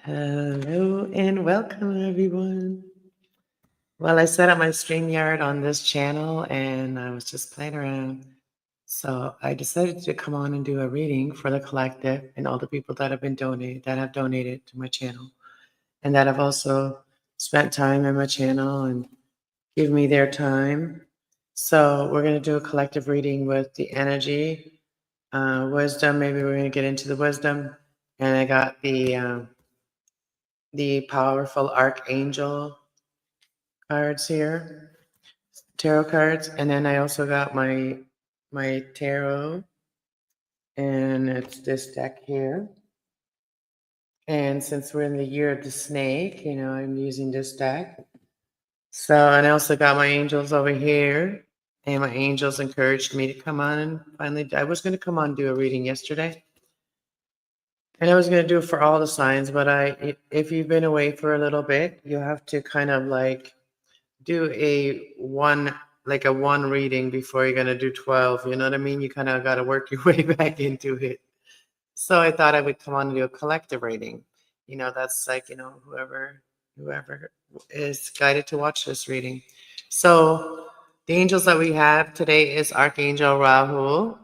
Hello and welcome, everyone. Well, I set up my StreamYard on this channel and I was just playing around. So I decided to come on and do a reading for the collective and all the people that have donated to my channel, and that have also spent time in my channel and give me their time. So we're going to do a collective reading with the energy, wisdom. Maybe we're going to get into the wisdom, and I got the powerful archangel cards here, tarot cards, and then I also got my tarot, and it's this deck here. And since we're in the year of the snake, I'm using this deck. So, and I also got my angels over here, and my angels encouraged me to come on and finally. I was going to come on and do a reading yesterday, and I was going to do it for all the signs, but if you've been away for a little bit, you have to kind of like do a one reading before you're going to do 12. You know what I mean? You kind of got to work your way back into it. So I thought I would come on and do a collective reading. That's like, whoever is guided to watch this reading. So the angels that we have today is Archangel Rahul.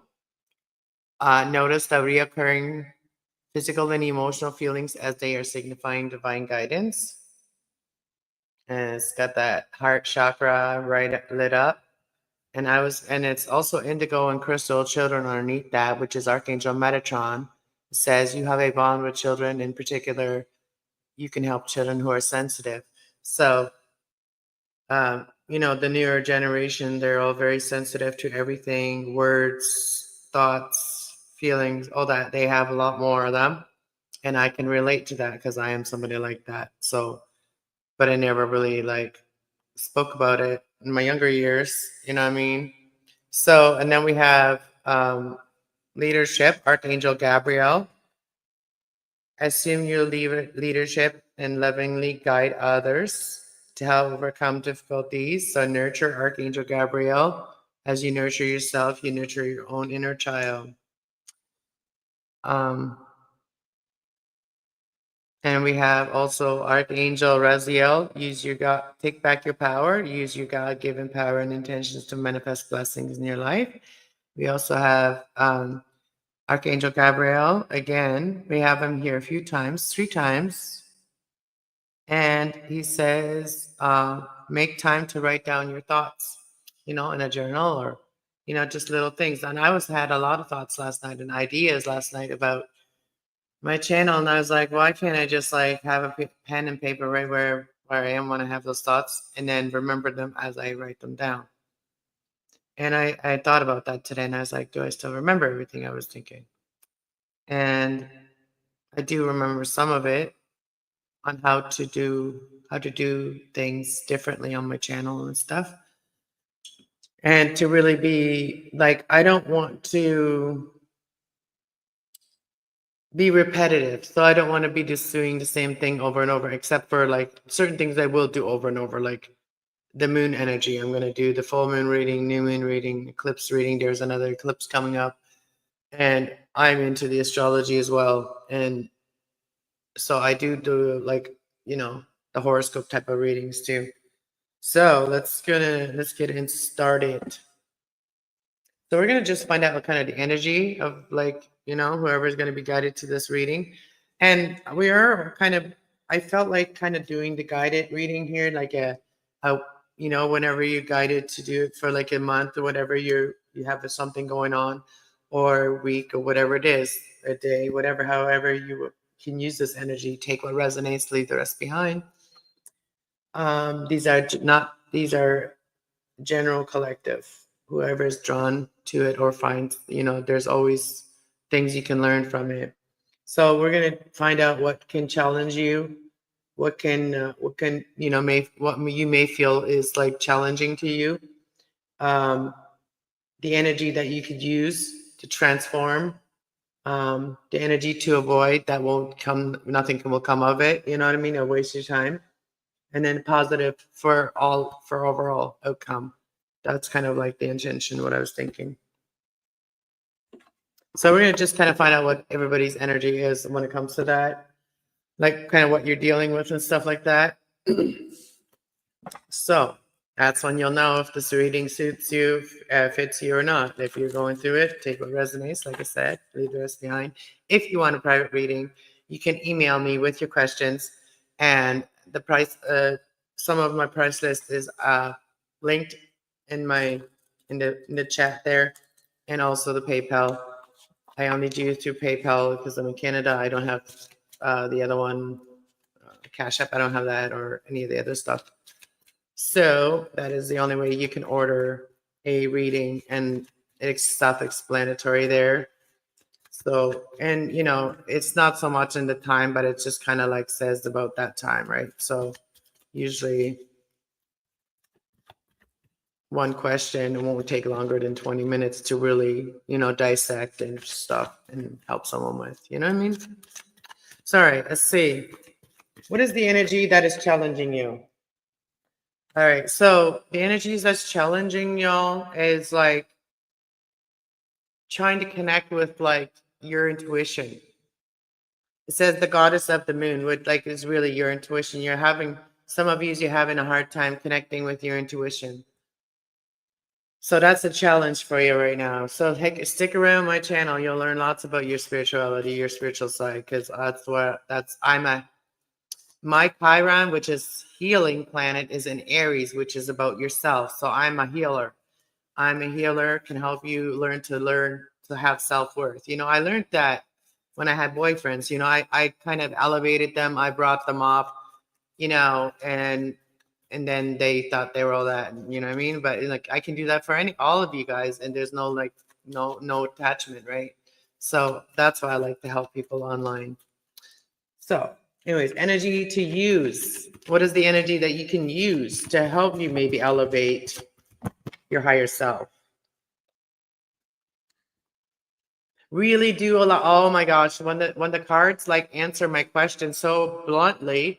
Notice the reoccurring physical and emotional feelings as they are signifying divine guidance. And it's got that heart chakra right lit up. And it's also indigo and crystal children underneath that, which is Archangel Metatron. It says you have a bond with children. In particular, you can help children who are sensitive. So, the newer generation, they're all very sensitive to everything, words, thoughts, feelings, all that. They have a lot more of them. And I can relate to that because I am somebody like that. So, but I never really spoke about it in my younger years. You know what I mean? So, and then we have leadership, Archangel Gabriel. Assume your leadership and lovingly guide others to help overcome difficulties. So, nurture Archangel Gabriel. As you nurture yourself, you nurture your own inner child. And we have also Archangel Raziel. Take back your power. Use your God-given power and intentions to manifest blessings in your life. We also have Archangel Gabriel. Again, we have him here a few times, 3 times. And he says, make time to write down your thoughts, in a journal or, just little things. And I had a lot of thoughts last night and ideas last night about my channel, and I was like, why can't I just have a pen and paper right where I am when I have those thoughts, and then remember them as I write them down? And I thought about that today, and I was like, do I still remember everything I was thinking? And I do remember some of it on how to do things differently on my channel and stuff. And to really be I don't want to be repetitive. So I don't want to be just doing the same thing over and over, except for certain things I will do over and over, like the moon energy. I'm going to do the full moon reading, new moon reading, eclipse reading. There's another eclipse coming up. And I'm into the astrology as well. And so I do the horoscope type of readings too. So let's get in started. So we're going to just find out what kind of the energy of whoever is going to be guided to this reading. And we are I felt like kind of doing the guided reading here, whenever you're guided to do it for a month or whatever you have something going on, or a week or whatever it is, a day, whatever, however you can use this energy, take what resonates, leave the rest behind. These are general collective. Whoever is drawn to it or finds, there's always things you can learn from it. So we're going to find out what can challenge you, what you may feel is challenging to you, the energy that you could use to transform, the energy to avoid that won't come, nothing will come of it, you know what I mean, a waste of time, and then positive for overall outcome. That's kind of the intention, what I was thinking. So we're going to just kind of find out what everybody's energy is when it comes to that. like kind of what you're dealing with and stuff like that. So that's when you'll know if this reading suits you, fits you or not. If you're going through it, take what resonates. Like I said, leave the rest behind. If you want a private reading, you can email me with your questions, and the price. Some of my price list is linked in my in the chat there, and also the PayPal. I only do through PayPal because I'm in Canada. I don't have the other one, Cash App. I don't have that or any of the other stuff. So that is the only way you can order a reading, and it's self-explanatory there. So, and it's not so much in the time, but it just kind of like says about that time, right? So usually one question won't take longer than 20 minutes to really, dissect and stuff and help someone with, you know what I mean? Sorry, let's see. What is the energy that is challenging you? All right, so the energies that's challenging y'all is like trying to connect with like your intuition. It says the goddess of the moon would like is really your intuition. Some of you're having a hard time connecting with your intuition. So that's a challenge for you right now. So heck, stick around my channel. You'll learn lots about your spirituality, your spiritual side, because my Chiron, which is healing planet, is in Aries, which is about yourself. So I'm a healer. I'm a healer, can help you learn to have self-worth. I learned that when I had boyfriends. I kind of elevated them. I brought them up, and then they thought they were all that, you know what I mean? But like I can do that for all of you guys, and there's no like no attachment, right? So that's why I like to help people online. So anyways, energy to use. What is the energy that you can use to help you maybe elevate your higher self? Really do a lot. Oh my gosh, when the cards like answer my question so bluntly,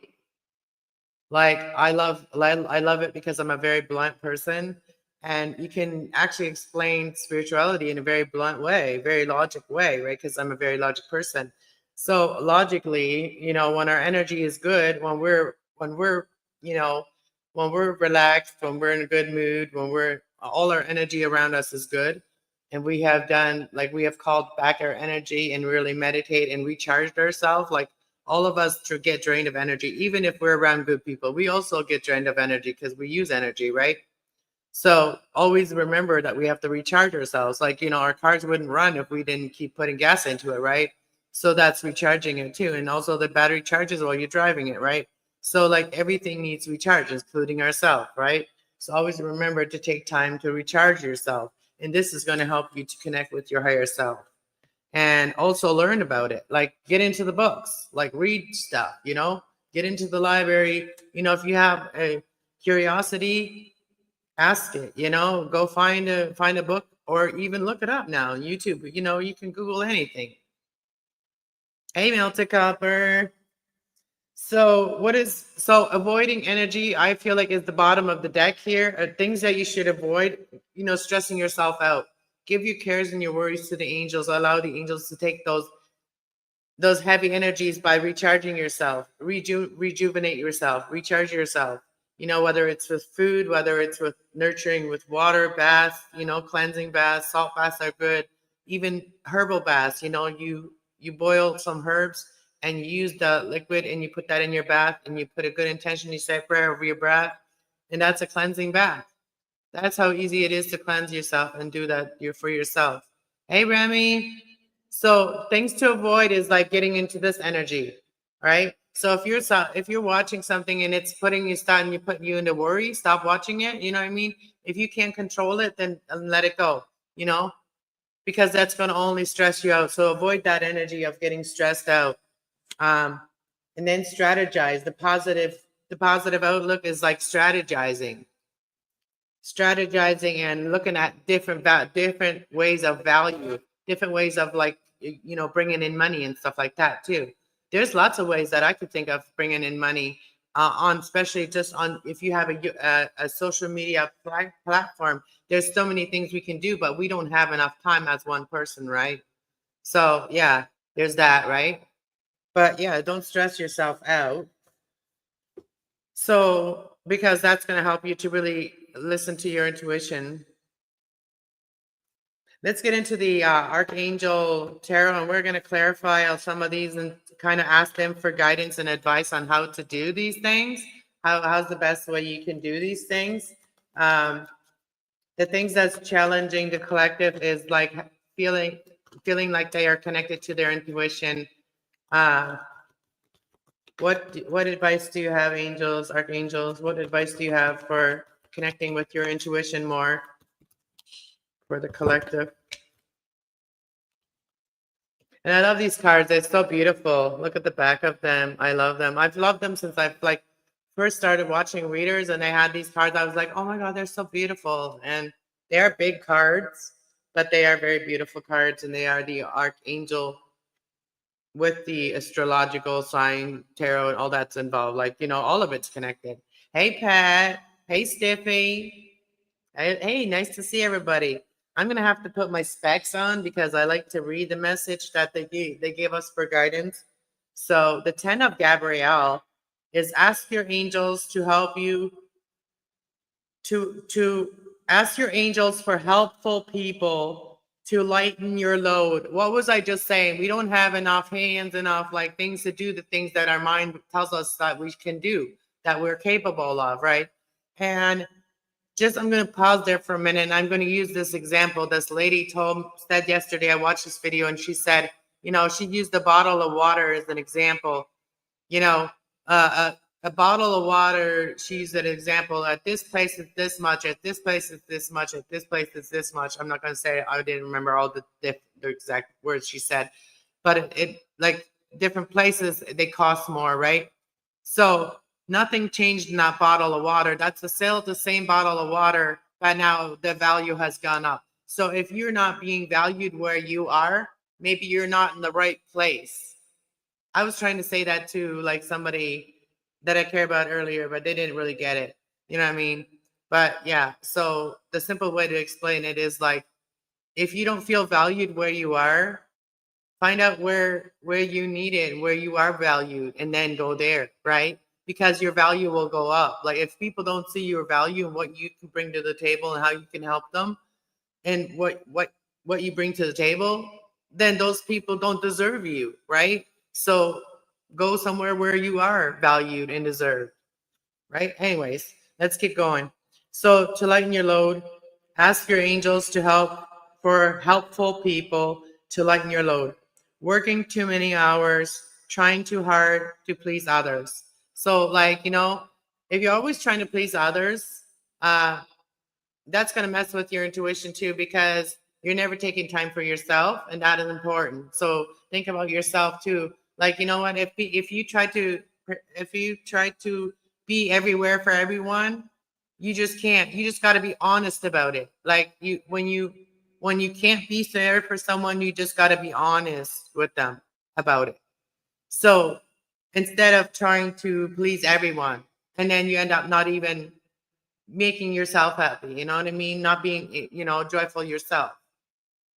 like I love it because I'm a very blunt person, and you can actually explain spirituality in a very blunt way, very logic way, right? Because I'm a very logic person. So logically, when our energy is good, you know, when we're relaxed, when we're in a good mood, when we're all our energy around us is good, and we have called back our energy and really meditate and recharged ourselves, like all of us to get drained of energy. Even if we're around good people, we also get drained of energy because we use energy, right? So always remember that we have to recharge ourselves. Like, our cars wouldn't run if we didn't keep putting gas into it, right? So that's recharging it too. And also the battery charges while you're driving it, right? So like everything needs recharge, including ourselves, right? So always remember to take time to recharge yourself. And this is going to help you to connect with your higher self and also learn about it. Like get into the books, like read stuff, get into the library. If you have a curiosity, ask it, go find a book, or even look it up now on YouTube. You can Google anything. Hey, Melted Copper. So avoiding energy, I feel like is the bottom of the deck here. Things that you should avoid, stressing yourself out. Give your cares and your worries to the angels. Allow the angels to take those heavy energies by recharging yourself, rejuvenate yourself, recharge yourself. Whether it's with food, whether it's with nurturing with water, baths, cleansing baths, salt baths are good. Even herbal baths, you boil some herbs and you use the liquid and you put that in your bath and you put a good intention, you say a prayer over your breath, and that's a cleansing bath. That's how easy it is to cleanse yourself and do that for yourself. Hey, Remy. So things to avoid is like getting into this energy, right? So if you're watching something and it's putting you into worry, stop watching it. You know what I mean? If you can't control it, then let it go. Because that's going to only stress you out. So avoid that energy of getting stressed out. And then strategize. The positive outlook is like strategizing and looking at different ways of value, different ways of like bringing in money and stuff like that too. There's lots of ways that I could think of bringing in money, on especially just on if you have a social media platform. There's so many things we can do, but we don't have enough time as one person, right? So yeah, there's that, right? But yeah, don't stress yourself out. So, because that's going to help you to really listen to your intuition. Let's get into the Archangel Tarot, and we're going to clarify some of these and kind of ask them for guidance and advice on how to do these things. How's the best way you can do these things? The things that's challenging the collective is like feeling like they are connected to their intuition. What advice do you have, angels, archangels? What advice do you have for connecting with your intuition more for the collective? And I love these cards. They're so beautiful. Look at the back of them. I love them. I've loved them since I've like first started watching readers, and they had these cards. I was like, oh my God, they're so beautiful. And they are big cards, but they are very beautiful cards, and they are the archangel with the astrological sign, tarot, and all that's involved. Like, all of it's connected. Hey, Pat. Hey, Stiffy. Hey, nice to see everybody. I'm going to have to put my specs on because I like to read the message that they gave us for guidance. So the 10 of Gabrielle is ask your angels to help you to ask your angels for helpful people to lighten your load. What was I just saying? We don't have enough hands, enough like things to do the things that our mind tells us that we can do, that we're capable of, right? And I'm going to pause there for a minute, and I'm going to use this example. This lady said yesterday, I watched this video, and she said, she used a bottle of water as an example. You know, a bottle of water, she used an example. At this place is this much, at this place is this much, at this place is this much. I'm not going to say, I didn't remember all the exact words she said, but it like different places, they cost more, right? So nothing changed in that bottle of water. That's the same bottle of water, but now the value has gone up. So if you're not being valued where you are, maybe you're not in the right place. I was trying to say that to like somebody that I care about earlier, but they didn't really get it. You know what I mean? But yeah, so the simple way to explain it is like if you don't feel valued where you are, find out where you need it, where you are valued, and then go there, right? Because your value will go up. Like if people don't see your value and what you can bring to the table and how you can help them and what you bring to the table, then those people don't deserve you, right? So go somewhere where you are valued and deserved, right? Anyways, let's keep going. So to lighten your load, ask your angels to help for helpful people to lighten your load. Working too many hours, trying too hard to please others. So like, if you're always trying to please others, that's going to mess with your intuition too, because you're never taking time for yourself, and that is important. So think about yourself too. Like, you know what, if you try to be everywhere for everyone, you just can't. You just got to be honest about it. Like when you can't be there for someone, you just got to be honest with them about it. So instead of trying to please everyone, and then you end up not even making yourself happy, you know what I mean? Not being, joyful yourself.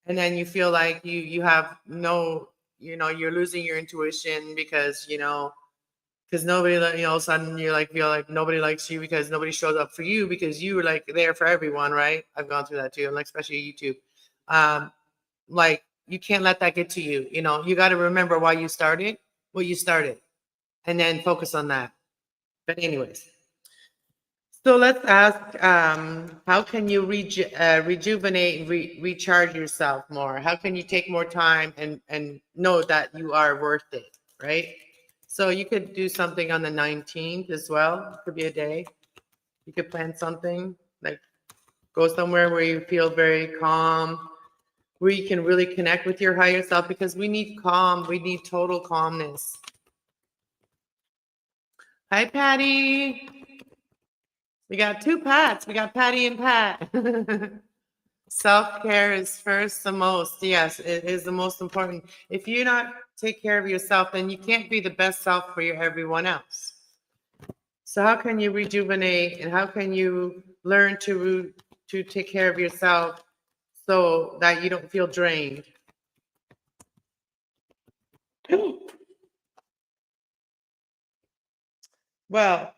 And then you feel like you have no, you're losing your intuition because, because nobody, all of a sudden you like feel like nobody likes you because nobody shows up for you because you were like there for everyone, right? I've gone through that too, and like especially YouTube. Like you can't let that get to you. You got to remember why you started, what you started, and then focus on that. But anyways. So let's ask, how can you rejuvenate and recharge yourself more? How can you take more time and know that you are worth it, right? So you could do something on the 19th as well. It could be a day. You could plan something, like go somewhere where you feel very calm, where you can really connect with your higher self, because we need calm. We need total calmness. Hi, Patty. We got two Pats. We got Patty and Pat. Self-care is first the most. Yes, it is the most important. If you not take care of yourself, then you can't be the best self for everyone else. So how can you rejuvenate, and how can you learn to take care of yourself so that you don't feel drained? Well,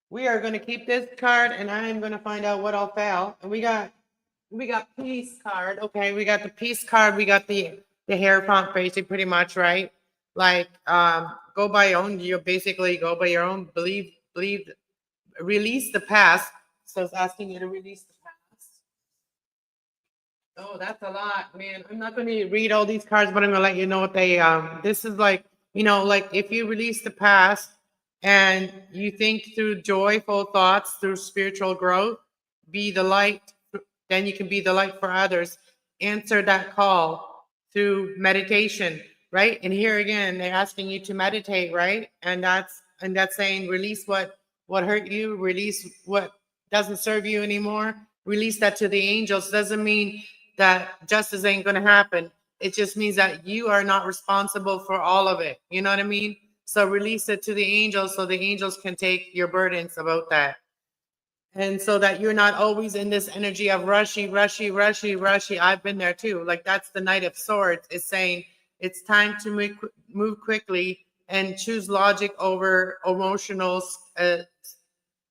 we are going to keep this card, and I am going to find out what all fell. And we got peace card. Okay, we got the peace card. We got the Hierophant, basically, pretty much, right? Like, go by your own. You basically go by your own. Believe, release the past. So it's asking you to release the past. Oh, that's a lot, man. I'm not going to read all these cards, but I'm going to let you know what they. This is like, like if you release the past and you think through joyful thoughts, through spiritual growth, be the light, then you can be the light for others. Answer that call through meditation, right? And here again, they're asking you to meditate, right? And that's saying release what hurt you, release what doesn't serve you anymore, release that to the angels. Doesn't mean that justice ain't going to happen. It just means that you are not responsible for all of it. You know what I mean? So release it to the angels so the angels can take your burdens about that. And so that you're not always in this energy of rushy. I've been there too. Like that's the Knight of Swords is saying it's time to move quickly and choose logic over emotional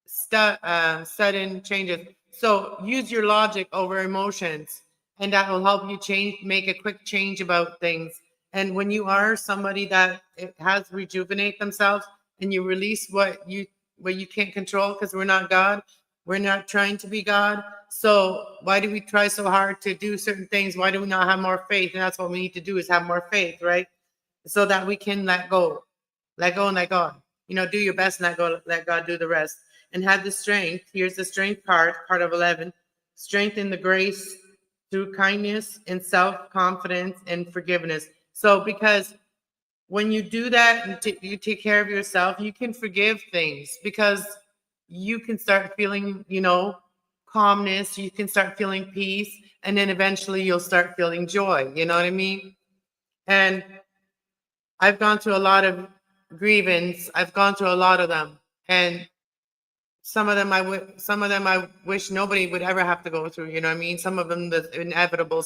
sudden changes. So use your logic over emotions, and that will help you make a quick change about things. And when you are somebody that has rejuvenate themselves, and you release what you can't control, because we're not God, we're not trying to be God. So why do we try so hard to do certain things? Why do we not have more faith? And that's what we need to do, is have more faith, right? So that we can let go and let God. Do your best and let God do the rest. And have the strength. Here's the strength card of 11. Strength in the grace through kindness and self-confidence and forgiveness. So because when you do that and you take care of yourself, you can forgive things, because you can start feeling, calmness. You can start feeling peace. And then eventually you'll start feeling joy. You know what I mean? And I've gone through a lot of grievance. I've gone through a lot of them. And some of them I wish nobody would ever have to go through. You know what I mean? Some of them that's inevitable.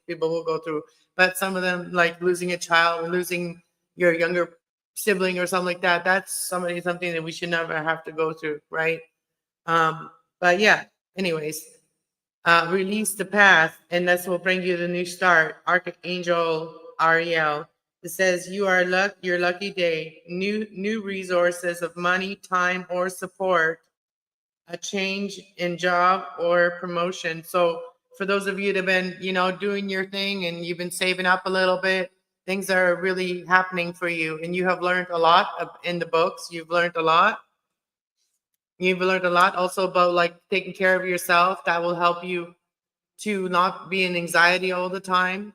People will go through, but some of them, like losing a child or losing your younger sibling or something like that, that's something that we should never have to go through, right? But yeah, anyways, release the past, and this will bring you the new start. Archangel Ariel. It says you are your lucky day. New resources of money, time, or support. A change in job or promotion. So for those of you that have been, doing your thing and you've been saving up a little bit, things are really happening for you. And you have learned a lot in the books. You've learned a lot. You've learned a lot also about like taking care of yourself. That will help you to not be in anxiety all the time.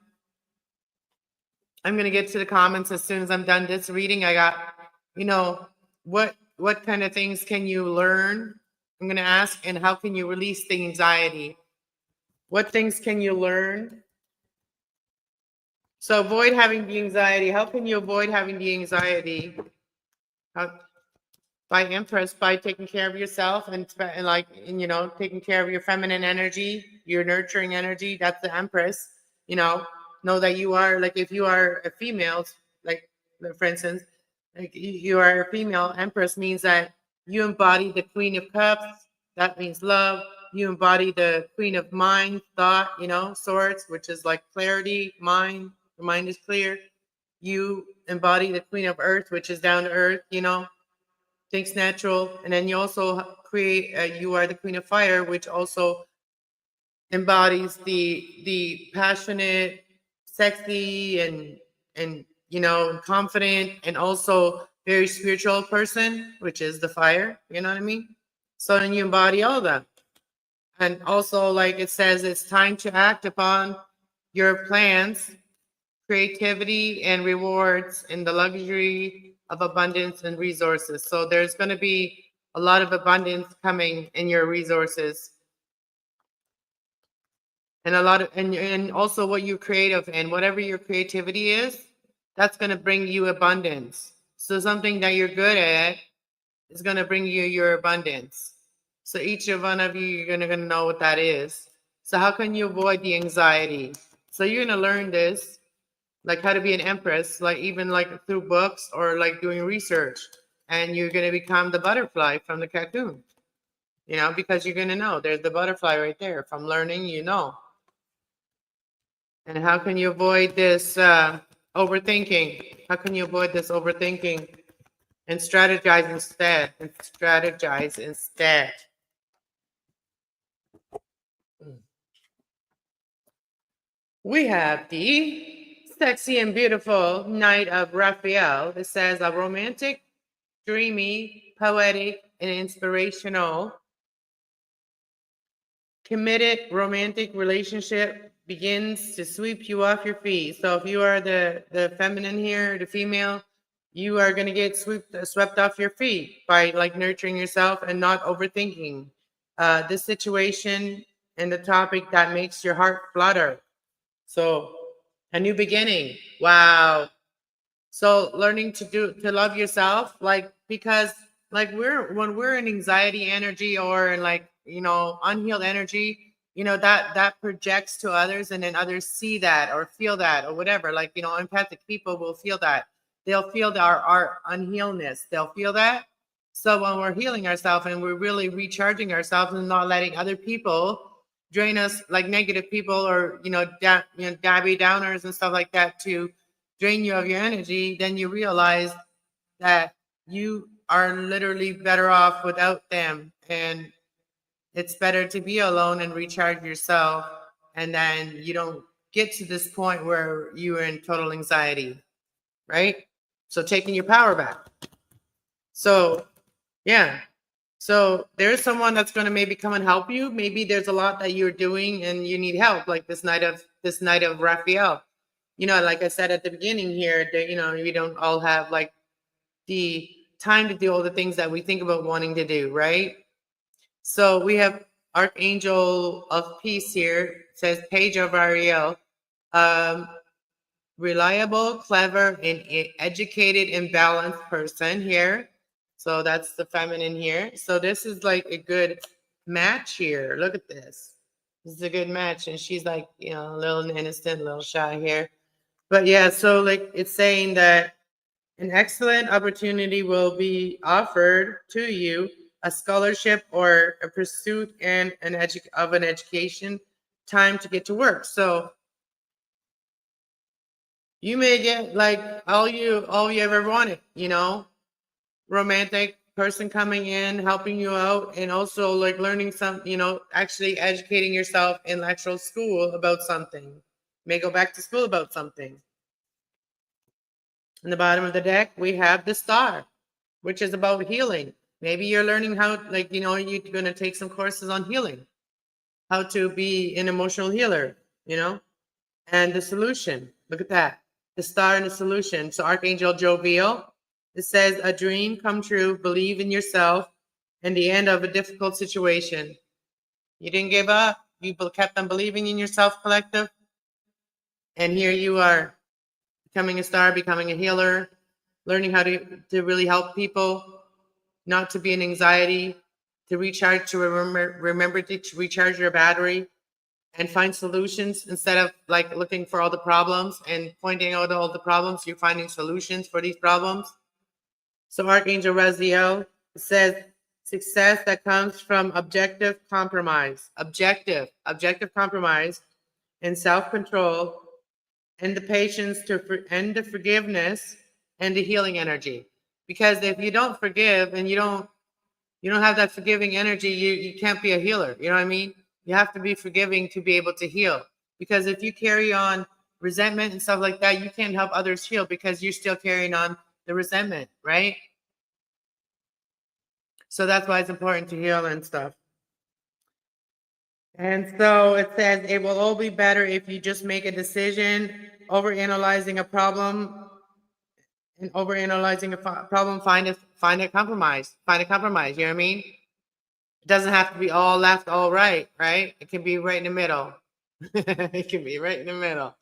I'm going to get to the comments as soon as I'm done this reading. I got, what kind of things can you learn? I'm going to ask, and how can you release the anxiety? What things can you learn? So avoid having the anxiety. How can you avoid having the anxiety? By Empress, by taking care of yourself and taking care of your feminine energy, your nurturing energy. That's the Empress. Know that you are, like, if you are a female, like for instance, like you are a female Empress, means that you embody the Queen of Cups. That means love. You embody the Queen of Mind, thought, Swords, which is like clarity, mind. The mind is clear. You embody the Queen of Earth, which is down to earth, thinks natural. And then you also create, you are the Queen of Fire, which also embodies the passionate, sexy, and confident, and also very spiritual person, which is the fire. You know what I mean? So then you embody all of that. And also, like it says, it's time to act upon your plans, creativity, and rewards in the luxury of abundance and resources. So there's going to be a lot of abundance coming in your resources. And a lot of, and also what you're creative in, whatever your creativity is, that's going to bring you abundance. So something that you're good at is going to bring you your abundance. So each one of you, you're going to know what that is. So how can you avoid the anxiety? So you're going to learn this. like how to be an empress, like even like through books or like doing research, and you're going to become the butterfly from the cocoon, because you're going to know there's the butterfly right there. From learning, And how can you avoid this overthinking? How can you avoid this overthinking and strategize instead? We have the sexy and beautiful Knight of Raphael. It says a romantic, dreamy, poetic, and inspirational, committed romantic relationship begins to sweep you off your feet. So if you are the feminine here, the female, you are going to get swept off your feet by like nurturing yourself and not overthinking the situation and the topic that makes your heart flutter. So a new beginning. Wow. So learning to love yourself, like, because like when we're in anxiety energy or in like, unhealed energy, that projects to others, and then others see that or feel that or whatever. Like, empathic people will feel that. They'll feel our unhealedness. They'll feel that. So when we're healing ourselves and we're really recharging ourselves and not letting other people drain us, like negative people or Gabby downers and stuff like that, to drain you of your energy, then you realize that you are literally better off without them. And it's better to be alone and recharge yourself. And then you don't get to this point where you're in total anxiety, right? So taking your power back. So, yeah. So there's someone that's going to maybe come and help you. Maybe there's a lot that you're doing and you need help, like this Knight of Raphael. Like I said at the beginning here, that we don't all have like the time to do all the things that we think about wanting to do, right? So we have Archangel of Peace here. It says Page of Ariel. Reliable, clever, and educated and balanced person here. So that's the feminine here. So this is like a good match here. Look at this. This is a good match. And she's like, a little innocent, a little shy here. But yeah, so like it's saying that an excellent opportunity will be offered to you, a scholarship or a pursuit and of an education, time to get to work. So you may get like all you ever wanted, romantic person coming in, helping you out, and also like learning some, actually educating yourself in actual school about something. You may go back to school about something. In the bottom of the deck, we have the Star, which is about healing. Maybe you're learning how, like, you're going to take some courses on healing, how to be an emotional healer, and the solution. Look at that. The Star and the solution. So Archangel Jovial, it says, a dream come true, believe in yourself, and the end of a difficult situation. You didn't give up. You kept on believing in yourself, collective. And here you are, becoming a star, becoming a healer, learning how to really help people, not to be in anxiety, to recharge, to remember to recharge your battery and find solutions instead of like looking for all the problems and pointing out all the problems. You're finding solutions for these problems. So Archangel Raziel says success that comes from objective compromise, objective compromise and self-control, and the patience and the forgiveness and the healing energy. Because if you don't forgive and you don't have that forgiving energy, you can't be a healer. You know what I mean? You have to be forgiving to be able to heal. Because if you carry on resentment and stuff like that, you can't help others heal because you're still carrying on the resentment, right? So that's why it's important to heal and stuff. And so it says it will all be better if you just make a decision. Overanalyzing a problem and overanalyzing a problem, find a compromise. Find a compromise. You know what I mean? It doesn't have to be all left, all right, right? It can be right in the middle. It can be right in the middle.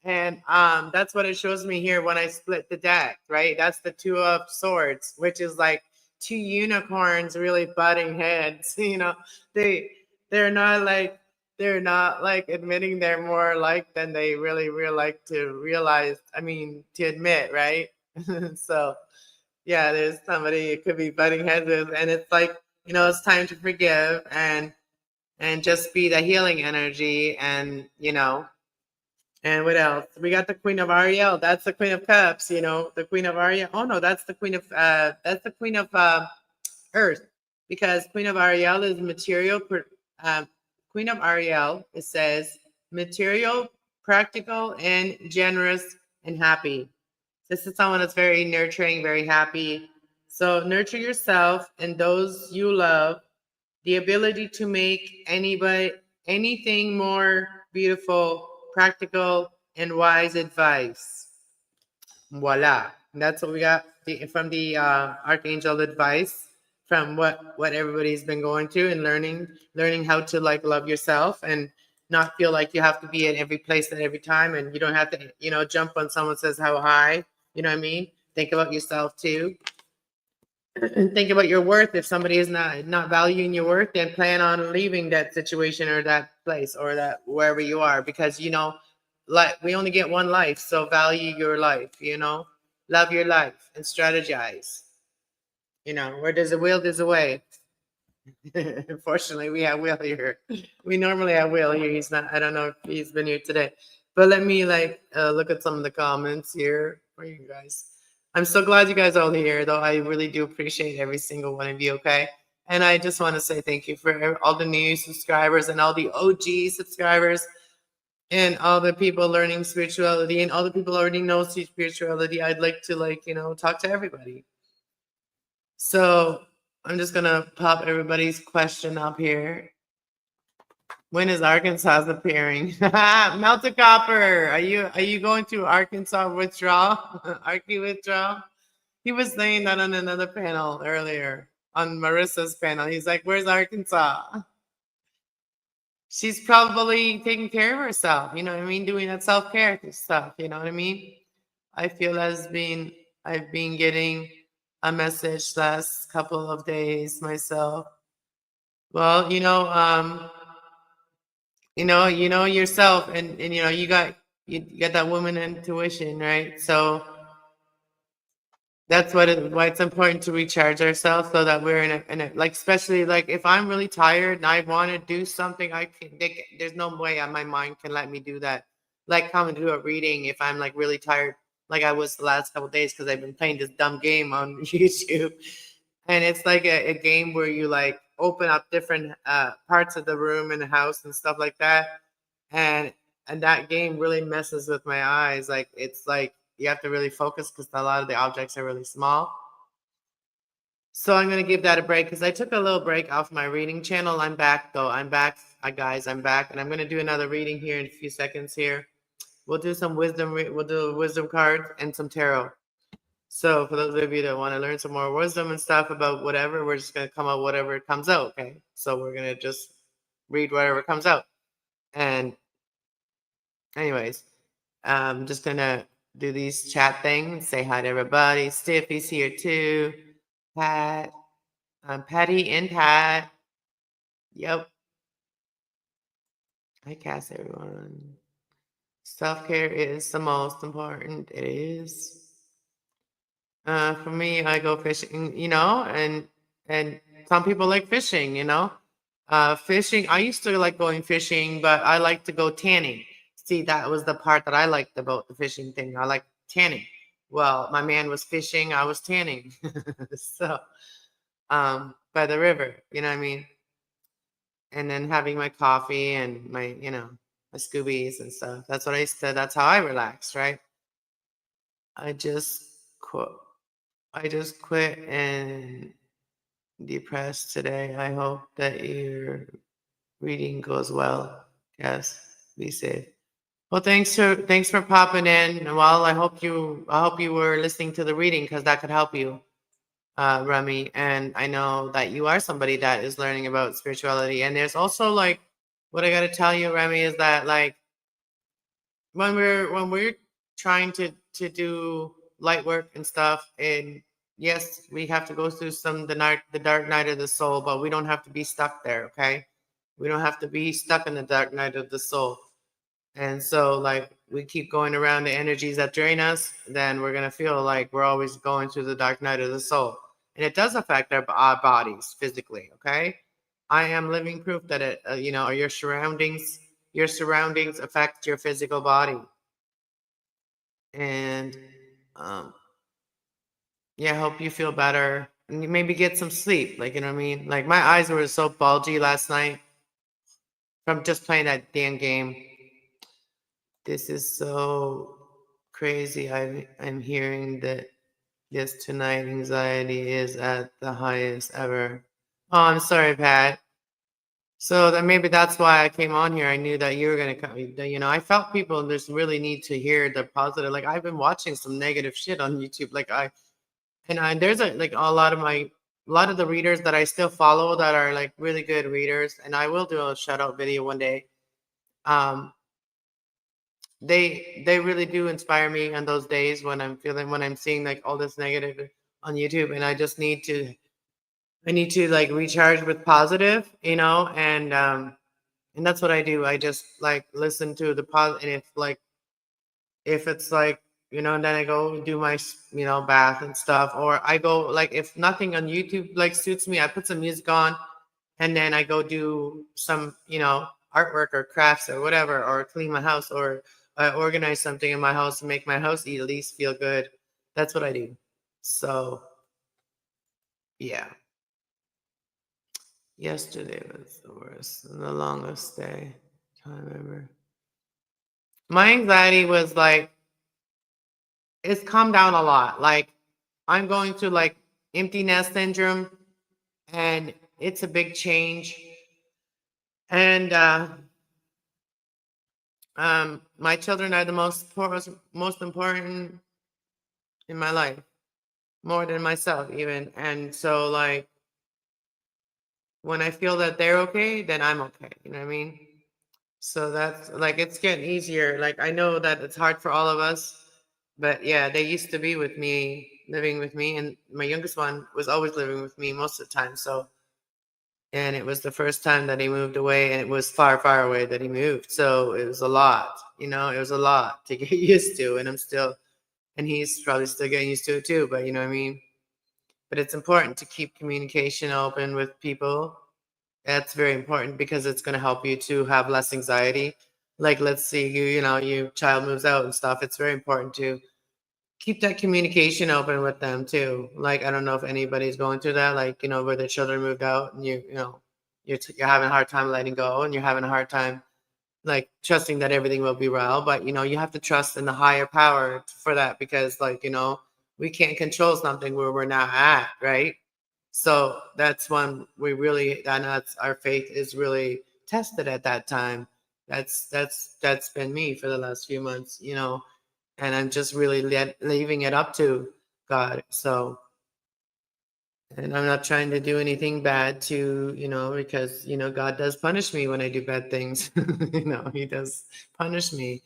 And that's what it shows me here when I split the deck, right? That's the Two of Swords, which is like two unicorns really butting heads. They're not like they're not like admitting they're more like than they really like to realize. I mean, to admit, right? So yeah, there's somebody it could be butting heads with, and it's like, it's time to forgive and just be the healing energy, and what else? We got the Queen of Ariel. That's the Queen of Cups. The Queen of Ariel. Oh no, that's the Queen of Earth, because Queen of Ariel is material. Queen of Ariel, it says material, practical, and generous and happy. This is someone that's very nurturing, very happy. So nurture yourself and those you love. The ability to make anything more beautiful, practical, and wise advice. Voila. That's what we got from the Archangel advice, from what everybody's been going through and learning how to like love yourself and not feel like you have to be at every place at every time, and you don't have to jump when someone says how high. You know what I mean? Think about yourself too. And think about your worth. If somebody is not valuing your worth, then plan on leaving that situation or that place or that wherever you are, because like we only get one life, so value your life. Love your life and strategize. Where there's a will, there's a way. Unfortunately, we have Will here. We normally have Will here. He's not. I don't know if he's been here today, but let me look at some of the comments here for you guys. I'm so glad you guys are all here, though. I really do appreciate every single one of you. Okay, and I just want to say thank you for all the new subscribers and all the OG subscribers and all the people learning spirituality and all the people already know spirituality. I'd like to talk to everybody. So I'm just gonna pop everybody's question up here. When is Arkansas appearing? Melted Copper, are you going through Arkansas withdrawal? Arky withdrawal? He was saying that on another panel earlier, on Marissa's panel. He's like, "Where's Arkansas?" She's probably taking care of herself. You know what I mean? Doing that self-care stuff. You know what I mean? I feel I've been getting a message last couple of days myself. Well, you know yourself, and you got that woman intuition, right? So that's why it's important to recharge ourselves, so that we're in a like, especially like if I'm really tired and I want to do something, there's no way my mind can let me do that. Like come and do a reading if I'm like really tired, like I was the last couple of days, because I've been playing this dumb game on YouTube, and it's like a game where you like open up different parts of the room and the house and stuff like that, and that game really messes with my eyes. Like it's like you have to really focus because a lot of the objects are really small. So I'm going to give that a break because I took a little break off my reading channel. I'm back though. I'm back, guys. I'm back, and I'm going to do another reading here in a few seconds. Here, we'll do some wisdom. We'll do a wisdom card and some tarot. So for those of you that want to learn some more wisdom and stuff about whatever, we're just going to come out whatever comes out. Okay. So we're going to just read whatever comes out. And anyways, I'm just going to do these chat things. Say hi to everybody. Stiffy's here too. Pat. Patty and Pat. Yep. Hi, Cass, everyone. Self-care is the most important. It is. For me, I go fishing, and some people like fishing, fishing. I used to like going fishing, but I like to go tanning. See, that was the part that I liked about the fishing thing. I like tanning. Well, my man was fishing, I was tanning. So, by the river, you know what I mean? And then having my coffee and my Scoobies and stuff. That's what I used to, that's how I relax, right? I just quit. I just quit and depressed today. I hope that your reading goes well. Yes, be safe. Well, thanks for popping in. Well, I hope you were listening to the reading, because that could help you, Remy. And I know that you are somebody that is learning about spirituality. And there's also like, what I got to tell you, Remy, is that like when we're trying to do light work and stuff, and yes, we have to go through the dark night of the soul, but we don't have to be stuck there. Okay, We don't have to be stuck in the dark night of the soul. And so, like, we keep going around the energies that drain us, then we're going to feel like we're always going through the dark night of the soul. And it does affect our bodies physically, okay? I am living proof that it, your surroundings affect your physical body. And, um, yeah, help you feel better. And you maybe get some sleep. Like, you know what I mean? Like, my eyes were so bulgy last night from just playing that damn game. This is so crazy. I'm hearing that yes, tonight anxiety is at the highest ever. Oh, I'm sorry, Pat. So then maybe that's why I came on here. I knew that you were gonna come. I felt people just really need to hear the positive. Like I've been watching some negative shit on YouTube. There's a lot of the readers that I still follow that are like really good readers, and I will do a shout out video one day. Um, they really do inspire me on those days when I'm seeing like all this negative on YouTube, and I need to like recharge with positive, and that's what I do. I just like listen to the positive, and if it's like and then I go do my bath and stuff, or I go like if nothing on YouTube like suits me, I put some music on, and then I go do some artwork or crafts or whatever, or clean my house, or organize something in my house and make my house at least feel good. That's what I do. So yeah, yesterday was the worst and the longest day time ever. My anxiety was like it's calmed down a lot. Like I'm going through like empty nest syndrome, and it's a big change. And my children are the most important in my life, more than myself even. And so like when I feel that they're okay, then I'm okay. You know what I mean? So that's like it's getting easier. Like I know that it's hard for all of us, but yeah, they used to be with me, living with me, and my youngest one was always living with me most of the time. So and it was the first time that he moved away, and it was far, far away that he moved. So it was a lot, it was a lot to get used to, and he's probably still getting used to it too. But you know what I mean? But it's important to keep communication open with people. That's very important because it's going to help you to have less anxiety. Like, let's see, your child moves out and stuff. It's very important to keep that communication open with them too. Like, I don't know if anybody's going through that, like, where their children moved out and you're having a hard time letting go, and you're having a hard time like trusting that everything will be well. But, you have to trust in the higher power for that because, like, we can't control something where we're not at, right? So that's when that's our faith is really tested at that time. That's been me for the last few months, and I'm just really leaving it up to God. So, and I'm not trying to do anything bad because God does punish me when I do bad things. He does punish me,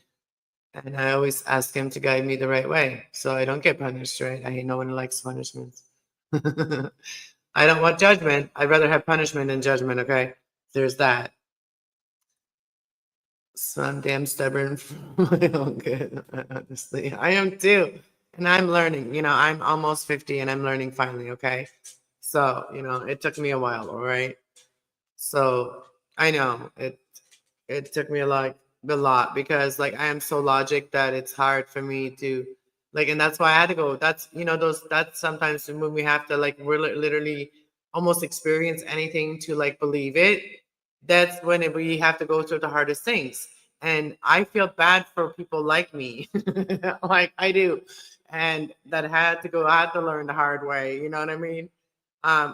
and I always ask Him to guide me the right way, so I don't get punished. Right? I hate no one likes punishments. I don't want judgment. I'd rather have punishment than judgment. Okay, there's that. So I'm damn stubborn for my own good, honestly. I am too. And I'm learning. I'm almost 50 and I'm learning finally, okay? So, it took me a while, all right? So I know it took me a lot because like I am so logic that it's hard for me to like, and that's why I had to go. That's sometimes when we have to like we're literally almost experience anything to like believe it. That's when we have to go through the hardest things. And I feel bad for people like me, like I do, and that I had to learn the hard way. You know what I mean?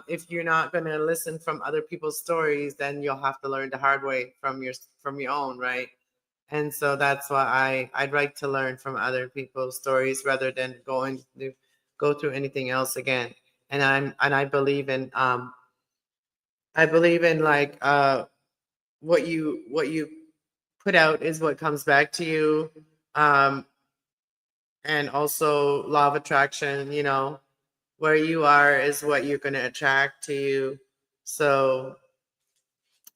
If you're not going to listen from other people's stories, then you'll have to learn the hard way from your own, right? And so that's why I'd like to learn from other people's stories rather than go through anything else again. And I believe in like what you put out is what comes back to you. Um, and also law of attraction, where you are is what you're going to attract to you. So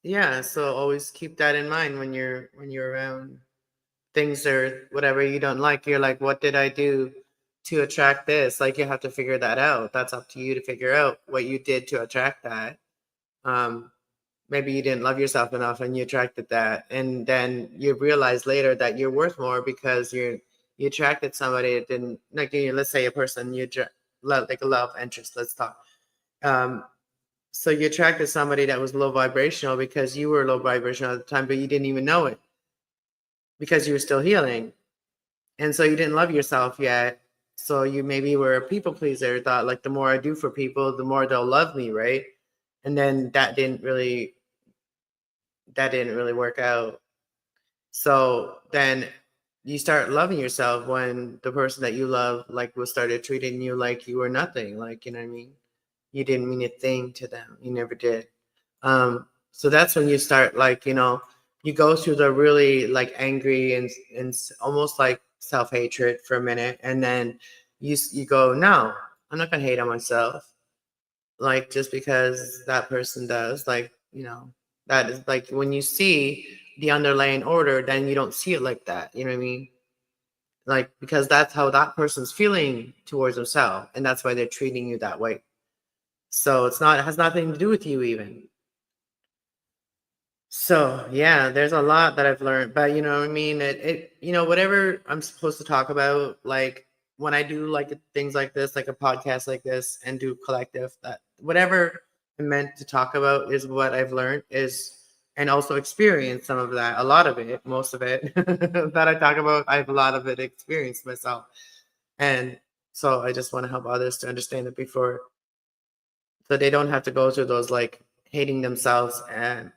Yeah, so always keep that in mind when you're around things or whatever you don't like. You're like, what did I do to attract this? Like you have to figure that out. That's up to you to figure out what you did to attract that. Um, Maybe you didn't love yourself enough and you attracted that, and then you realize later that you're worth more because you attracted somebody that didn't like you. Let's say a person love, like a love interest. Let's talk. Um, so you attracted somebody that was low vibrational because you were low vibrational at the time, but you didn't even know it because you were still healing. And so you didn't love yourself yet. So you maybe were a people pleaser, thought like the more I do for people, the more they'll love me, right? And then that didn't really work out. So then you start loving yourself when the person that you love like was started treating you like you were nothing. Like, you know what I mean? You didn't mean a thing to them. You never did. So that's when you start like, you go through the really like angry and almost like self-hatred for a minute, and then you go, no, I'm not gonna hate on myself. Like just because that person does, like, that is like when you see the underlying order, then you don't see it like that. You know what I mean? Like because that's how that person's feeling towards themselves, and that's why they're treating you that way. So it has nothing to do with you even. So yeah, there's a lot that I've learned, but you know what I mean? Whatever I'm supposed to talk about, like when I do like things like this, like a podcast like this and do collective, that whatever I'm meant to talk about is what I've learned is, and also experience some of that, a lot of it, most of it that I talk about, I have a lot of it experienced myself. And so I just want to help others to understand it before, so they don't have to go through those like hating themselves and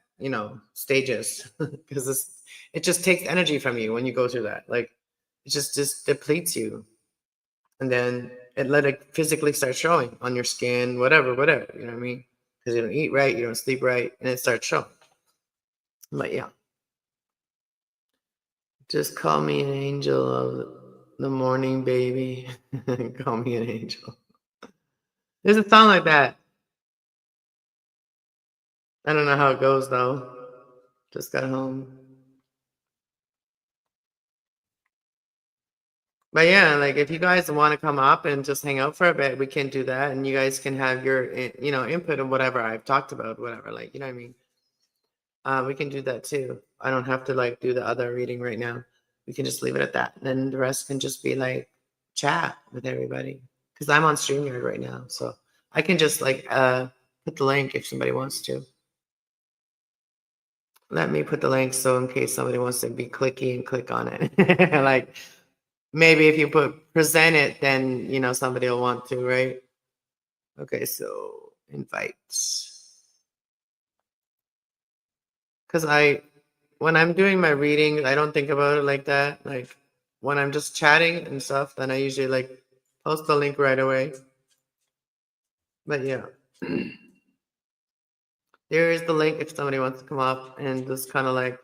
stages because it just takes energy from you when you go through that. Like it just depletes you, and then it let it physically start showing on your skin, whatever, you know what I mean? Because you don't eat right, you don't sleep right, and it starts showing. But yeah, just call me an angel of the morning, baby. Call me an angel. There's a song like that. I don't know how it goes though. Just got home. But yeah, like if you guys want to come up and just hang out for a bit, we can do that, and you guys can have your, input on whatever I've talked about, whatever. Like, you know what I mean? We can do that too. I don't have to like do the other reading right now. We can just leave it at that. And then the rest can just be like chat with everybody. Because I'm on StreamYard right now, so I can just like put the link if somebody wants to. Let me put the link so in case somebody wants to be clicky and click on it. Like maybe if you put present it, then somebody will want to, right? Okay, so invites. Because when I'm doing my reading, I don't think about it like that. Like when I'm just chatting and stuff, then I usually like post the link right away. But yeah, there is the link if somebody wants to come up and just kind of like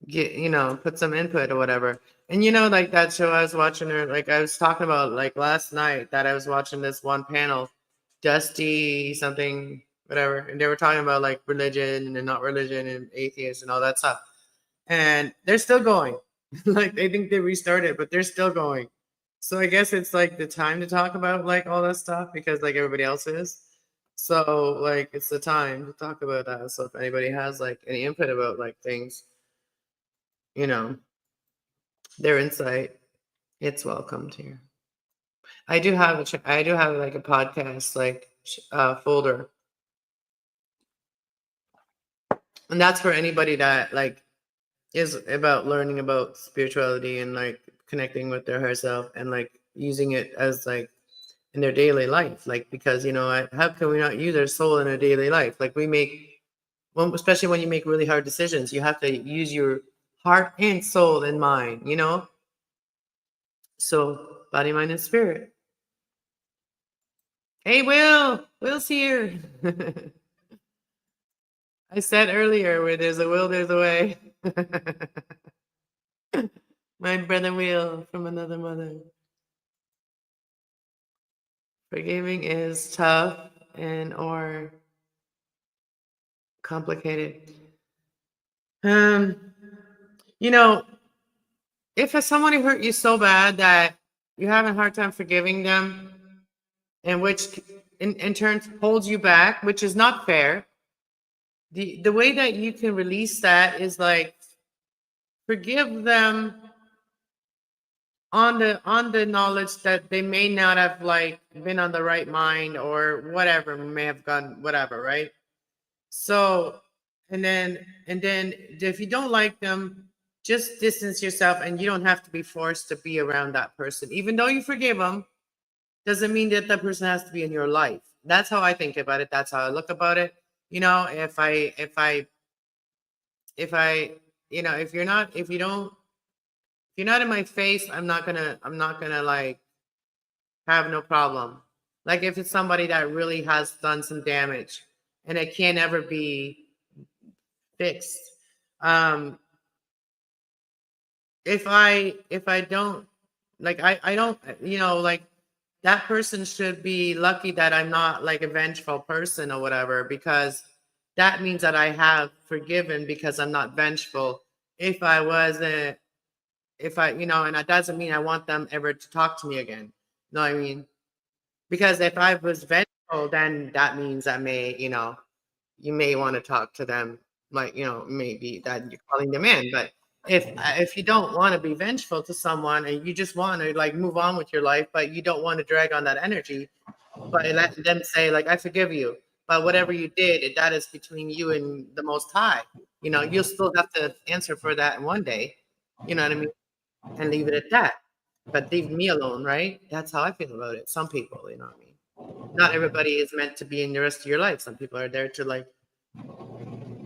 get, put some input or whatever. And like that show I was watching, or like I was talking about like last night that I was watching this one panel, Dusty something, whatever, and they were talking about like religion and not religion and atheists and all that stuff. And they're still going. Like they think they restarted, but they're still going. So I guess it's like the time to talk about like all that stuff because like everybody else is. So like it's the time to talk about that. So if anybody has like any input about like things, you know, their insight, it's welcomed here. I do have like a podcast like folder, and that's for anybody that like is about learning about spirituality and like connecting with their higher self and like using it as like in their daily life. Like because how can we not use our soul in our daily life? Like we make, well, especially when you make really hard decisions, you have to use your heart and soul and mind. So body, mind, and spirit. Hey, Will's here. I said earlier, where there's a will, there's a way. My brother Will from another mother. Forgiving is tough and or complicated. Um, you know, if somebody hurt you so bad that you have a hard time forgiving them, and which in turn holds you back, which is not fair. The way that you can release that is like forgive them on the knowledge that they may not have like been on the right mind or whatever, may have gone whatever, right? So and then if you don't like them, just distance yourself, and you don't have to be forced to be around that person. Even though you forgive them, doesn't mean that that person has to be in your life. That's how I think about it. That's how I look about it. If I if you're not if you don't if you're not in my face, I'm not gonna like have no problem. Like if it's somebody that really has done some damage and it can't ever be fixed. Um if I don't like I don't like that person should be lucky that I'm not like a vengeful person or whatever, because that means that I have forgiven because I'm not vengeful. If I wasn't, if I, and that doesn't mean I want them ever to talk to me again. No, I mean, because if I was vengeful, then that means I may, you may want to talk to them, like, maybe that you're calling them in. But if you don't want to be vengeful to someone and you just want to like move on with your life, but you don't want to drag on that energy, but let them say like, I forgive you, but whatever you did, that is between you and the Most High. You'll still have to answer for that in one day. You know what I mean? And leave it at that. But leave me alone, right? That's how I feel about it. Some people, you know what I mean? Not everybody is meant to be in the rest of your life. Some people are there to like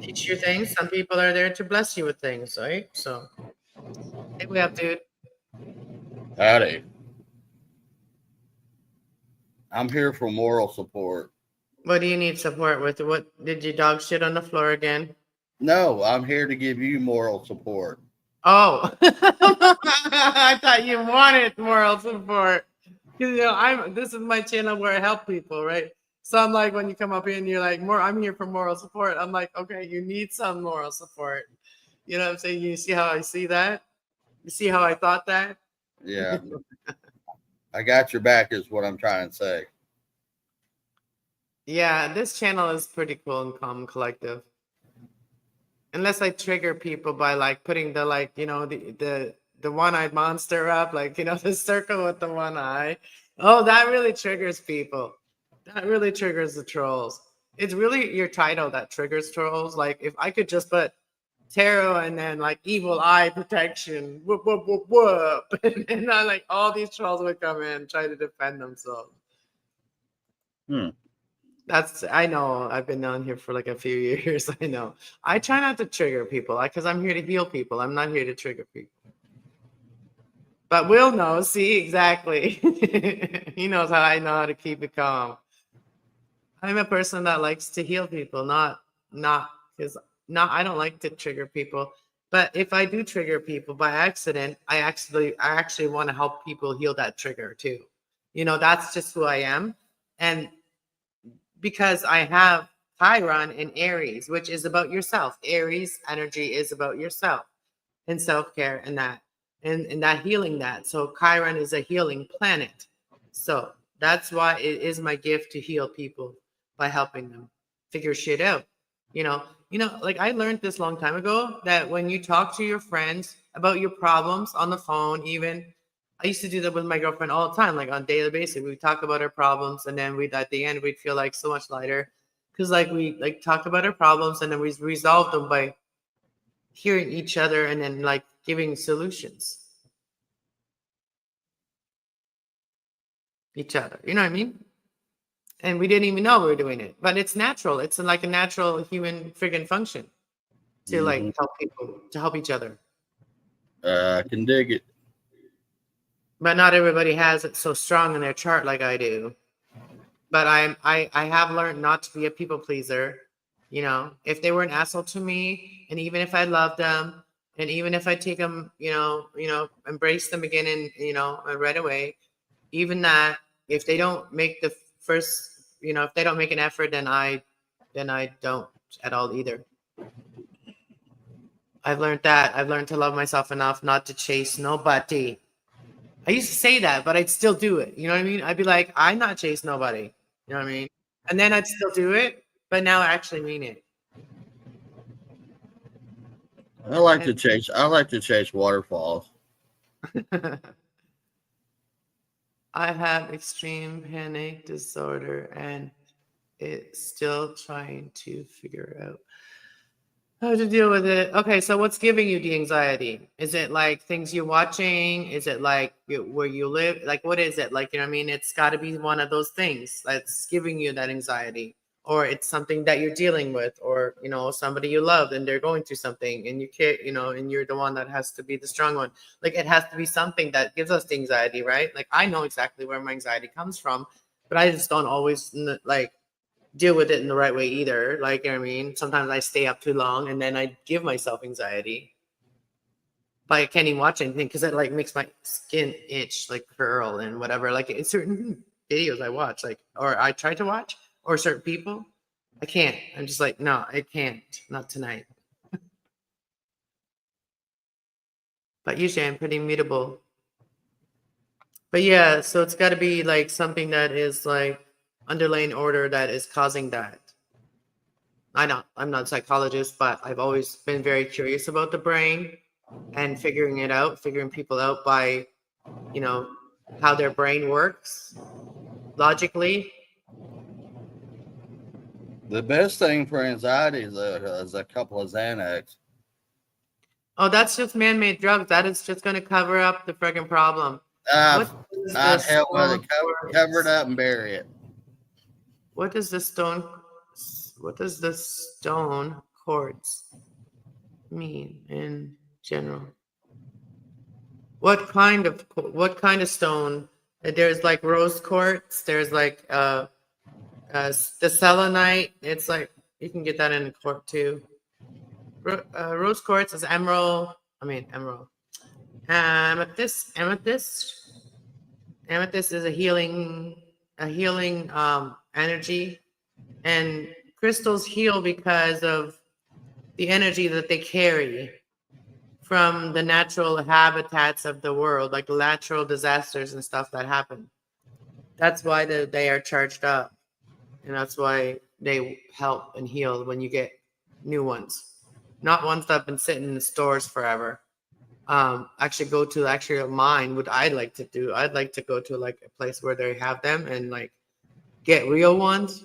teach you things. Some people are there to bless you with things, right? So, hey, we up, dude. Howdy. I'm here for moral support. What do you need support with? What did your dog shit on the floor again? No, I'm here to give you moral support. Oh, I thought you wanted moral support. Because this is my channel where I help people, right? So I'm like, when you come up here and you're like, I'm here for moral support. I'm like, okay, you need some moral support. You know what I'm saying? You see how I see that? You see how I thought that? Yeah, I got your back, is what I'm trying to say. Yeah, this channel is pretty cool and calm collective. Unless I trigger people by like putting the like, the one-eyed monster up, like, the circle with the one eye. Oh, that really triggers people. That really triggers the trolls. It's really your title that triggers trolls. Like if I could just put tarot and then like evil eye protection, whoop whoop whoop whoop, and then like all these trolls would come in and try to defend themselves. Hmm. I know I've been on here for like a few years. I know. I try not to trigger people because I'm here to heal people. I'm not here to trigger people. But Will knows. See, exactly. He knows how I know how to keep it calm. I'm a person that likes to heal people, not because not I don't like to trigger people. But if I do trigger people by accident, I actually want to help people heal that trigger too. That's just who I am. And because I have Chiron in Aries, which is about yourself. Aries energy is about yourself and self-care and that healing that. So Chiron is a healing planet. So that's why it is my gift to heal people by helping them figure shit out. Like I learned this long time ago that when you talk to your friends about your problems on the phone, even I used to do that with my girlfriend all the time, like on a daily basis. We'd talk about our problems, and then at the end we'd feel like so much lighter because like we like talk about our problems and then we resolve them by hearing each other and then like giving solutions each other. You know what I mean? And we didn't even know we were doing it, but it's natural. It's like a natural human friggin' function to Hmm. like help people, to help each other. I can dig it. But not everybody has it so strong in their chart like I do. But I have learned not to be a people pleaser. If they were an asshole to me, and even if I love them, and even if I take them, embrace them again, and right away, even that, if they don't make the first, if they don't make an effort, then I don't at all either. I've learned that. I've learned to love myself enough not to chase nobody. I used to say that, but I'd still do it. You know what I mean? I'd be like, I'm not chase nobody. You know what I mean? And then I'd still do it, but now I actually mean it. I like to chase waterfalls. I have extreme panic disorder and it's still trying to figure out how to deal with it. Okay, so what's giving you the anxiety? Is it like things you're watching? Is it like where you live? Like, what is it? Like, you know what I mean? It's got to be one of those things that's giving you that anxiety. Or it's something that you're dealing with, or, you know, somebody you love and they're going through something and you can't, you know, and you're the one that has to be the strong one. Like, it has to be something that gives us the anxiety, right? Like, I know exactly where my anxiety comes from, but I just don't always like deal with it in the right way either. Like, you know what I mean? Sometimes I stay up too long and then I give myself anxiety. But I can't even watch anything because it like makes my skin itch, like curl and whatever. Like in certain videos I watch, like, or I try to watch, or certain people, I can't. I'm just like, no, I can't. Not tonight. But usually I'm pretty mutable. But yeah, so it's got to be like something that is like underlying order that is causing that. I'm not a psychologist, but I've always been very curious about the brain and figuring people out by, you know, how their brain works logically. The best thing for anxiety is a couple of Xanax. Oh, that's just man-made drugs. That is just going to cover up the friggin' problem. I'd What is I'd this help with stone it, cover it quartz? up and bury it. What does the stone? What does the stone quartz mean in general? What kind of stone? There's like rose quartz. There's like the selenite. It's like you can get that in court too. Rose quartz is emerald. I mean emerald. Amethyst. Amethyst is a healing energy, and crystals heal because of the energy that they carry from the natural habitats of the world, like natural disasters and stuff that happen. That's why they are charged up, and that's why they help and heal when you get new ones, not ones that have been sitting in the stores forever. Actually go to actually a mine. What I'd like to do, I'd like to go to like a place where they have them and like get real ones.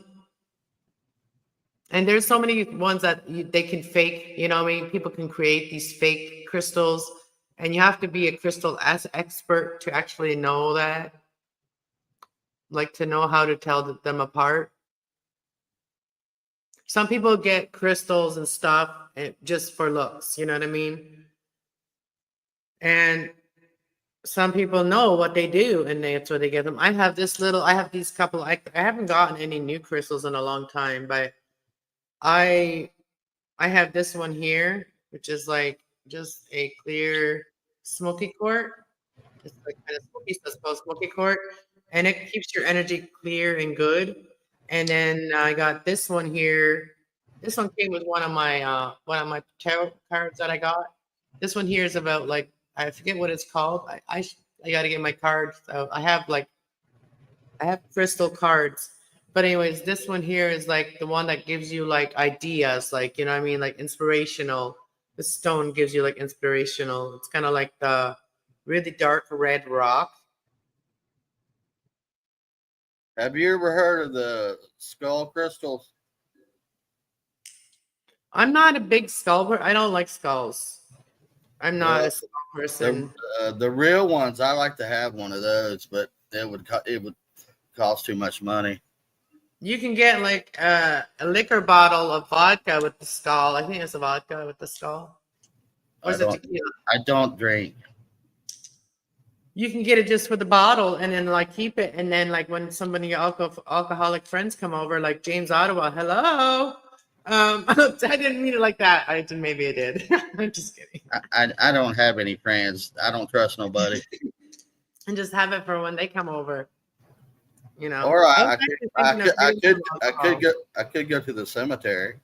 And there's so many ones that they can fake, you know what I mean? People can create these fake crystals, and you have to be a crystal expert to actually know that, like to know how to tell them apart. Some people get crystals and stuff just for looks, you know what I mean? And some people know what they do, and that's what they get them. I have these couple. I haven't gotten any new crystals in a long time, but I I have this one here, which is like just a clear smoky quartz. It's like kind of smoky, so it's called smoky quartz, and it keeps your energy clear and good. And then I got this one here. This one came with one of my tarot cards that I got. This one here is about like I forget what it's called. I got to get my cards out. I have crystal cards. But anyways, this one here is like the one that gives you like ideas, like you know what I mean, like inspirational. The stone gives you like inspirational. It's kind of like the really dark red rock. Have you ever heard of the skull crystals? I'm not a big skull. I don't like skulls. I'm not Well, a skull person. the real ones, I like to have one of those, but it would cost too much money. You can get like a liquor bottle of vodka with the skull. I think it's a vodka with the skull. Or I is it don't tequila? I don't drink. You can get it just with the bottle and then like keep it. And then like when somebody alcoholic friends come over, like James Ottawa, hello. I didn't mean it like that. Maybe I did. I'm just kidding. I don't have any friends. I don't trust nobody. And just have it for when they come over. You know. Or I was actually thinking of getting some alcohol. I could go to the cemetery.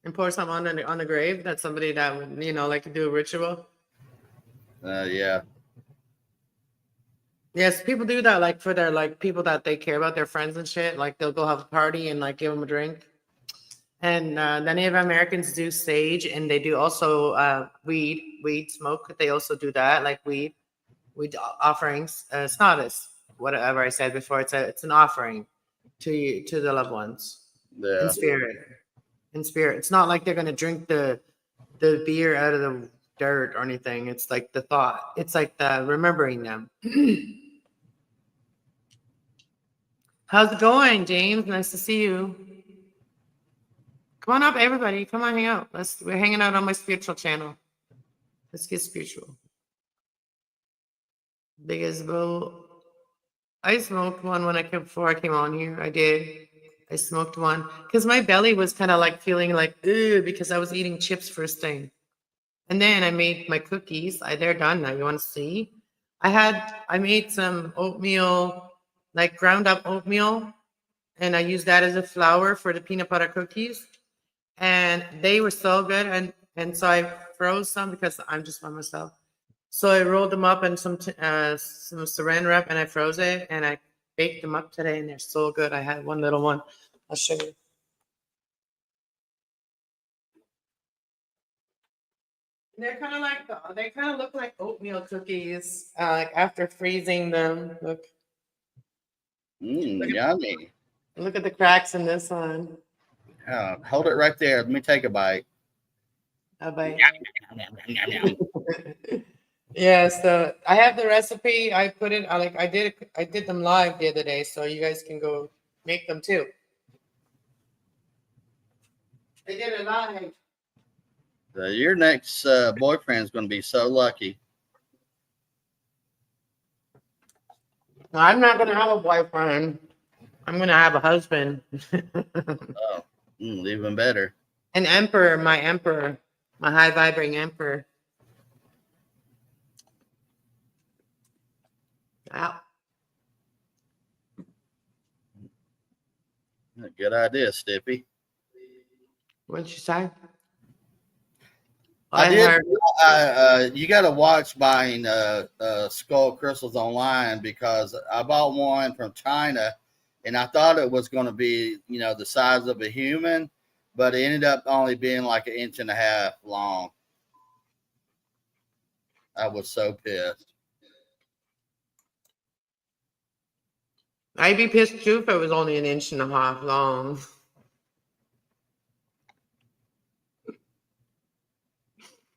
And pour some on the grave. That's somebody that would, like to do a ritual. Yeah. Yes, people do that, like for their like people that they care about, their friends and shit. Like they'll go have a party and like give them a drink. And the Native Americans do sage, and they do also weed smoke. They also do that, like weed offerings. It's not as whatever I said before. It's an offering to the loved ones in Yeah. spirit. In spirit, it's not like they're gonna drink the beer out of the dirt or anything. It's like the thought. It's like the remembering them. How's it going, James? Nice to see you. Come on up, everybody. Come on, hang out. We're hanging out on my spiritual channel. Let's get spiritual. Biggest bowl. I smoked one before I came on here. I did. I smoked one because my belly was kind of like feeling like ugh, because I was eating chips first thing, and then I made my cookies. They're done now. You want to see? I made some oatmeal, like ground up oatmeal, and I used that as a flour for the peanut butter cookies, and they were so good. And so I froze some because I'm just by myself. So I rolled them up in some saran wrap, and I froze it, and I baked them up today, and they're so good. I had one little one. I'll show you. They're kind of like they kind of look like oatmeal cookies. Like after freezing them, look Yummy. look at the cracks in this one. Hold it right there. Let me take a bite. A bite. Yeah, so I have the recipe. I put it. I did them live the other day, so you guys can go make them too. I did it live. Your next boyfriend's going to be so lucky. No, I'm not gonna have a boyfriend. I'm gonna have a husband. Oh, even better. An emperor, my high vibrating emperor. Wow. Good idea, Stippy. What'd you say? I did. Heard. You got to watch buying skull crystals online because I bought one from China, and I thought it was going to be, the size of a human, but it ended up only being like 1.5 inches long. I was so pissed. I'd be pissed too if it was only 1.5 inches long.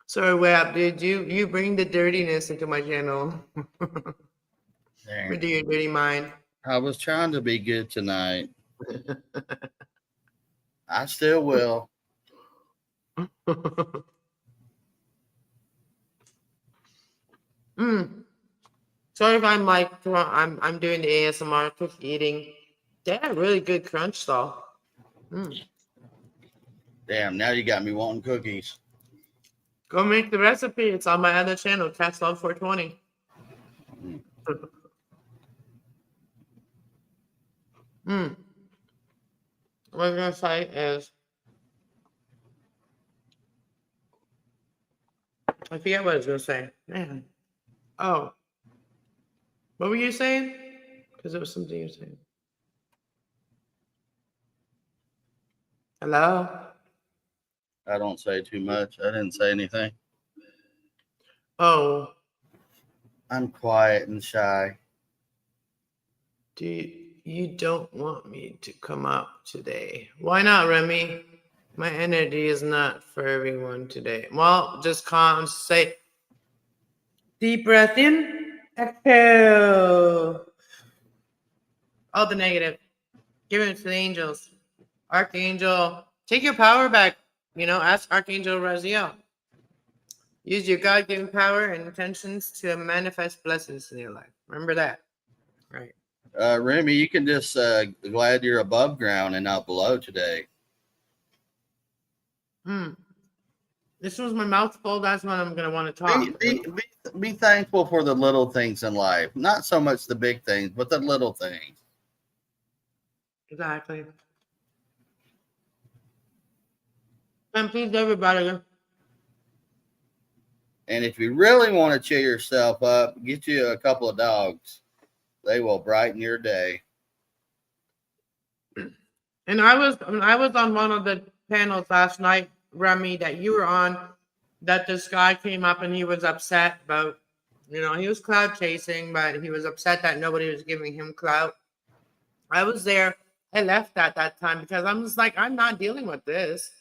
Sorry, Web, dude, you bring the dirtiness into my channel. Into your dirty mind. I was trying to be good tonight. I still will. Sorry if I'm like I'm doing the ASMR cookie eating. They have really good crunch though. Damn, now you got me wanting cookies. Go make the recipe. It's on my other channel, kasslove111. What I was gonna say is I forget what I was gonna say. Man. Oh. What were you saying? Because it was something you were saying. Hello? I don't say too much. I didn't say anything. Oh. I'm quiet and shy. You don't want me to come up today. Why not, Remy? My energy is not for everyone today. Well, just say deep breath in, exhale. All the negative. Give it to the angels. Archangel, take your power back. Ask Archangel Raziel. Use your God-given power and intentions to manifest blessings in your life. Remember that. Right. Remy, you can just glad you're above ground and not below today. This was my mouth full. That's when I'm going to want to talk. Be thankful for the little things in life. Not so much the big things, but the little things. Exactly. And please, everybody. And if you really want to cheer yourself up, get you a couple of dogs. They will brighten your day. And I was on one of the panels last night, Remy, that you were on, that this guy came up and he was upset about, he was cloud chasing, but he was upset that nobody was giving him clout. I was there. I left at that time because I'm just like, I'm not dealing with this.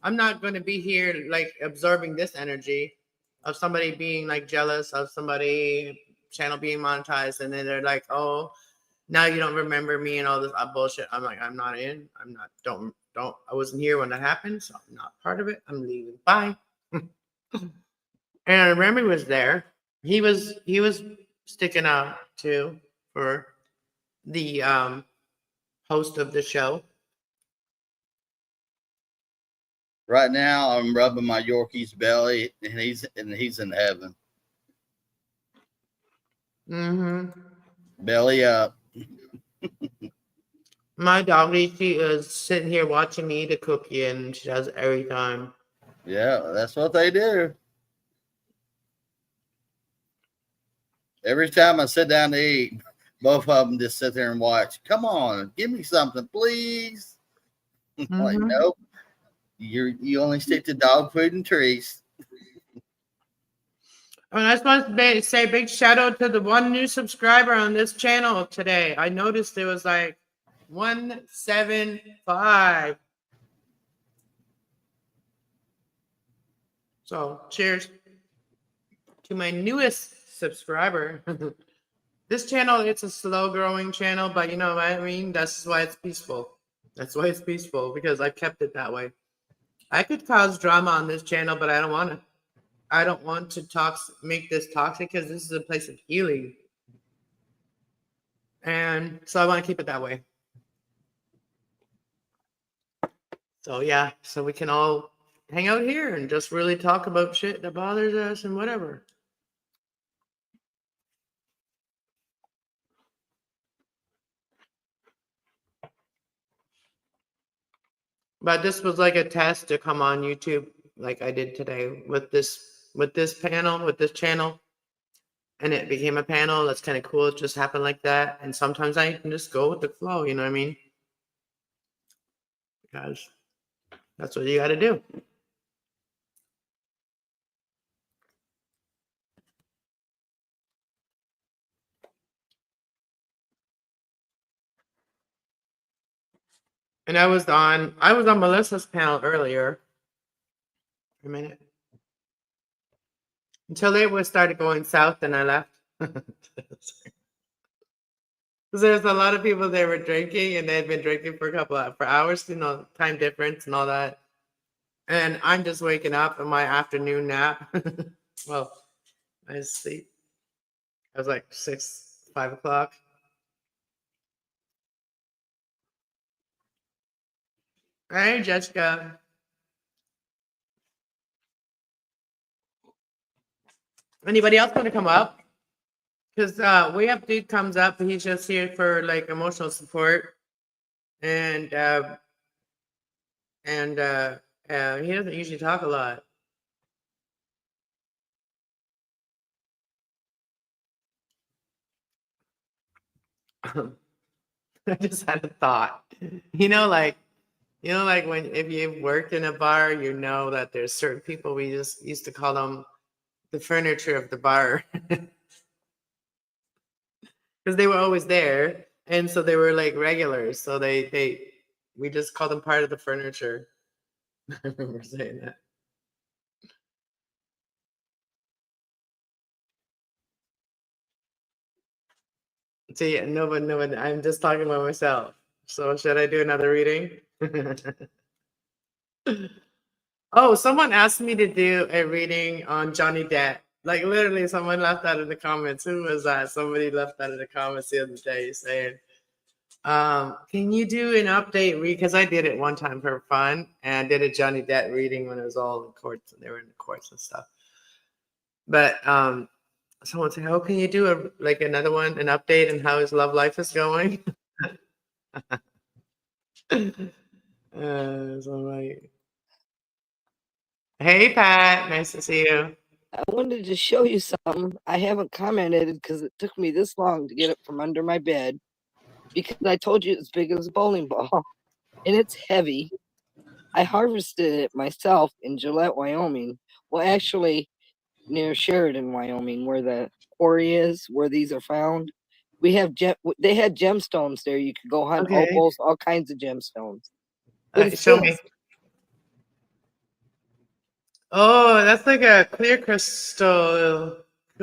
I'm not going to be here like absorbing this energy of somebody being like jealous of somebody channel being monetized, and then they're like, oh, now you don't remember me and all this bullshit. I'm like, I'm not in. I'm not. Don't. I wasn't here when that happened, so I'm not part of it. I'm leaving. Bye. And Remy was there. He was sticking out too for the host of the show. Right now, I'm rubbing my Yorkie's belly, and he's in heaven. Belly up. My doggy, she is sitting here watching me eat a cookie, and she does it every time. Yeah, that's what they do. Every time I sit down to eat, both of them just sit there and watch. Come on, give me something, please. Like, nope. You only stick to dog food and trees. And I just want to say big shout out to the one new subscriber on this channel today. I noticed it was like 175. So cheers to my newest subscriber. This channel, it's a slow growing channel, but you know what I mean? That's why it's peaceful. That's why it's peaceful, because I kept it that way. I could cause drama on this channel, but I don't want to. I don't want to make this toxic, because this is a place of healing. And so I want to keep it that way. So yeah, so we can all hang out here and just really talk about shit that bothers us and whatever. But this was like a test to come on YouTube, like I did today with this panel, with this channel. And it became a panel. That's kind of cool. It just happened like that. And sometimes I can just go with the flow, you know what I mean? Because that's what you got to do. And I was on Melissa's panel earlier. A minute. Until they started going south, and I left. There's a lot of people they were drinking, and they had been drinking for for hours, time difference and all that. And I'm just waking up in my afternoon nap. Well, I sleep. I was like 5 o'clock. Hey, Jessica. Anybody else want to come up? Because Way Up Dude comes up, and he's just here for like emotional support, and he doesn't usually talk a lot. I just had a thought. Like when if you've worked in a bar, that there's certain people we just used to call them the furniture of the bar. Because they were always there, and so they were like regulars. So we just called them part of the furniture. I remember saying that. So yeah, no one. I'm just talking about myself. So should I do another reading? Oh, someone asked me to do a reading on Johnny Depp. Like literally, someone left that in the comments. Who was that? Somebody left that in the comments the other day saying, can you do an update read? Because I did it one time for fun, and I did a Johnny Depp reading when it was all in courts, and they were in the courts and stuff. But someone said, "Oh, can you do another one, an update on how his love life is going?" So like, Hey, Pat. Nice to see you. I wanted to show you something. I haven't commented because it took me this long to get it from under my bed because I told you it's big as a bowling ball and it's heavy. I harvested it myself in Gillette, Wyoming. Well, actually, near Sheridan, Wyoming, where the quarry is, where these are found. They had gemstones there. You could go hunt Okay. opals, all kinds of gemstones. But it's Show this. me. Oh, that's like a clear crystal.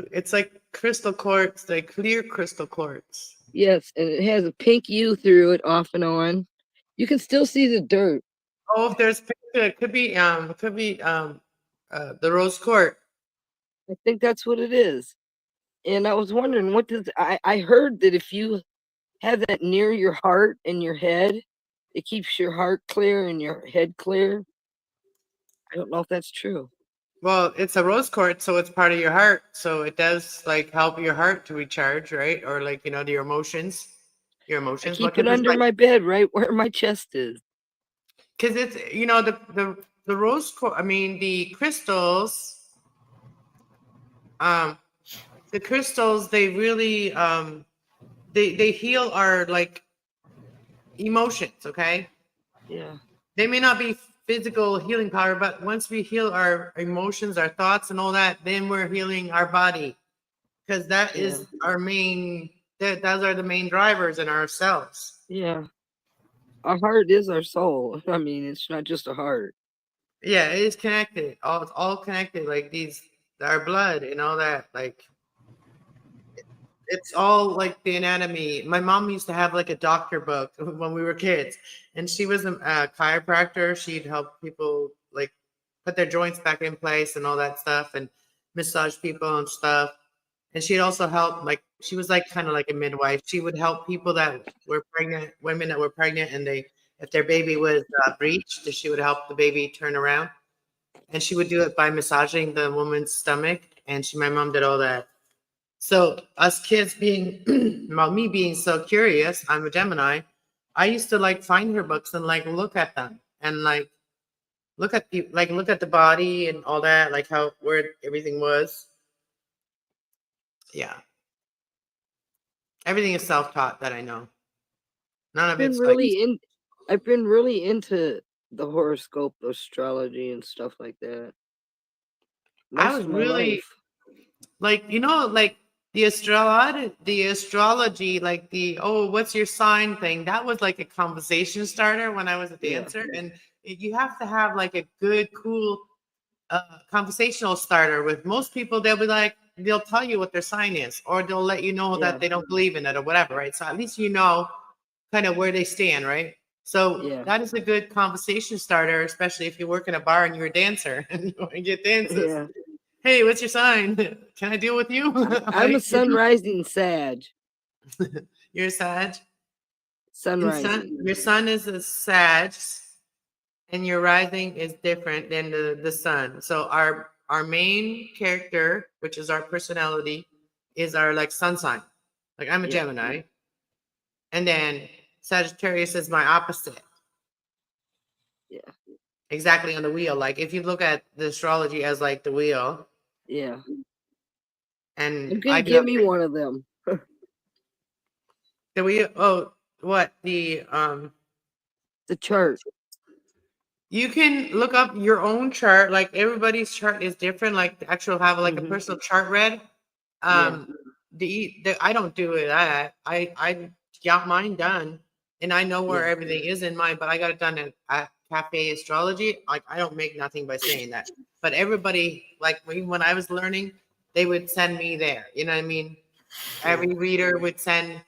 It's like crystal quartz, like clear crystal quartz. Yes, and it has a pink hue through it off and on. You can still see the dirt. Oh, if there's pink, it could be the rose quartz. I think that's what it is. And I was wondering, what does I heard that if you have that near your heart and your head, it keeps your heart clear and your head clear. I don't know if that's true. Well, it's a rose quartz, so it's part of your heart. So it does like help your heart to recharge, right? Or like your emotions. Your I emotions. keep it under my bed, right where my chest is. Because it's the rose quartz. I mean the crystals. The crystals they really they heal our like emotions. Okay. Yeah. They may not be physical healing power, but once we heal our emotions, our thoughts, and all that, then we're healing our body, because that is our main. Those are the main drivers in ourselves. Yeah. Our heart is our soul. I mean, it's not just a heart. Yeah, it is connected. It's all connected. Like our blood and all that. Like it's all like the anatomy. My mom used to have like a doctor book when we were kids, and she was a chiropractor. She'd help people like put their joints back in place and all that stuff, and massage people and stuff. And she'd also help, like she was like kind of like a midwife. She would help people that were pregnant, women that were pregnant, and if their baby was breached, she would help the baby turn around. And she would do it by massaging the woman's stomach. And my mom did all that. So us kids being, well, me being so curious, I'm a Gemini. I used to like find her books and like look at them and like look at the body and all that, like where everything was. Yeah. Everything is self-taught that I know. None of it's like I've been really into the horoscope, astrology, and stuff like that. I was really like, like the astrology, like what's your sign thing. That was like a conversation starter when I was a dancer. Yeah. And you have to have like a good, cool conversational starter with most people. They'll be like, they'll tell you what their sign is, or they'll let you know that they don't believe in it or whatever, right? So at least you know kind of where they stand, right? So that is a good conversation starter, especially if you work in a bar and you're a dancer and you want to get dances. Yeah. Hey, what's your sign? Can I deal with you? I'm a sun rising Sag. You're a Sag? Sun rising. Your sun is a Sag, and your rising is different than the sun. So our main character, which is our personality, is our like sun sign. Like I'm a Gemini. And then Sagittarius is my opposite. Yeah. Exactly on the wheel. Like if you look at the astrology as like the wheel. Yeah. And you can give me one of them. The wheel. Oh, what? The chart. You can look up your own chart. Like everybody's chart is different. Like the actual have like a personal chart read. The I don't do it. I got mine done, and I know where everything is in mine. But I got it done at Cafe Astrology. Like I don't make nothing by saying that. But everybody, like when I was learning, they would send me there. You know what I mean? Every reader would send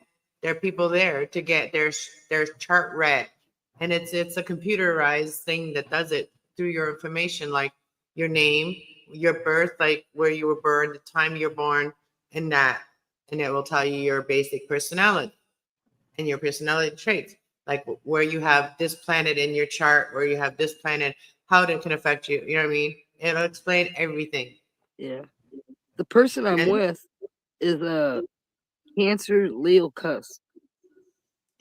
their people there to get their chart read. And it's a computerized thing that does it through your information, like your name, your birth, like where you were born, the time you're born, and that. And it will tell you your basic personality and your personality traits, like where you have this planet in your chart, where you have this planet, how it can affect you. You know what I mean? It'll explain everything. Yeah. The person I'm with is a Cancer Leo cusp.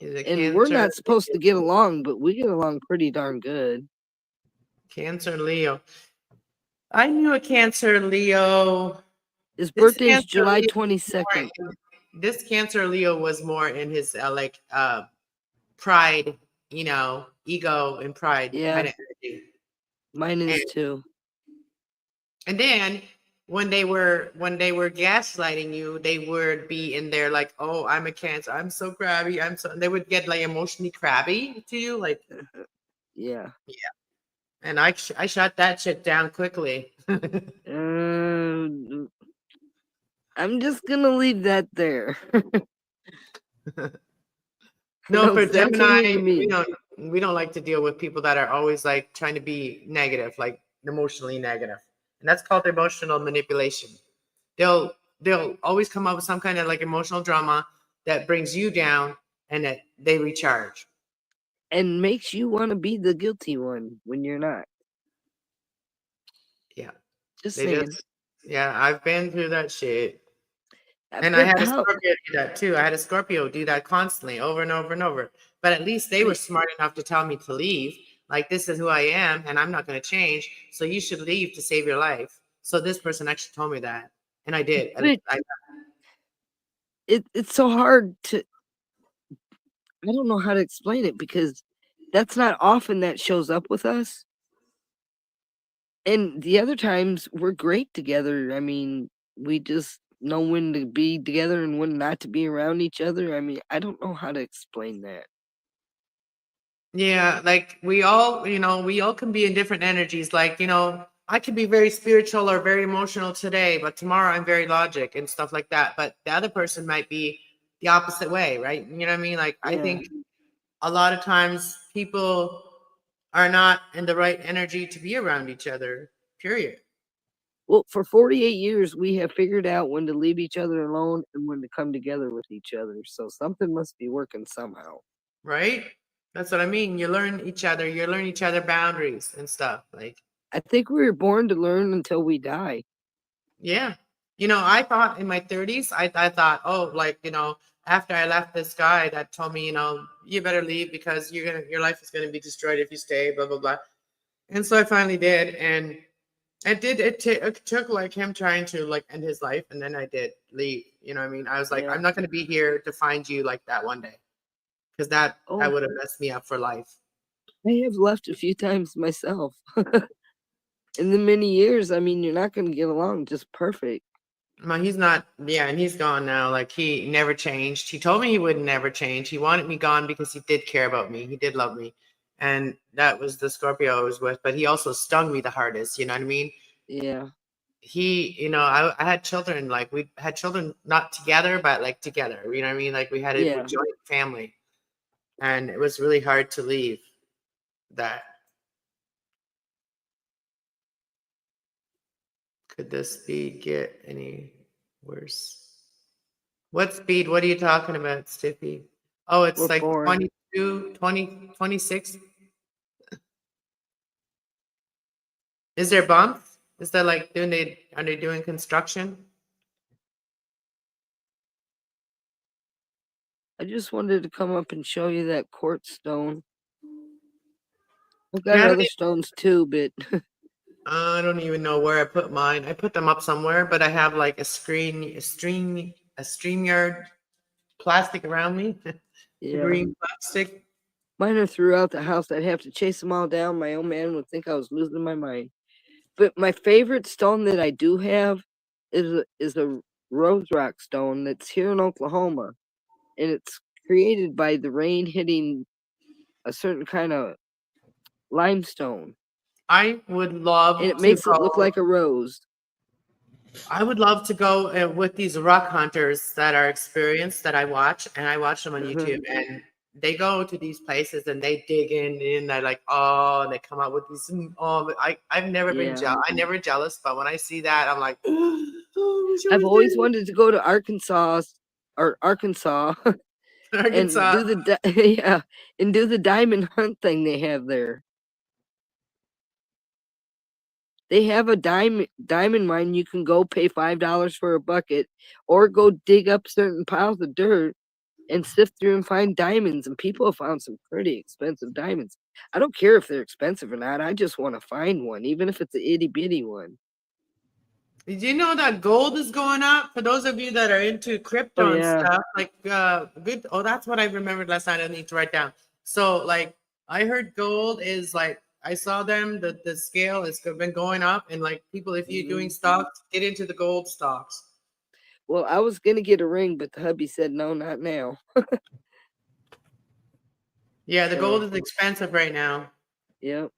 And we're not supposed to get along, but we get along pretty darn good. Cancer Leo. I knew a Cancer Leo. His This birthday's Cancer July Leo 22nd. This Cancer Leo was more in his pride, ego and pride Yeah. kind of energy. Mine is too. And then when they were gaslighting you, they would be in there like, "Oh, I'm a Cancer. I'm so crabby. They would get like emotionally crabby to you, like, Yeah. and I shut that shit down quickly. I'm just gonna leave that there. No, know for exactly Gemini, what you mean. we don't like to deal with people that are always like trying to be negative, like emotionally negative. And that's called emotional manipulation. They'll always come up with some kind of like emotional drama that brings you down and that they recharge. And makes you want to be the guilty one when you're not. Yeah. Just They saying. yeah, I've been through that shit. And I had a Scorpio do that too. I had a Scorpio do that constantly over and over and over. But at least they were smart enough to tell me to leave. Like, this is who I am and I'm not going to change. So you should leave to save your life. So this person actually told me that. And I did. It's so hard to, I don't know how to explain it because that's not often that shows up with us. And the other times we're great together. I mean, we just know when to be together and when not to be around each other. I mean, I don't know how to explain that. Yeah, like we all can be in different energies. Like, I could be very spiritual or very emotional today, but tomorrow I'm very logic and stuff like that. But the other person might be the opposite way, right? You know what I mean? Like, I think a lot of times people are not in the right energy to be around each other, period. Well, for 48 years, we have figured out when to leave each other alone and when to come together with each other. So something must be working somehow. Right? That's what I mean. You learn each other boundaries and stuff. Like, I think we were born to learn until we die. yeah. I thought in my 30s, I thought, oh, like, after I left this guy that told me, you better leave because your life is gonna be destroyed if you stay, blah, blah, blah. And so I finally did, and it took like him trying to like end his life, and then I did leave. You know what I mean? I was like, I'm not gonna be here to find you like that one day. Because that would have messed me up for life. I have left a few times myself. In the many years, I mean, you're not going to get along just perfect. No, he's not. Yeah, and he's gone now. Like, he never changed. He told me he would never change. He wanted me gone because he did care about me. He did love me. And that was the Scorpio I was with. But he also stung me the hardest. You know what I mean? Yeah. I had children. Like, we had children not together, but like together. You know what I mean? Like, we had a joint family. And it was really hard to leave that. Could this speed get any worse? What speed? What are you talking about, Stiffy? Oh, it's like 22, 20, 26. Is there bumps? Is that like are they doing construction? I just wanted to come up and show you that quartz stone. I've got other stones too, but I don't even know where I put mine. I put them up somewhere, but I have like a StreamYard plastic around me. Green plastic. Mine are throughout the house. I'd have to chase them all down. My old man would think I was losing my mind. But my favorite stone that I do have is a rose rock stone that's here in Oklahoma. And it's created by the rain hitting a certain kind of limestone. I would love and it makes it look like a rose. I would love to go with these rock hunters that are experienced that I watch, and I watch them on YouTube, and they go to these places and they dig in and they're like, oh, and they come out with these. I've never been jealous. I'm never jealous, but when I see that, I'm like, oh, I've always wanted to go to Arkansas and do the and do the diamond hunt thing they have there. They have a diamond mine. You can go pay $5 for a bucket or go dig up certain piles of dirt and sift through and find diamonds. And people have found some pretty expensive diamonds. I don't care if they're expensive or not. I just want to find one, even if it's an itty bitty one. Did you know that gold is going up? For those of you that are into crypto Oh and yeah. stuff, like good. Oh, that's what I remembered last night. I need to write down. So like I heard gold is like I saw them. The scale has been going up, and like people, if you're doing stocks, get into the gold stocks. Well, I was gonna get a ring, but the hubby said no, not now. Yeah, the So, gold is expensive right now. yep.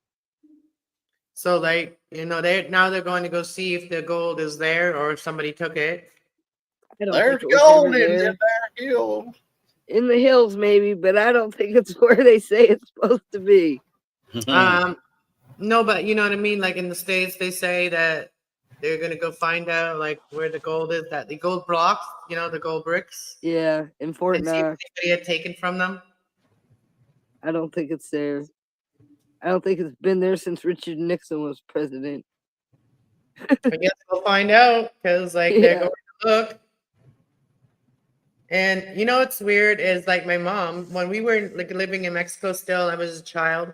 So like they're going to go see if the gold is there or if somebody took it. I don't There's think it was gold ever in there. them there hills. In the hills, maybe, but I don't think it's where they say it's supposed to be. No, but you know what I mean. Like in the States, they say that they're gonna go find out like where the gold is. That the gold blocks, you know, the gold bricks, Yeah, in Fort and see if Knox. anybody had taken from them. I don't think it's there. I don't think it's been there since Richard Nixon was president. I guess we'll find out because like they're Yeah. going to look. And you know what's weird is like my mom, when we were like living in Mexico still, I was a child,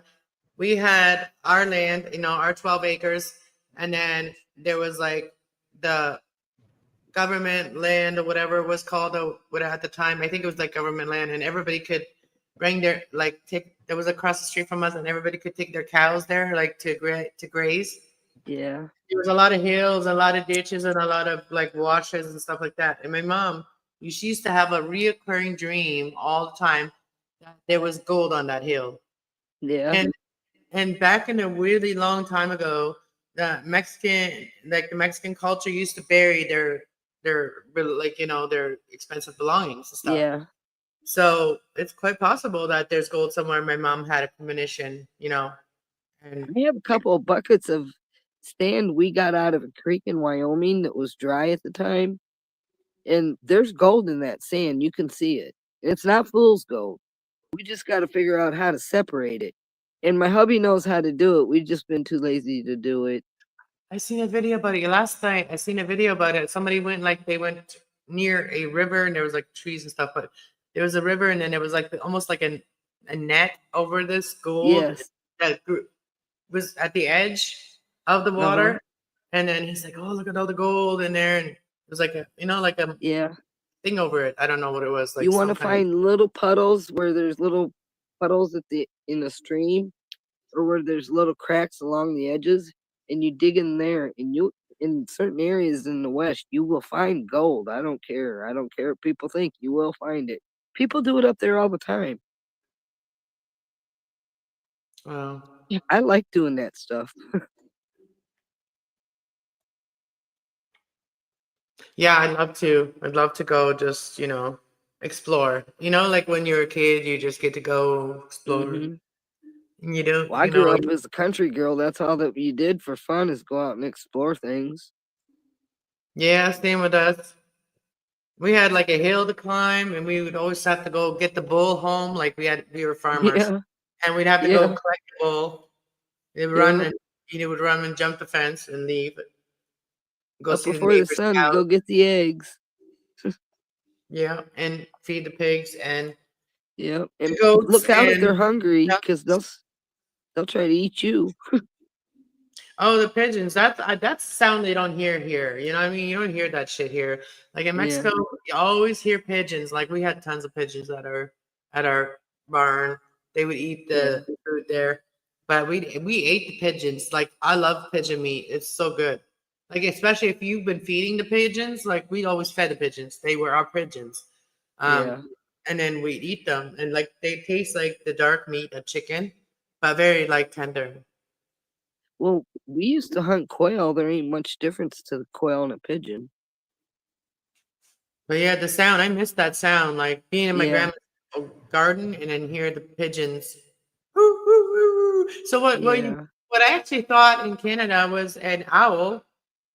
we had our land, you know, our 12 acres, and then there was like the government land or whatever it was called or what at the time. I think it was like government land, and everybody could bring their like take there was across the street from us, and everybody could take their cows there like to graze. Yeah. There was a lot of hills, a lot of ditches, and a lot of like washes and stuff like that. And my mom, she used to have a reoccurring dream all the time that there was gold on that hill. Yeah. And back in a really long time ago, the Mexican culture used to bury their like you know their expensive belongings and stuff. Yeah. So it's quite possible that there's gold somewhere. My mom had a premonition, you know, and I have a couple of buckets of sand we got out of a creek in Wyoming that was dry at the time. And there's gold in that sand. You can see it. It's not fool's gold. We just got to figure out how to separate it. And my hubby knows how to do it. We've just been too lazy to do it. I seen a video about it last night. I seen a video about it. Somebody went like they went near a river and there was like trees and stuff, but there was a river and then there was like almost like a net over this gold Yes. that was at the edge of the water. And then he's like, "Oh, look at all the gold in there!" And it was like a you know like a Yeah. thing over it. I don't know what it was. Like You want to some kind of find little puddles where there's little puddles in the stream, or where there's little cracks along the edges, and you dig in there, and you in certain areas in the West, you will find gold. I don't care. I don't care what people think. You will find it. People do it up there all the time. I like doing that stuff. Yeah, I'd love to. I'd love to go just, you know, explore. You know, like when you're a kid, you just get to go explore. Mhm. And you don't, Well, I you grew know, up as a country girl. That's all that you did for fun is go out and explore things. yeah, same with us. We had like a hill to climb and we would always have to go get the bull home. Like we were farmers Yeah. and we'd have to go Yeah. collect the bull. They would run Yeah. and you would run and jump the fence and leave, go Up see the before the neighbor's sun to cows. go get the eggs. Yeah, and feed the pigs and Yeah. the And goats look out if and they're hungry, ducks. because they'll try to eat you. Oh, the pigeons. That's that's a sound they don't hear here. You know what I mean? You don't hear that shit here. Like in Yeah. Mexico, you always hear pigeons. Like we had tons of pigeons at our barn. They would eat Yeah. the food there. But we ate the pigeons. Like I love pigeon meat. It's so good. Like especially if you've been feeding the pigeons, like we always fed the pigeons. They were our pigeons. Yeah. And then we'd eat them. And like they taste like the dark meat of chicken, but very like tender. Well, we used to hunt quail. There ain't much difference to the quail and a pigeon. But yeah, the sound, I miss that sound, like being in my Yeah. grandma's garden and then hear the pigeons. Woo, woo, woo, woo. So Yeah. what I actually thought in Canada was an owl.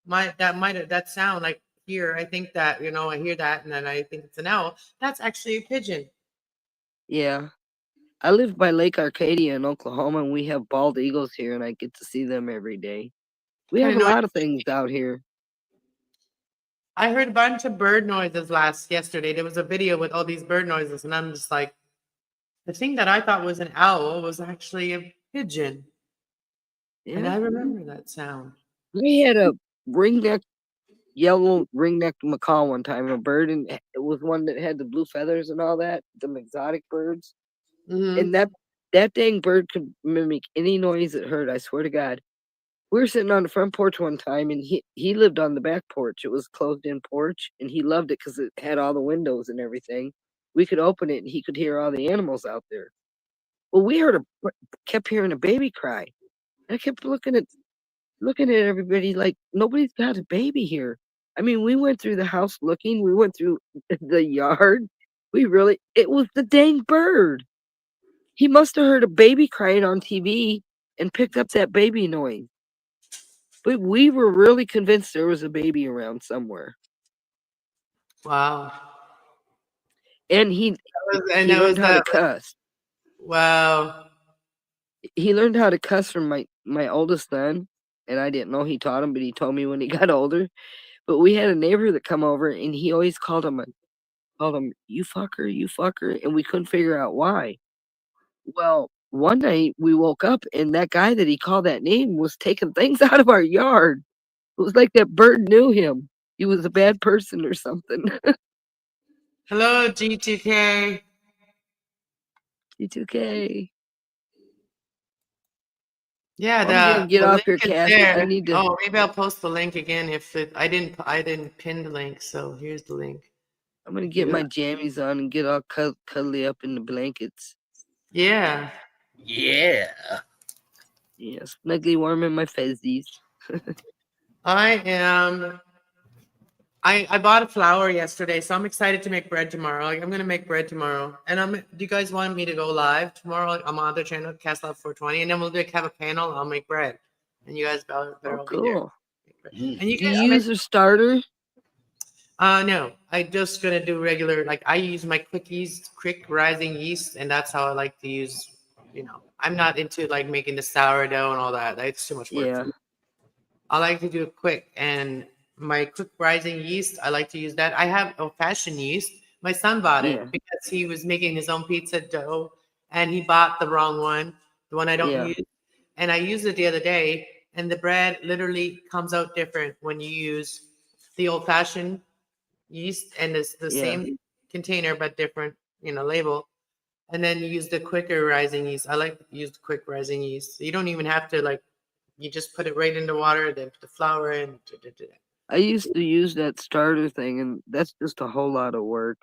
That sound like here. I think that, you know, I hear that and then I think it's an owl. That's actually a pigeon. Yeah. I live by Lake Arcadia in Oklahoma, and we have bald eagles here, and I get to see them every day. We Kind have of a noise. lot of things out here. I heard a bunch of bird noises yesterday. There was a video with all these bird noises, and I'm just like, the thing that I thought was an owl was actually a pigeon. And Yeah. I remember that sound. We had a ringneck yellow ring-necked macaw one time, a bird, and it was one that had the blue feathers and all that, them exotic birds. Mm-hmm. And that dang bird could mimic any noise it heard, I swear to God. We were sitting on the front porch one time, and he lived on the back porch. It was a closed-in porch, and he loved it because it had all the windows and everything. We could open it, and he could hear all the animals out there. Well, we kept hearing a baby cry. I kept looking at everybody like nobody's got a baby here. I mean, we went through the house looking. We went through the yard. It was the dang bird. He must have heard a baby crying on TV and picked up that baby noise. But we were really convinced there was a baby around somewhere. Wow. And he And that learned was how to that. cuss. Wow. He learned how to cuss from my oldest son, and I didn't know he taught him, but he told me when he got older. But we had a neighbor that come over, and he always called him you fucker, and we couldn't figure out why. Well, one night we woke up, and that guy that he called that name was taking things out of our yard. It was like that bird knew him. He was a bad person or something. Hello, G2K. G2K. Yeah, I'm gonna get the off link here, is Cassie. there. I need to. Oh, maybe I'll post the link again if I didn't pin the link. So here's the link. I'm gonna get my jammies on and get all cuddly up in the blankets. Yeah. Yeah. Yeah, snugly warm in my fezzies. I bought a flour yesterday, so I'm excited to make bread tomorrow. Like, I'm gonna make bread tomorrow. And do you guys want me to go live tomorrow? Like, on my other channel, kasslove111, and then we'll have a panel. I'll make bread, and you guys better all be there. Cool. And you Do you use a starter? No, I just gonna do regular. Like, I use my quick rising yeast, and that's how I like to use. I'm not into like making the sourdough and all that. That's too much work for me. I like to do it quick, and my quick rising yeast, I like to use that. I have old-fashioned yeast. My son bought it because he was making his own pizza dough, and he bought the wrong one, the one I don't use. And I used it the other day, and the bread literally comes out different when you use the old-fashioned yeast, and it's the same container but different, label. And then you use the quicker rising yeast. I like to use the quick rising yeast. So you don't even have to you just put it right into water, then put the flour in. I used to use that starter thing, and that's just a whole lot of work.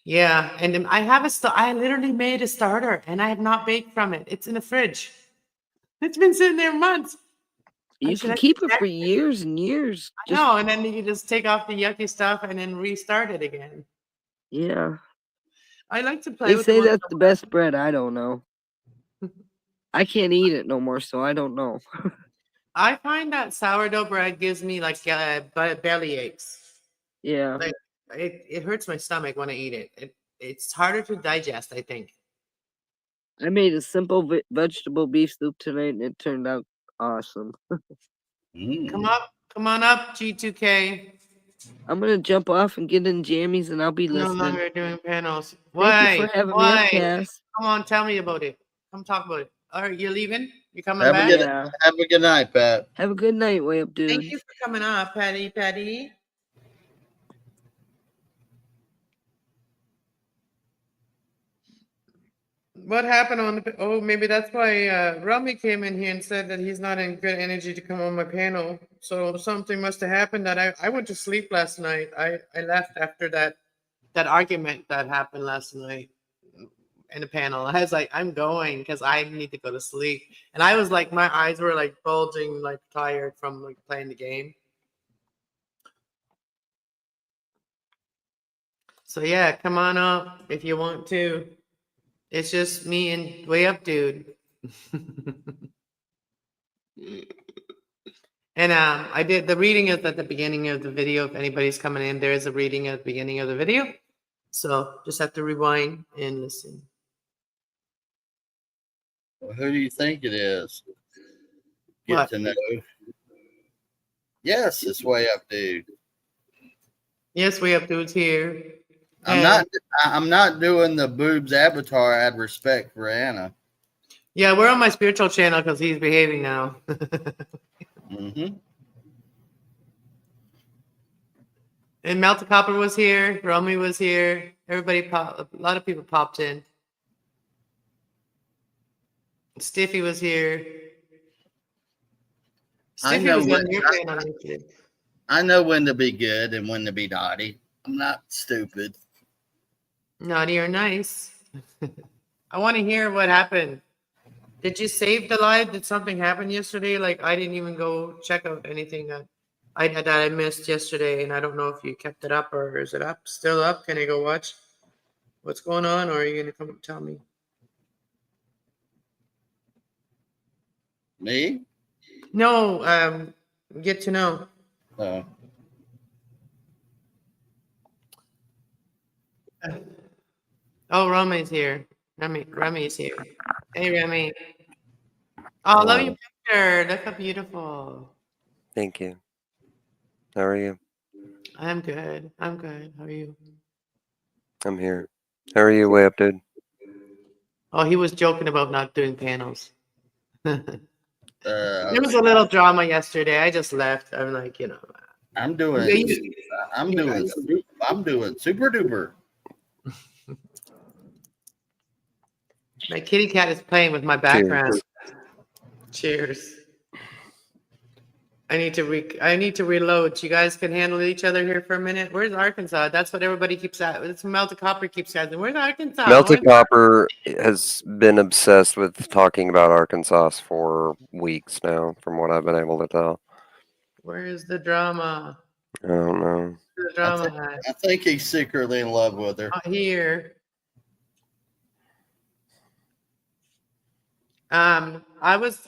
Yeah, and I literally made a starter, and I have not baked from it. It's in the fridge. It's been sitting there months. You can keep it for years and years. I know, and then you just take off the yucky stuff and then restart it again. Yeah. I like to play with They say that's the best bread. I don't know. I can't eat it no more, so I don't know. I find that sourdough bread gives me belly aches. Yeah. Like it hurts my stomach when I eat it. It's harder to digest, I think. I made a simple vegetable beef soup tonight, and it turned out awesome. Come on up, G2K. I'm gonna jump off and get in jammies, and I'll be listening. No longer doing panels. Thank you for having me up, Cass. Come on, tell me about it. Come talk about it. All right, you're leaving? You coming back? Have a good night, Pat. Have a good night, way up, dude. Thank you for coming up, Patty. What happened on the? Oh, maybe that's why Rummy came in here and said that he's not in good energy to come on my panel. So something must have happened that I went to sleep last night. I left after that argument that happened last night in the panel. I was like, I'm going because I need to go to sleep. And I was like, my eyes were like bulging, like tired from like playing the game. So yeah, come on up if you want to. It's just me and way up, dude. And I did the reading is at the beginning of the video. If anybody's coming in, there is a reading at the beginning of the video. So just have to rewind and listen. Well, who do you think it is? Get to know. Yes, it's way up, dude. Yes, way up, dude's here. I'm not doing the boobs avatar out of respect for Anna. Yeah, we're on my spiritual channel because he's behaving now. And Melted Copper was here. Romy was here. Everybody a lot of people popped in. Stiffy was here. I Stiffy know was what on your panel yesterday. I know when to be good and when to be naughty. I'm not stupid. Naughty or nice. I want to hear what happened. Did you save the live? Did something happen yesterday? Like I didn't even go check out anything that I missed yesterday, and I don't know if you kept it up or is it up? Still up? Can I go watch what's going on, or are you gonna come tell me? Me? No, get to know. Uh, Oh, Remy's here. Remy's here. Hey, Remy. Oh, I love your picture. Look how beautiful. Thank you. How are you? I'm good. I'm good. How are you? I'm here. How are you, way up, dude? Oh, he was joking about not doing panels. There was a okay. little drama yesterday. I just left. I'm like, I'm doing super duper. My kitty cat is playing with my background. Cheers. I need to reload. You guys can handle each other here for a minute. Where's Arkansas? That's what everybody keeps at. It's Melted Copper keeps asking. Where's Arkansas? Melted Copper has been obsessed with talking about Arkansas for weeks now, from what I've been able to tell. Where's the drama? I don't know. The drama I think he's secretly in love with her. not here. I was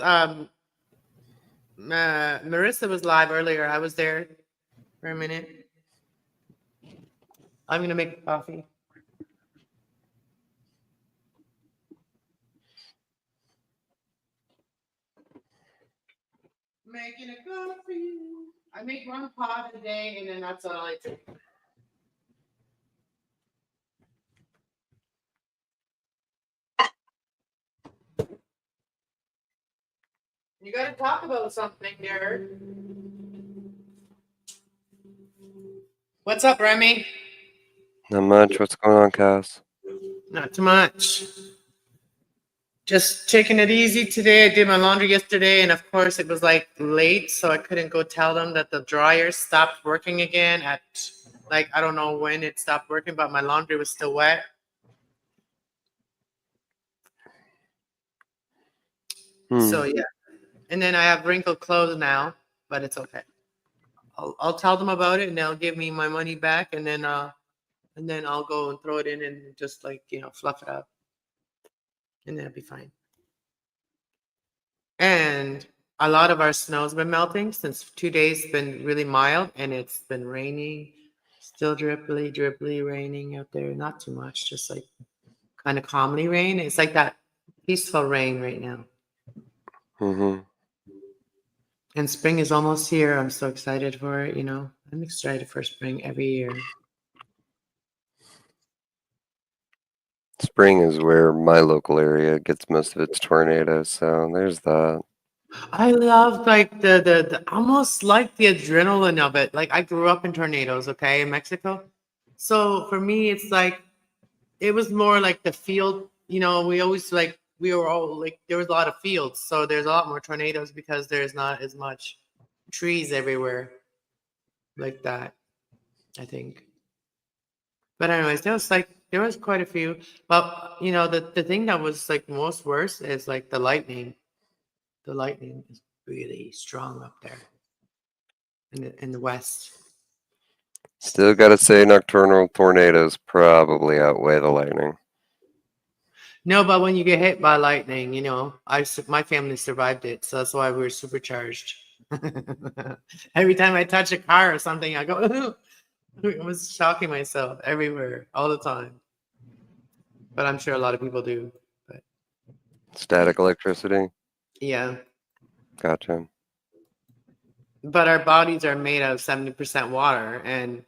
Marissa was live earlier. I was there for a minute. I'm gonna make coffee. Making a coffee. I make one pot a day, and then that's all I drink. You got to talk about something, there. What's up, Remy? Not much. What's going on, Cass? Not too much. Just taking it easy today. I did my laundry yesterday, and of course it was like late, so I couldn't go tell them that the dryer stopped working again at like I don't know when it stopped working, but my laundry was still wet. So yeah, and then I have wrinkled clothes now, but it's okay. I'll tell them about it, and they'll give me my money back, and then I'll go and throw it in and just like fluff it up, and then it'll be fine. And a lot of our snow's been melting since 2 days been really mild, and it's been raining, still dripply raining out there. Not too much, just like kind of calmly rain. It's like that peaceful rain right now. And spring is almost here. I'm so excited for it. I'm excited for spring every year. Spring is where my local area gets most of its tornadoes, so there's that. I love like the almost like the adrenaline of it. Like I grew up in tornadoes, okay, in Mexico. So for me, it's like it was more like the field. We always we were all like there was a lot of fields, so there's a lot more tornadoes because there's not as much trees everywhere like that, I think. But anyways, there was quite a few. But the thing that was like most worse is like the lightning. The lightning is really strong up there in the west. Still got to say, nocturnal tornadoes probably outweigh the lightning. No, but when you get hit by lightning, my family survived it, so that's why we were supercharged. Every time I touch a car or something, I go. I was shocking myself everywhere, all the time. But I'm sure a lot of people do. But Static electricity. yeah. Gotcha. But our bodies are made of 70% water, and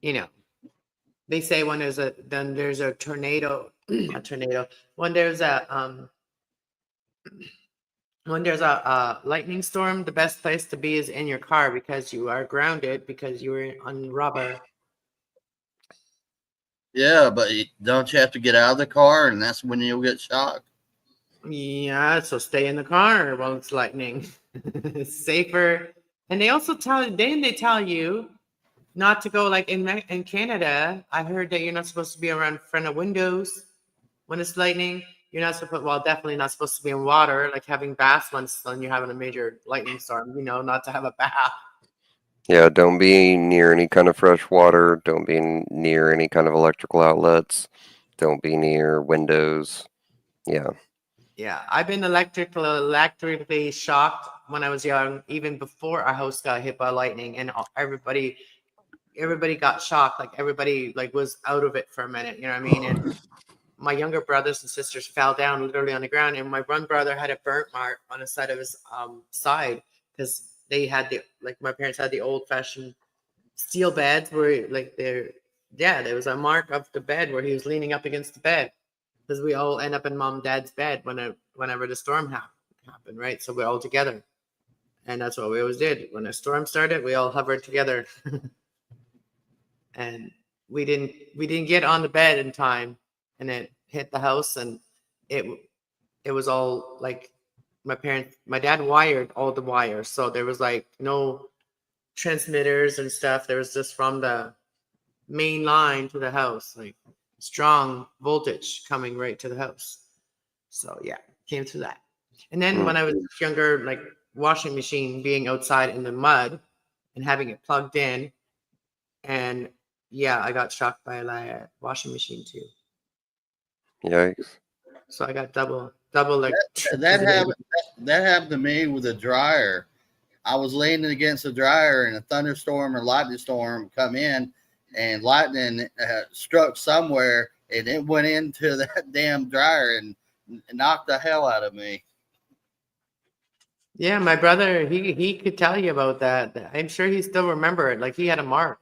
they say when there's a tornado, when there's a when there's a lightning storm, the best place to be is in your car because you are grounded because you were on rubber. Yeah, but don't you have to get out of the car, and that's when you'll get shocked? Yeah, so stay in the car while it's lightning. It's safer. And they also they tell you not to go like in Canada. I heard that you're not supposed to be around front of windows when it's lightning. You're not supposed, well, definitely not supposed to be in water, like having baths when you're having a major lightning storm, not to have a bath. Yeah, don't be near any kind of fresh water. Don't be near any kind of electrical outlets. Don't be near windows. Yeah. Yeah, I've been electrically shocked when I was young, even before our house got hit by lightning, and everybody got shocked. Like everybody like was out of it for a minute. You know what I mean? And my younger brothers and sisters fell down literally on the ground, and my one brother had a burnt mark on the side of his side because they had my parents had the old fashioned steel beds where like there was a mark of the bed where he was leaning up against the bed because we all end up in mom and dad's bed whenever the storm happened, right? So we're all together, and that's what we always did. When a storm started, we all hovered together, and we didn't get on the bed in time, and it hit the house, and it it was all like my dad wired all the wires, so there was like no transmitters and stuff. There was just from the main line to the house, like strong voltage coming right to the house. So yeah, came through that. And then when I was younger, like washing machine being outside in the mud and having it plugged in, and yeah, I got shocked by a washing machine too. Yikes. So I got double like That happened. That happened to me with a dryer. I was leaning against the dryer, and a thunderstorm or lightning storm come in, and lightning struck somewhere, and it went into that damn dryer and knocked the hell out of me. Yeah, my brother, he could tell you about that. I'm sure he still remember it. Like he had a mark.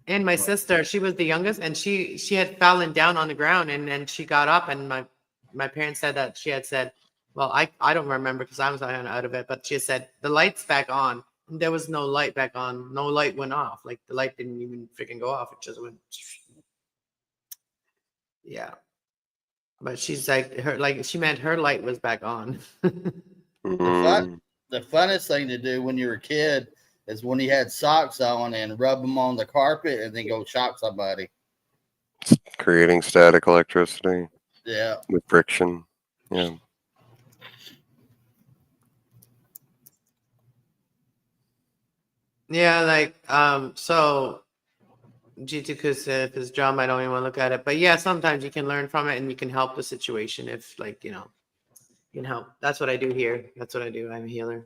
And my sister, she was the youngest, and she had fallen down on the ground, and then she got up, and my parents said that she had said, well, I don't remember because I was out of it, but she said the light's back on. And there was no light back on. No light went off. Like the light didn't even freaking go off. It just went. Yeah. But she's like she meant her light was back on. The fun, the funnest thing to do when you're a kid is when you had socks on and rub them on the carpet and then go shock somebody. Creating static electricity Yeah. with friction. Yeah. Yeah, like so Jituku said, if it's drama, I don't even want to look at it. But yeah, sometimes you can learn from it and you can help the situation if like, you can help. That's what I do here. That's what I do. I'm a healer.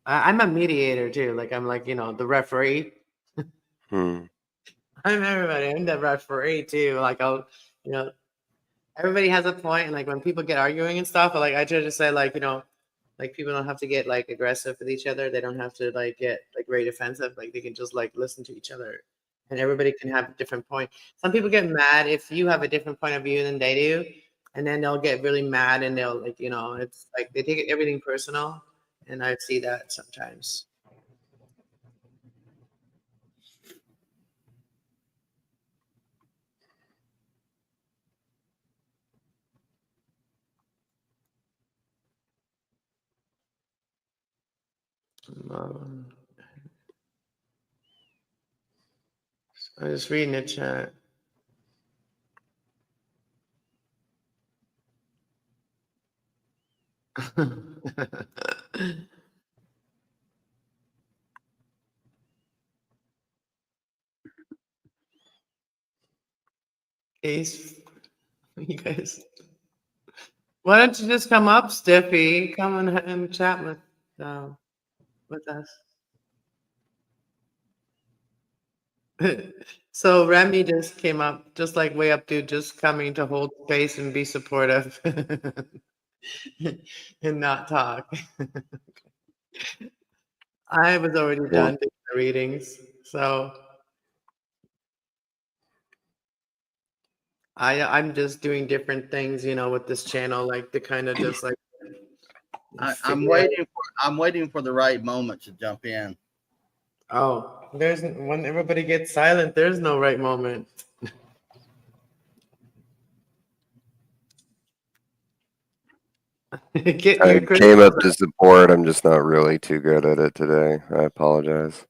I'm a mediator too. Like I'm like, the referee. Hmm. I'm everybody. I'm the referee too. Like you know, everybody has a point, and like when people get arguing and stuff, like I try to say like, like people don't have to get like aggressive with each other. They don't have to like get like very defensive. Like they can just like listen to each other, and everybody can have a different point. Some people get mad if you have a different point of view than they do, and then they'll get really mad and they'll like, it's like they take everything personal, and I see that sometimes. Um, I'm just reading the chat. Ace, you guys. Why don't you just come up, Stiffy? Come and chat with us. So Remy just came up, just like way up, dude, just coming to hold space and be supportive and not talk. I was already done doing the readings, so I'm just doing different things, with this channel, like to kind of just like I'm figure out. waiting for the right moment to jump in. Oh, when everybody gets silent, there's no right moment. Get I your came crystals up to support. I'm just not really too good at it today. I apologize.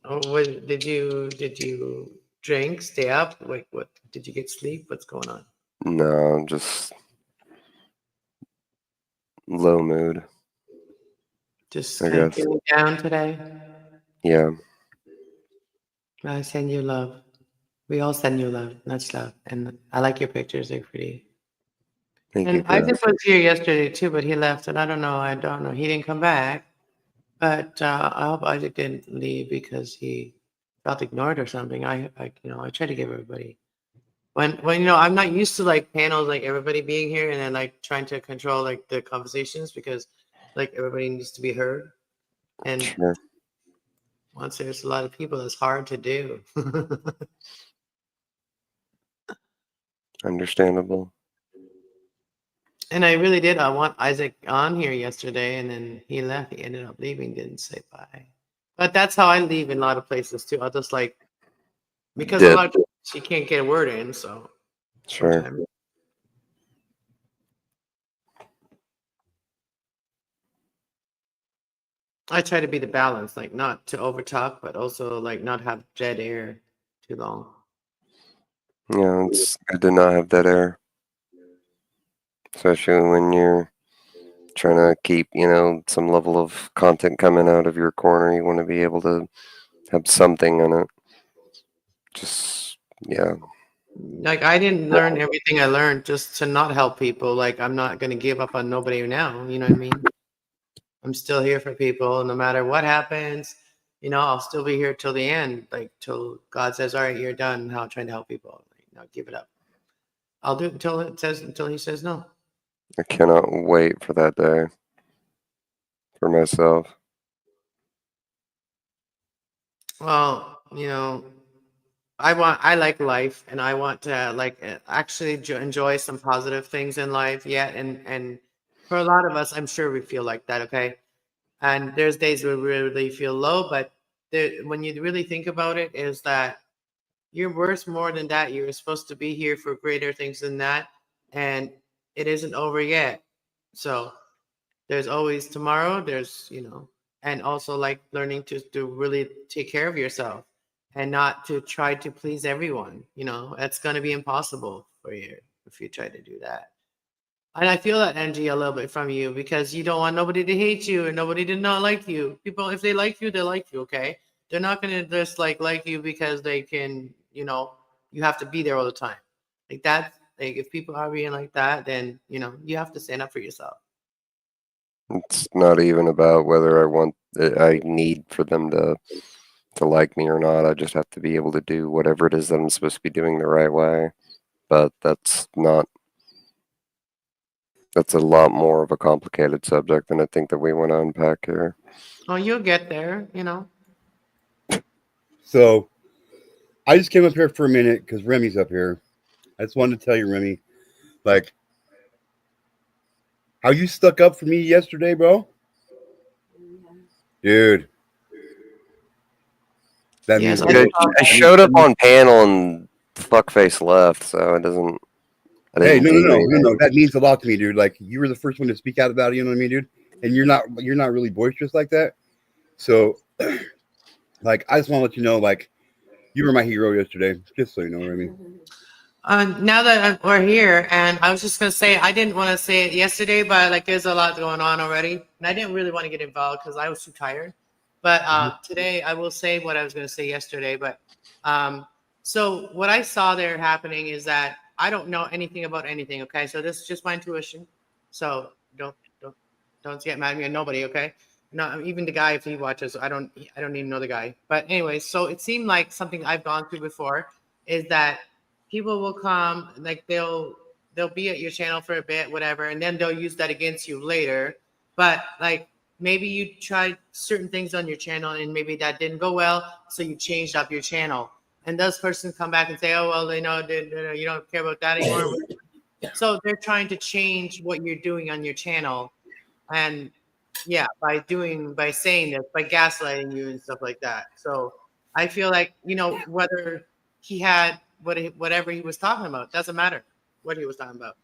Oh, what did you drink? Stay up? Like what? Did you get sleep? What's going on? No, just low mood, Just I kind of guess. feeling down today. Yeah, I send you love. We all send you love. Much love. And I like your pictures. They're pretty. thank you, And Chris. Isaac was here yesterday too, but he left, and I don't know. I don't know. He didn't come back. But I hope Isaac didn't leave because he felt ignored or something. I try to give everybody when I'm not used to like panels, like everybody being here and then like trying to control like the conversations because like everybody needs to be heard. And Sure, once there's a lot of people, it's hard to do. understandable. And I really did. I want Isaac on here yesterday, and then he left. He ended up leaving, didn't say bye. But that's how I leave in a lot of places too. I'll just like because a Dip, lot of times she can't get a word in, so sure. sometimes I try to be the balance, like not to overtalk, but also like not have dead air too long. Yeah, it's good to not have that air, especially when you're trying to keep, some level of content coming out of your corner. You want to be able to have something in it. Just, yeah, Like I didn't learn everything I learned just to not help people. Like I'm not gonna give up on nobody now. You know what I mean? I'm still here for people, no matter what happens. I'll still be here till the end, like till God says, "All right, you're done." How trying to help people, give it up. I'll do it until He says no. I cannot wait for that day for myself. Well, I like life, and I want to like actually enjoy some positive things in life yet, and for a lot of us, I'm sure we feel like that. Okay, and there's days where we really feel low, but when you really think about it, is that you're worth more than that. You're supposed to be here for greater things than that, and it isn't over yet. So there's always tomorrow. And also like learning to really take care of yourself and not to try to please everyone. That's going to be impossible for you if you try to do that. And I feel that energy a little bit from you because you don't want nobody to hate you and nobody to not like you. People, if they like you, they like you. Okay, they're not gonna just like you because they can. You have to be there all the time. Like that. Like if people are being like that, then you have to stand up for yourself. It's not even about whether I need for them to like me or not. I just have to be able to do whatever it is that I'm supposed to be doing the right way. But that's a lot more of a complicated subject than I think that we want to unpack here. Oh, you'll get there. So I just came up here for a minute because Remy's up here. I just wanted to tell you, Remy, like, how you stuck up for me yesterday, bro? Dude. That Yes, means I the Dude, world to me. I showed up on panel and fuckface left, so I Hey, didn't no, do no, no, no, anything. no. That means a lot to me, dude. Like, you were the first one to speak out about it, you know what I mean, dude? And you're not really boisterous like that. So, like, I just want to let you know, like, you were my hero yesterday, just so you know what I mean. Now that we're here, and I was just gonna say I didn't want to say it yesterday, but like there's a lot going on already, and I didn't really want to get involved because I was too tired. But today I will say what I was gonna say yesterday. But so what I saw there happening is that I don't know anything about anything. Okay, so this is just my intuition. So don't don't get mad at me or nobody. Okay, not even the guy if he watches. I don't even know the guy. But anyway, so it seemed like something I've gone through before is that people will come like they'll be at your channel for a bit whatever and then they'll use that against you later, but like maybe you tried certain things on your channel and maybe that didn't go well so you changed up your channel and those persons come back and say, oh, well, you don't care about that anymore. So they're trying to change what you're doing on your channel. And yeah, by saying this, by gaslighting you and stuff like that. So I feel like, whether he had whatever he was talking about, doesn't matter what he was talking about.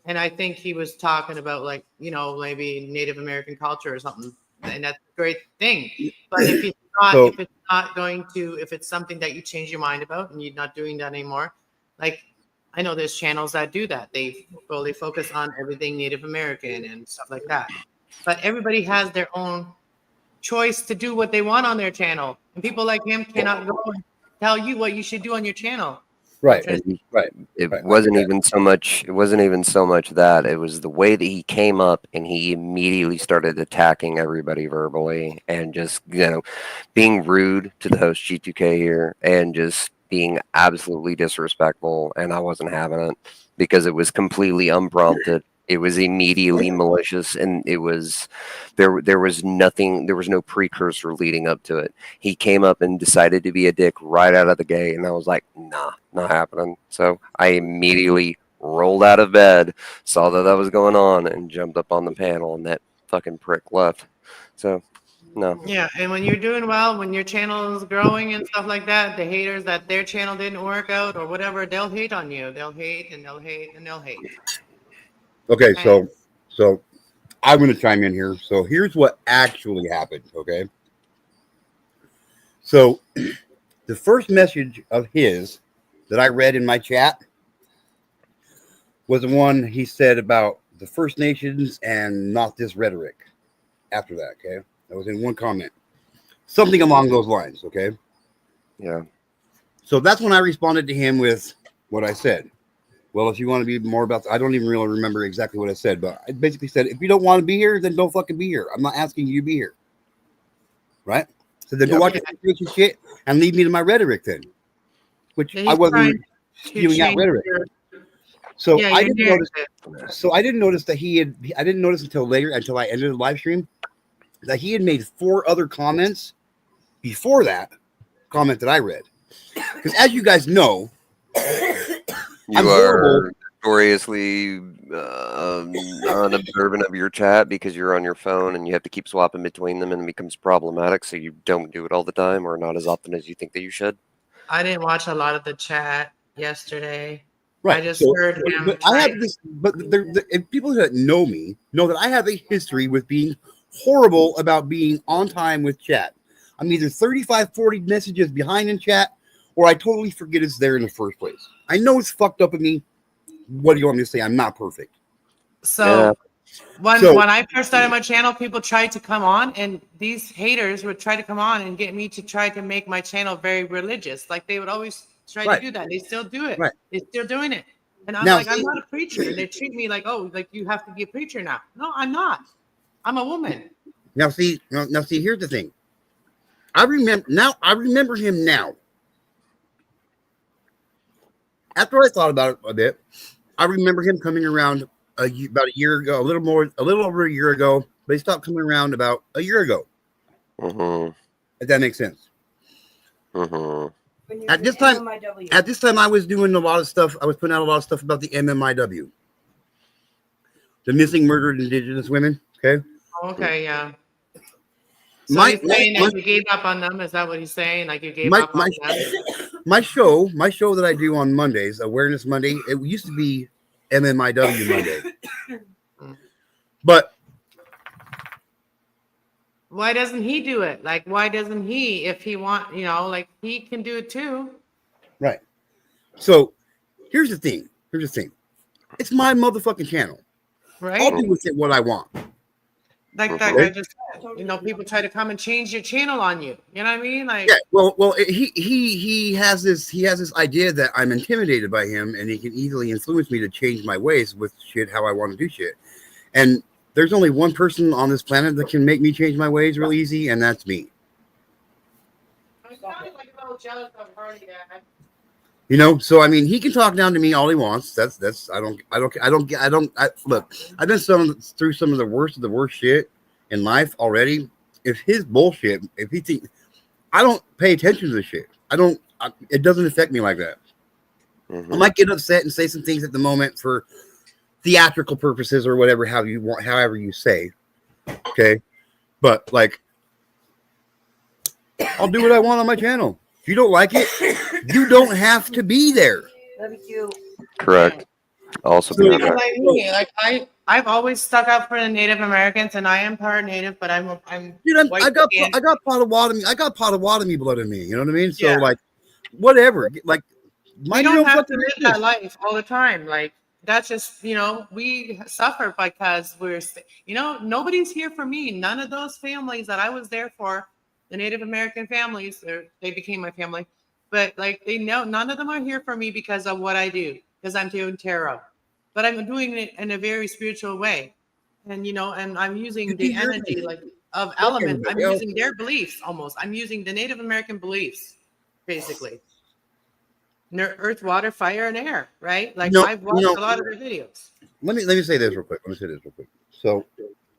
And I think he was talking about, like, maybe Native American culture or something. And that's a great thing. But if it's something that you change your mind about and you're not doing that anymore, like, I know there's channels that do that. They fully focus on everything Native American and stuff like that. But everybody has their own choice to do what they want on their channel. And people like him cannot go and tell you what you should do on your channel. Right. It wasn't even so much that. It was the way that he came up and he immediately started attacking everybody verbally and just, being rude to the host G2K here and just being absolutely disrespectful. And I wasn't having it because it was completely unprompted. It was immediately malicious, and it was there was no precursor leading up to it. He came up and decided to be a dick right out of the gate, and I was like, nah, not happening. So I immediately rolled out of bed, saw that was going on, and jumped up on the panel, and that fucking prick left. So no. Yeah, and when you're doing well, when your channel is growing and stuff like that, the haters that their channel didn't work out or whatever, they'll hate on you. They'll hate and they'll hate and they'll hate. Okay, so I'm going to chime in here. So here's what actually happened, okay? So the first message of his that I read in my chat was the one he said about the First Nations and not this rhetoric. After that, okay? That was in one comment. Something along those lines, okay? Yeah. So that's when I responded to him with what I said. Well, if you want to be more about, I don't even really remember exactly what I said, but I basically said, if you don't want to be here, then don't fucking be here. I'm not asking you to be here. Right? So then go watch your shit and leave me to my rhetoric then. Which I wasn't spewing out rhetoric. So I didn't notice. So I didn't notice that I didn't notice until later, until I ended the live stream, that he had made 4 other comments before that comment that I read. Because as you guys know, you are notoriously unobservant of your chat because you're on your phone and you have to keep swapping between them, and it becomes problematic. So you don't do it all the time or not as often as you think that you should. I didn't watch a lot of the chat yesterday. Right. I just heard him. But I have this, but and people that know me know that I have a history with being horrible about being on time with chat. I'm either 35, 40 messages behind in chat, or I totally forget it's there in the first place. I know it's fucked up of me. What do you want me to say? I'm not perfect. So when I first started my channel, people tried to come on, and these haters would try to come on and get me to try to make my channel very religious. Like they would always try to do that. They still do it. Right. They're still doing it. And I'm like, I'm not a preacher. And they treat me like, oh, like you have to be a preacher now. No, I'm not. I'm a woman. Now see, here's the thing. I remember him now. After I thought about it a bit, I remember him coming around about a year ago, a little over a year ago, but he stopped coming around about a year ago. Mm-hmm. If that makes sense. Mm-hmm. At this time, I was doing a lot of stuff. I was putting out a lot of stuff about the MMIW, the missing, murdered Indigenous women. Okay. Okay. Yeah. So he's saying that you gave up on them. Is that what he's saying? Like you gave up on them? My show that I do on Mondays, Awareness Monday, it used to be MMIW Monday. But why doesn't he do it? Like, why doesn't he, if he like he can do it too? Right. So here's the thing. It's my motherfucking channel. Right. I'll do with it what I want. Like that guy just said, people try to come and change your channel on you. You know what I mean? Like, yeah. Well, he has this idea that I'm intimidated by him, and he can easily influence me to change my ways with shit how I want to do shit. And there's only one person on this planet that can make me change my ways real easy, and that's me. I'm sounding like a little jealous of her, yeah. You know, so I mean, he can talk down to me all he wants. Look. I've been through some of the worst shit in life already. If his bullshit, if he thinks I don't pay attention to this shit, It doesn't affect me like that. Mhm. I might get upset and say some things at the moment for theatrical purposes or whatever, however you say. Okay. But like, I'll do what I want on my channel. If you don't like it, you don't have to be there. Correct. Also So- behind Yeah, that. like me, like I've always stuck up for the Native Americans, and I am part Native, but I'm Dude, white I got skin. Potawatomi. I got Potawatomi blood in me. You know what I mean? So Yeah. like, whatever. Like, We mind your don't own have to fucking live business. that life all the time. Like that's just we suffer because nobody's here for me. None of those families that I was there for, the Native American families, they became my family. But like they know none of them are here for me because of what I do, because I'm doing tarot. But I'm doing it in a very spiritual way. And I'm using the energy like of elements. I'm using their beliefs almost. I'm using the Native American beliefs, basically. Earth, water, fire, and air, right? Like I've watched a lot of their videos. Let me say this real quick. So,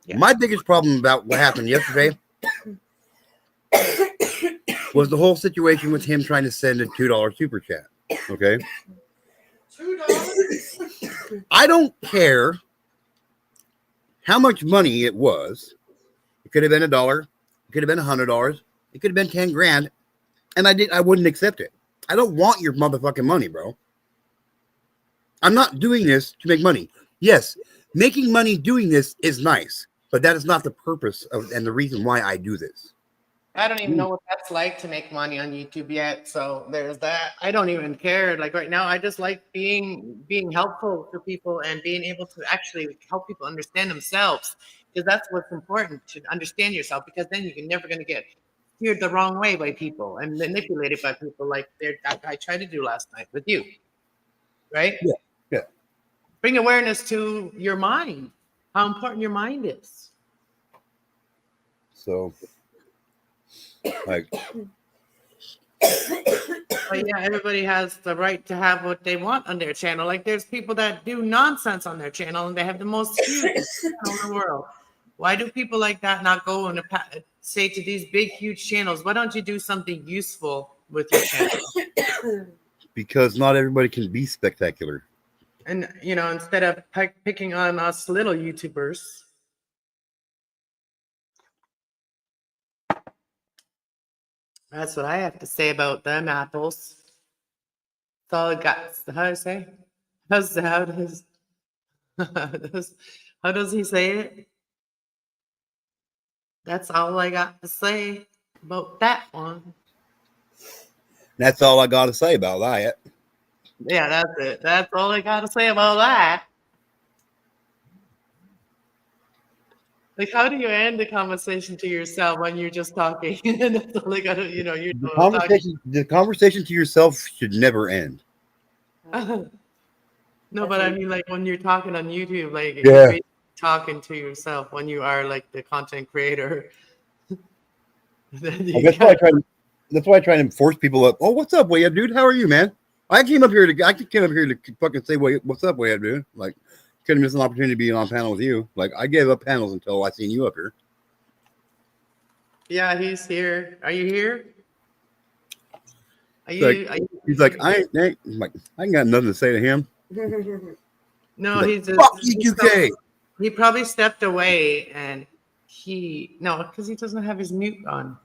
Yeah. my biggest problem about what happened yesterday was the whole situation with him trying to send a $2 super chat. Okay. $2? I don't care how much money it was. It could have been $1. It could have been $100. It could have been 10 grand. And I wouldn't accept it. I don't want your motherfucking money, bro. I'm not doing this to make money. Yes, making money doing this is nice, but that is not the purpose and the reason why I do this. I don't even know what that's like to make money on YouTube yet. So there's that. I don't even care. Like right now, I just like being helpful to people and being able to actually help people understand themselves, because that's what's important, to understand yourself, because then you're never going to get steered the wrong way by people and manipulated by people like that I tried to do last night with you. Right? Yeah. Yeah. Bring awareness to your mind, how important your mind is. So, like, But yeah, everybody has the right to have what they want on their channel. Like there's people that do nonsense on their channel and they have the most huge channel in the world. Why do people like that not go and say to these big, huge channels, why don't you do something useful with your channel? because not everybody can be spectacular. And, instead of picking on us little YouTubers. That's what I have to say about them apples. That's all I got. How do I say? How does he say it? That's all I got to say about that one. That's all I got to say about that. Yeah, that's it. That's all I got to say about that. Like, how do you end the conversation to yourself when you're just talking? And that's all I got to, you're The conversation to yourself should never end. talking. No, but I mean, like when you're talking on YouTube, like Yeah. you're basically talking to yourself when you are like the content creator. That's why I try to force people up. Oh, what's up, Wayab, dude? How are you, man? I came up here to fucking say, what's up, Wayab, dude? Like, couldn't miss an opportunity to be on panel with you. Like, I gave up panels until I seen you up here. Yeah, he's here. Are you here? He's like, I ain't got nothing to say to him. No, Like, he's just fuck you, UK. He probably stepped away and because he doesn't have his mute on.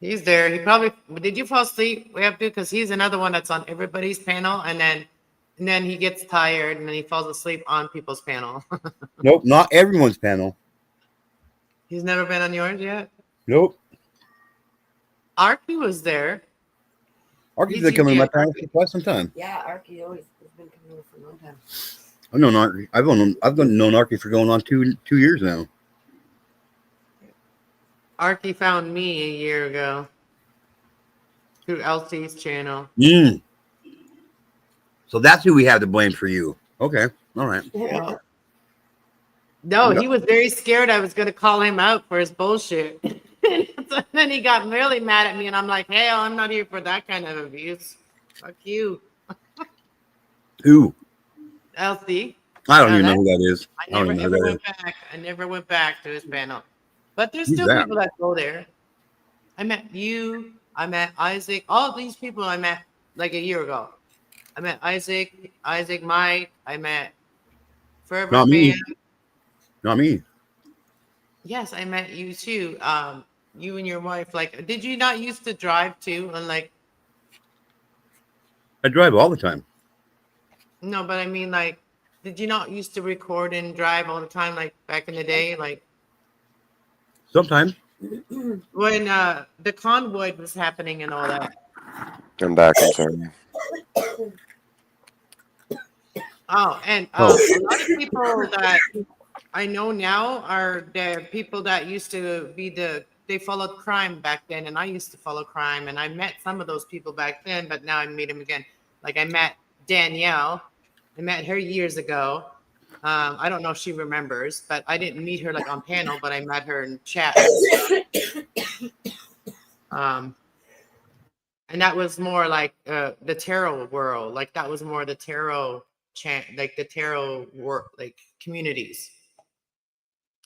He's there. Did you fall asleep? We have to, because he's another one that's on everybody's panel, and then he gets tired and then he falls asleep on people's panel. Nope, not everyone's panel. He's never been on yours yet? Nope. Arky was there. Arky's been coming to my panel for quite some time. Yeah, Arky always has been coming over for a long time. I've known Arky. I've known Arky for going on 2 years now. Arky found me a year ago through Elsie's channel. So that's who we have to blame for you. Okay. All right. Yeah. No, he was very scared I was going to call him out for his bullshit. So then he got really mad at me, and I'm like, hey, I'm not here for that kind of abuse. Fuck you. Who? Elsie. I don't even know who that is. I never went back to his panel. But there's Who's still that? people that go there. I met you. I met Isaac. All of these people I met like a year ago. I met Isaac, Mike. I met Forever Not Fan. me. Not me. Yes, I met you too. You and your wife. Like, did you not used to drive too? And like, I drive all the time. no, but I mean, like, did you not used to record and drive all the time, like back in the day, like Sometimes. when the convoy was happening and all that? I'm back. I'm sorry. Oh, and Oh. a lot of people that I know now are the people that used to be they followed crime back then, and I used to follow crime, and I met some of those people back then, but now I meet them again. Like I met Danielle, I met her years ago. I don't know if she remembers, but I didn't meet her like on panel, but I met her in chat. And that was more like the tarot world. Like that was more the tarot like the tarot work, like communities.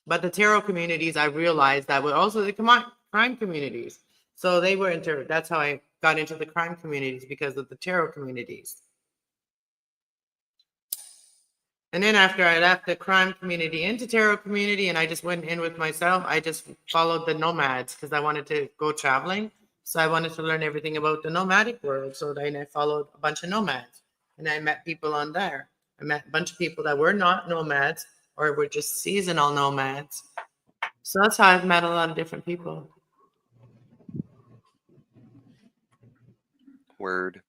But the tarot communities, I realized that were also the crime communities. So they were that's how I got into the crime communities, because of the tarot communities. And then after I left the crime community into tarot community and I just went in with myself, I just followed the nomads because I wanted to go traveling. So I wanted to learn everything about the nomadic world. So then I followed a bunch of nomads and I met people on there. I met a bunch of people that were not nomads or were just seasonal nomads. So that's how I've met a lot of different people. Word.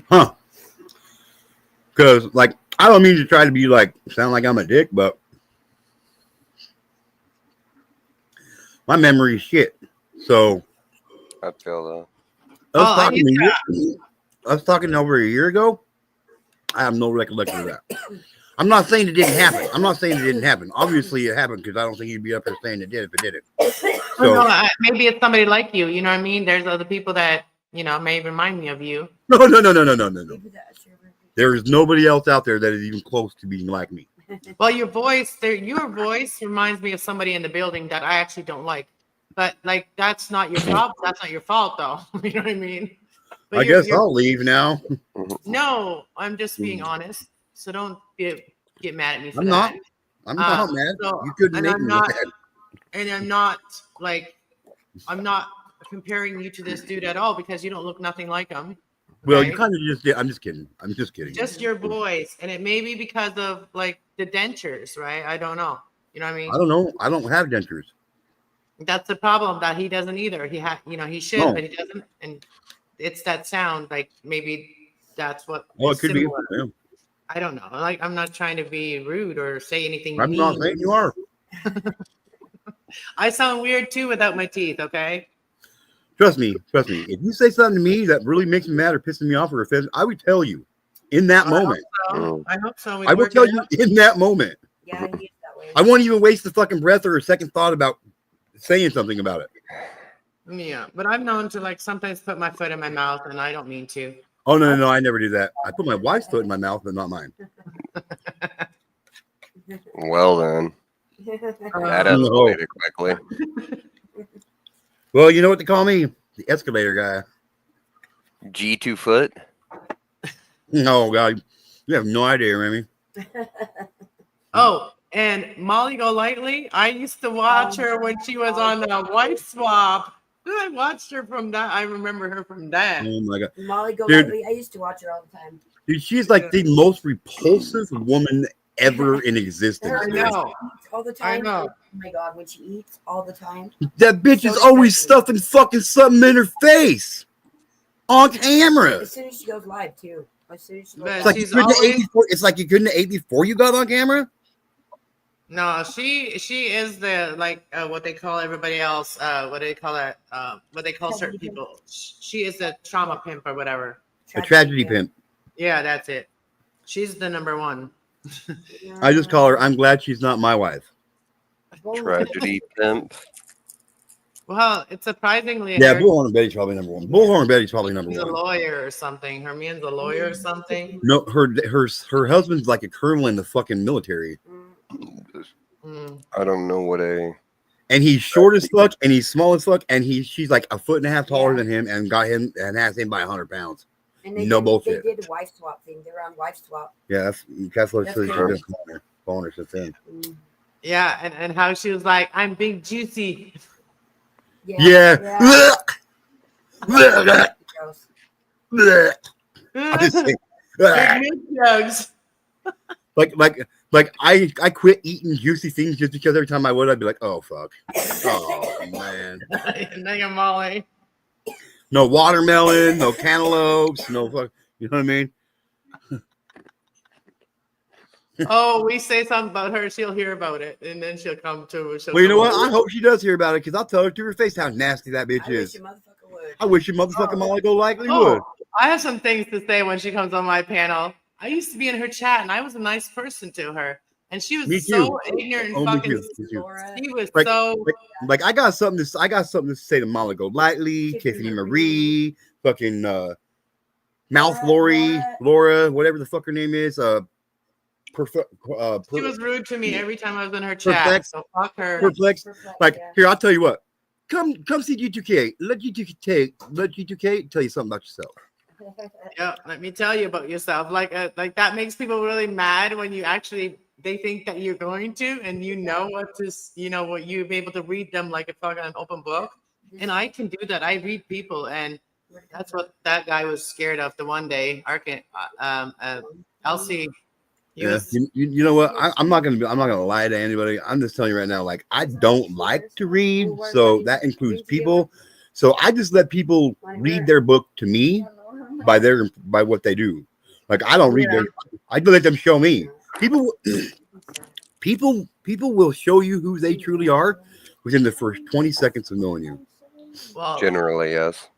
Huh. Because, like, I don't mean to try to be like, sound like I'm a dick, but my memory is shit. So, I feel I was talking over a year ago. I have no recollection of that. I'm not saying it didn't happen. I'm not saying it didn't happen. Obviously, it happened because I don't think you'd be up here saying it did if it didn't. So, no, maybe it's somebody like you. You know what I mean? There's other people that, you know, may remind me of you. no. There is nobody else out there that is even close to being like me. Well, your voice reminds me of somebody in the building that I actually don't like. But like, that's not your problem. That's not your fault, though. You know what I mean? But I guess I'll leave now. No, I'm just being honest. So don't get mad at me for I'm that. not. I'm not mad. So, You couldn't make me mad. And I'm not like, I'm not comparing you to this dude at all because you don't look nothing like him. Well, okay? you kind of just did. I'm just kidding. I'm just kidding. Just your voice, and it may be because of like the dentures, right? I don't know. You know what I mean? I don't know. I don't have dentures. That's the problem that he doesn't either. He he should, No. but he doesn't. And it's that sound. Like maybe that's what. Well, is it could similar. be. Yeah. I don't know. Like I'm not trying to be rude or say anything. I'm not saying you are. I sound weird too without my teeth. Okay. Trust me. If you say something to me that really makes me mad or pisses me off or offends, I would tell you in that moment. I hope so. I will tell you in that moment. Yeah, he is that way. I won't even waste a fucking breath or a second thought about saying something about it. Yeah, but I'm known to like sometimes put my foot in my mouth, and I don't mean to. Oh no, I never do that. I put my wife's foot in my mouth, but not mine. Well then, that escalated quickly. Well, you know what they call me? The escalator guy. G2 foot. Oh God, you have no idea, Remy. Oh, and Molly Golightly, I used to watch her when she was on the Wife Swap. I watched her from that. I remember her from that. Oh my God, Molly Dude. Golightly. I used to watch her all the time. dude, she's like the most repulsive woman ever in existence. I dude. know. All the time. I know. Oh my God, when she eats all the time. That bitch is So always disgusting. stuffing fucking something in her face on camera. As soon as she goes live, too. As soon as she goes But It's live. like, you she's couldn't have ate always- before, it's like you couldn't have ate before you got on camera. No, she is the like what they call everybody else. What do they call that? What they call certain people. She is a trauma pimp or whatever. A tragedy pimp. Yeah, that's it. She's the number one. I just call her. I'm glad she's not my wife. Tragedy pimp. Well, it's surprisingly. Yeah, Bullhorn and Betty's probably number one. Bullhorn and Betty's probably number She's a one. lawyer or something. Hermine's a lawyer or something. No, her husband's like a colonel in the fucking military. Mm. I don't know what a and he's short as fuck, and he's small as fuck, and she's like a foot and a half taller Yeah. than him, and got him and has him by 100 pounds. And No did, bullshit. They did a wife swap thing. They're on wife swap. Yeah, that's what That's she's cool. been calling her since then. Mm. Yeah, and how she was like, I'm big juicy. Yeah. Gross. I'm just saying. Big meat jugs. Like I quit eating juicy things just because every time I would, I'd be like, oh fuck, oh man, Nigga Molly. no watermelon, no cantaloupes, no fuck, you know what I mean? Oh, we say something about her, she'll hear about it, and then she'll come to. Well, you know what? I hope she does hear about it because I'll tell her to her face how nasty that bitch I wish is. your motherfucker would. I wish your motherfucking Molly go likely would. Oh, I have some things to say when she comes on my panel. I used to be in her chat, and I was a nice person to her, and she Me was too. so ignorant. Oh, And me fucking, too. Me too. Laura. she was Like- so. Like I got something to say to Molly Golightly, Tiffany Marie, fucking Mouth Lori, Laura, whatever the fuck her name is. She was rude to me every time I was in her chat. Perplex. So fuck her. Perplexed. Like Yeah. here, I'll tell you what. Come see G2K. Let G2K tell you something about yourself. Yeah, let me tell you about yourself. Like that makes people really mad when you actually they think that you're going to, and you know what to, what you'll be able to read them like a fucking open book. And I can do that. I read people, and that's what that guy was scared of. The one day, Elsie. He Yeah, was, you know what? I'm not gonna lie to anybody. I'm just telling you right now. Like I don't like to read, so that includes people. So I just let people read their book to me by what they do. Like I don't read their. I let them show me. People will show you who they truly are within the first 20 seconds of knowing you. well, Generally, yes.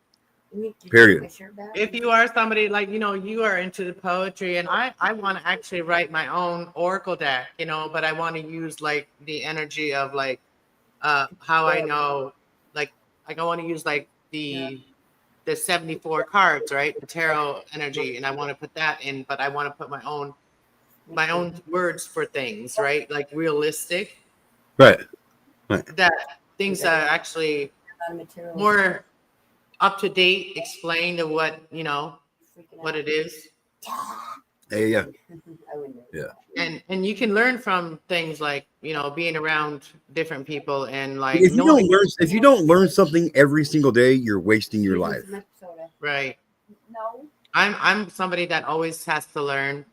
Period. if you are somebody like you are into the poetry, and I want to actually write my own oracle deck, but I want to use like the energy of like how I know like I want to use like the 74 cards, right? The tarot energy, and I want to put that in, but I want to put my own words for things, right? Like realistic, Right. that things that are actually more up to date, explain to what what it is. Hey, yeah. And you can learn from things like being around different people, and like If you don't learn something every single day, you're wasting your life. right. No. I'm somebody that always has to learn.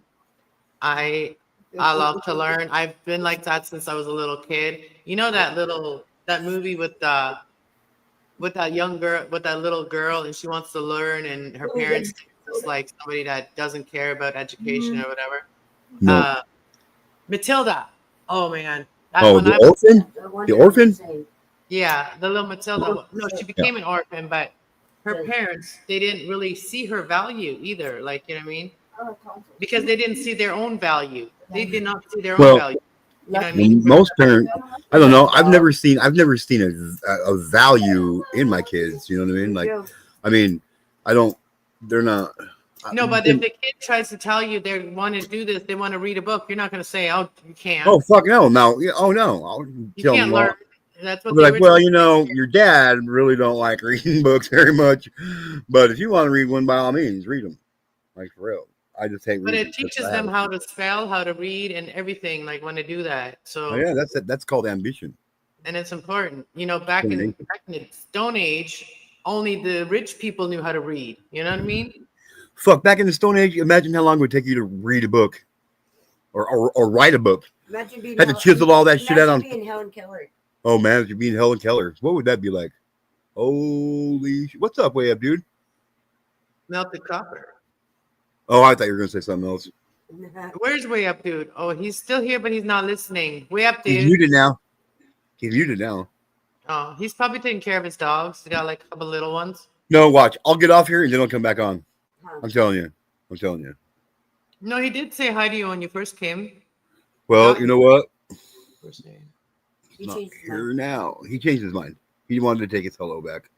I love to learn. I've been like that since I was a little kid. That movie with that young girl, with that little girl, and she wants to learn, and her parents think it's like somebody that doesn't care about education or whatever. No. Matilda. Oh man. The orphan? The orphan? Yeah, the little Matilda. No, she became an orphan, but her parents, they didn't really see her value either. Like, you know what I mean? Because they didn't see their own value. They did not see their own value. You know what I mean? Most parents, I don't know. I've never seen a value in my kids. You know what I mean? Like, I mean, they're not. No, but if the kid tries to tell you they want to do this, they want to read a book, you're not going to say, "Oh, you can't." Oh fuck no! No, oh no! I'll you tell can't them. learn. That's what I'll be the like, well, original- your dad really don't like reading books very much, but if you want to read one, by all means, read them. Like for real. I just hate But reading. it teaches them how to spell, how to read, and everything. Like when they do that, so Oh, yeah, that's called ambition. and it's important. Back in the Stone Age, only the rich people knew how to read. You know what I mean? Fuck, back in the Stone Age, imagine how long it would take you to read a book or write a book. Imagine being Had to chisel all that shit out on. being Helen Keller. Oh man, if you're being Helen Keller, what would that be like? Holy shit. What's up, way up, dude? Melted copper. Oh, I thought you were gonna say something else. Where's Way Up, dude? Oh, he's still here, but he's not listening. Way Up, He's dude. muted now. He's muted now. Oh, he's probably taking care of his dogs. He got like a couple little ones. No, watch. I'll get off here and then I'll come back on. I'm telling you. I'm telling you. No, he did say hi to you when you first came. Well, you know what? He Not changed his here mind. now. He changed his mind. He wanted to take his hello back.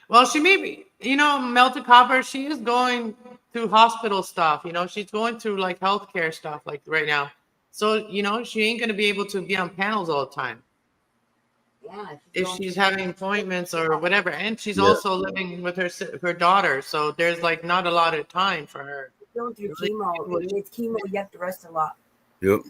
Well, she may be, Melted Copper, she is going through hospital stuff. She's going through like healthcare stuff like right now. So, she ain't going to be able to be on panels all the time. Yeah. if don't she's do- having appointments or whatever, and she's Yeah. also living with her daughter, so there's like not a lot of time for her. Don't do Really? chemo. If it's chemo, you have to rest a lot. Yep.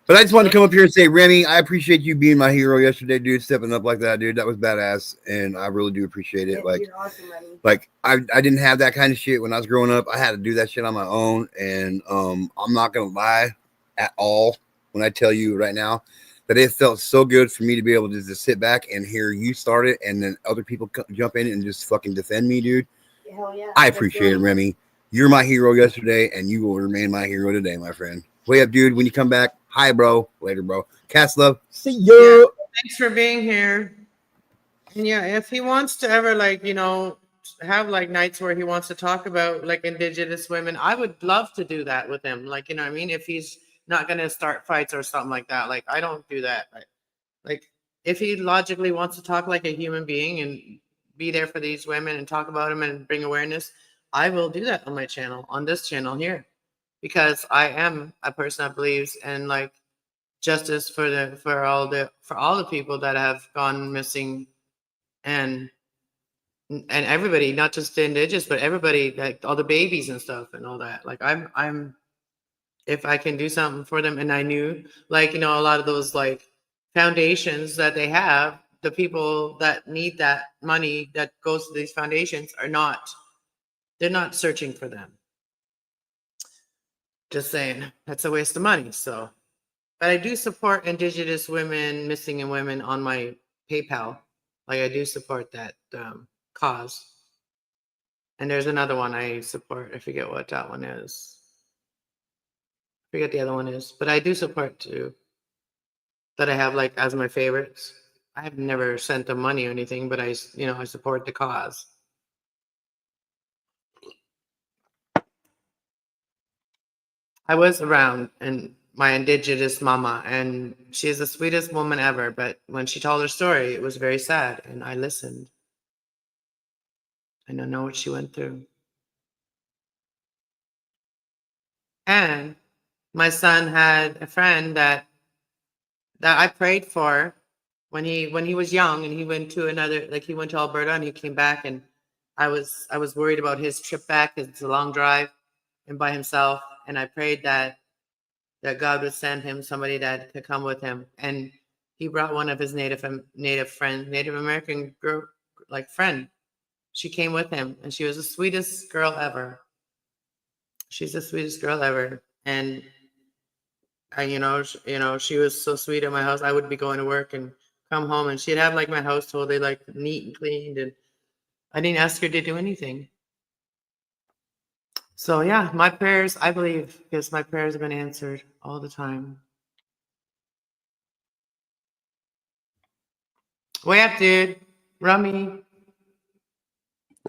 But I just wanted to come up here and say, Remy, I appreciate you being my hero yesterday, dude. Stepping up like that, dude. That was badass, and I really do appreciate it. Like, You're awesome, Remy. like I didn't have that kind of shit when I was growing up. I had to do that shit on my own, and I'm not gonna lie at all when I tell you right now that it felt so good for me to be able to just sit back and hear you start it, and then other people jump in and just fucking defend me, dude. Hell yeah. I appreciate it, Remy. You're my hero yesterday, and you will remain my hero today, my friend. Way up, dude. When you come back, hi, bro. Later, bro. Kasslove. See ya. Yeah. Thanks for being here. And yeah, if he wants to ever like, have like nights where he wants to talk about like indigenous women, I would love to do that with him. Like, you know what I mean? If he's not gonna start fights or something like that. Like I don't do that. Like if he logically wants to talk like a human being and be there for these women and talk about them and bring awareness, I will do that on my channel, on this channel here. Because I am a person that believes in like justice for all the people that have gone missing, and everybody, not just the indigenous, but everybody, like all the babies and stuff and all that. Like I'm if I can do something for them, and I knew like a lot of those like foundations that they have, the people that need that money that goes to these foundations they're not searching for them. Just saying, that's a waste of money. So, but I do support indigenous women, missing and women on my PayPal. Like I do support that cause. And there's another one I support. I forget what that one is. I forget the other one is, but I do support two that I have like as my favorites. I have never sent them money or anything, but I support the cause. I was around and my indigenous mama, and she's the sweetest woman ever. But when she told her story, it was very sad, and I listened. And I know what she went through. And my son had a friend that I prayed for when he was young, and he went to he went to Alberta and he came back, and I was worried about his trip back because it's a long drive and by himself, and I prayed that God would send him somebody that could come with him, and he brought one of his Native American girl like friend. She came with him, and she was the sweetest girl ever. She's the sweetest girl ever, and she was so sweet at my house. I would be going to work and come home, and she'd have like my house totally like neat and cleaned, and I didn't ask her to do anything. So yeah, my prayers, I believe, because my prayers have been answered all the time. Way up, dude. Rummy.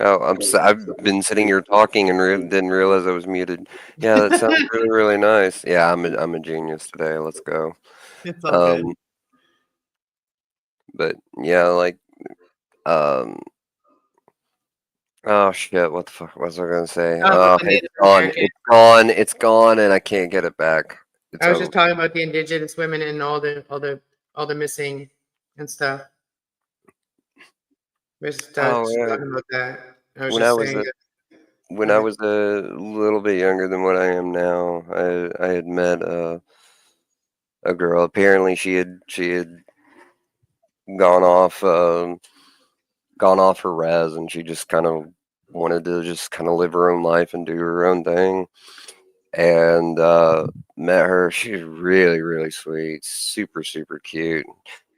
Oh, I've been sitting here talking and didn't realize I was muted. Yeah, that sounds really, really nice. Yeah, I'm a genius today. Let's go. It's all good. But yeah, like, oh shit, what the fuck was I gonna say? Oh, Oh, the it's Native gone. American. It's gone. It's gone, and I can't get it back. It's I was over. just talking about the indigenous women and all the missing and stuff. We're just Oh yeah. talking about that. I was When just I was saying a that. when Go I ahead. was a little bit younger than what I am now, I had met a girl. Apparently, she had gone off gone off her res, and she just kind of wanted to just kind of live her own life and do her own thing. And met her. She's really, really sweet, super, super cute.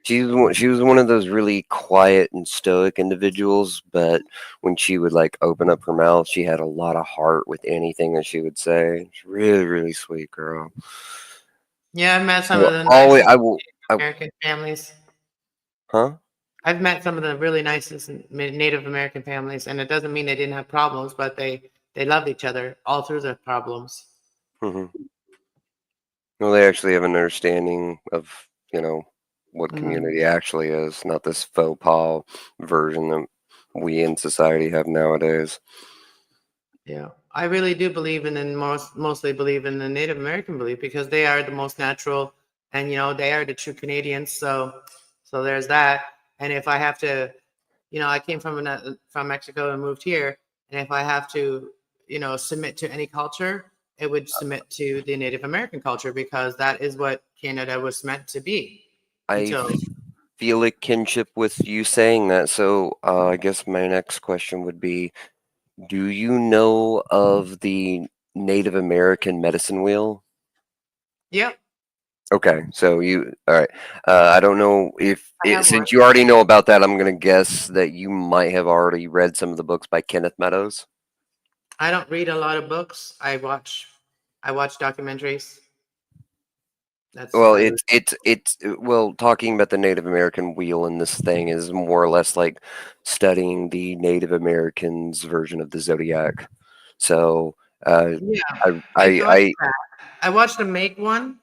She was one of those really quiet and stoic individuals, but when she would like open up her mouth, she had a lot of heart with anything that she would say. She's really, really sweet girl. Yeah, I've met some Well, of the always, nicest I, American families. huh? I've met some of the really nicest Native American families, and it doesn't mean they didn't have problems, but they loved each other all through the problems. Hmm. Well, they actually have an understanding of, what Mhm. community actually is, not this faux pas version that we in society have nowadays. Yeah, I really do believe in and mostly believe in the Native American belief because they are the most natural, and they are the true Canadians. So So there's that. And if I have to, I came from Mexico and moved here, and if I have to, submit to any culture, it would submit to the Native American culture because that is what Canada was meant to be. I Until feel a kinship with you saying that. So I guess my next question would be, do you know of the Native American medicine wheel? Yep, Okay, so all right. I don't know if I have one. since you already know about that, I'm gonna guess that you might have already read some of the books by Kenneth Meadows. I don't read a lot of books. I watch documentaries. That's Well, about it. well, talking about the Native American wheel in this thing is more or less like studying the Native Americans' version of the zodiac. So, Yeah, I, I I, watched I, that. I watched them make one.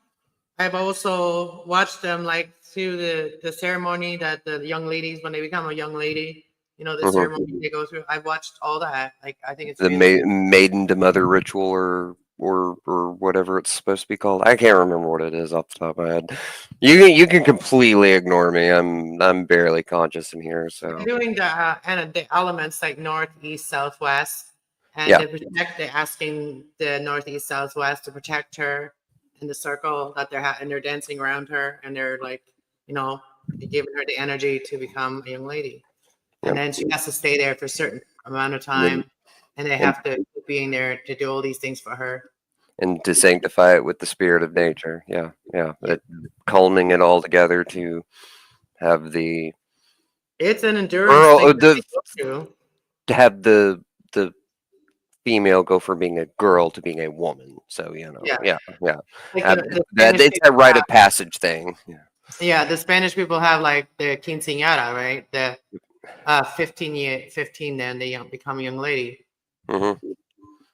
I've also watched them like through the ceremony that the young ladies, when they become a young lady, the mhm. ceremony they go through. I've watched all that. Like I think it's The really maiden to mother ritual, or whatever it's supposed to be called. I can't remember what it is off the top of my head. You can completely ignore me. I'm barely conscious in here. So doing the elements like north, east, southwest, and yeah, they're asking the northeast, southwest to protect her in the circle that and they're dancing around her, and they're like, you know, giving her the energy to become a young lady, yeah. and then she has to stay there for a certain amount of And then time, and they and have to keep being there to do all these things for her. and to sanctify it with the spirit of nature. Yeah, yeah. Yeah. Calming it all together to have the It's an endurance girl, thing that they go through. to have the female go from being a girl to being a woman. So Yeah, yeah, yeah. like the That Spanish it's a people rite of passage thing. Yeah. Yeah, the Spanish people have like the quinceañera, right? The 15, then they become a young lady. Hmm.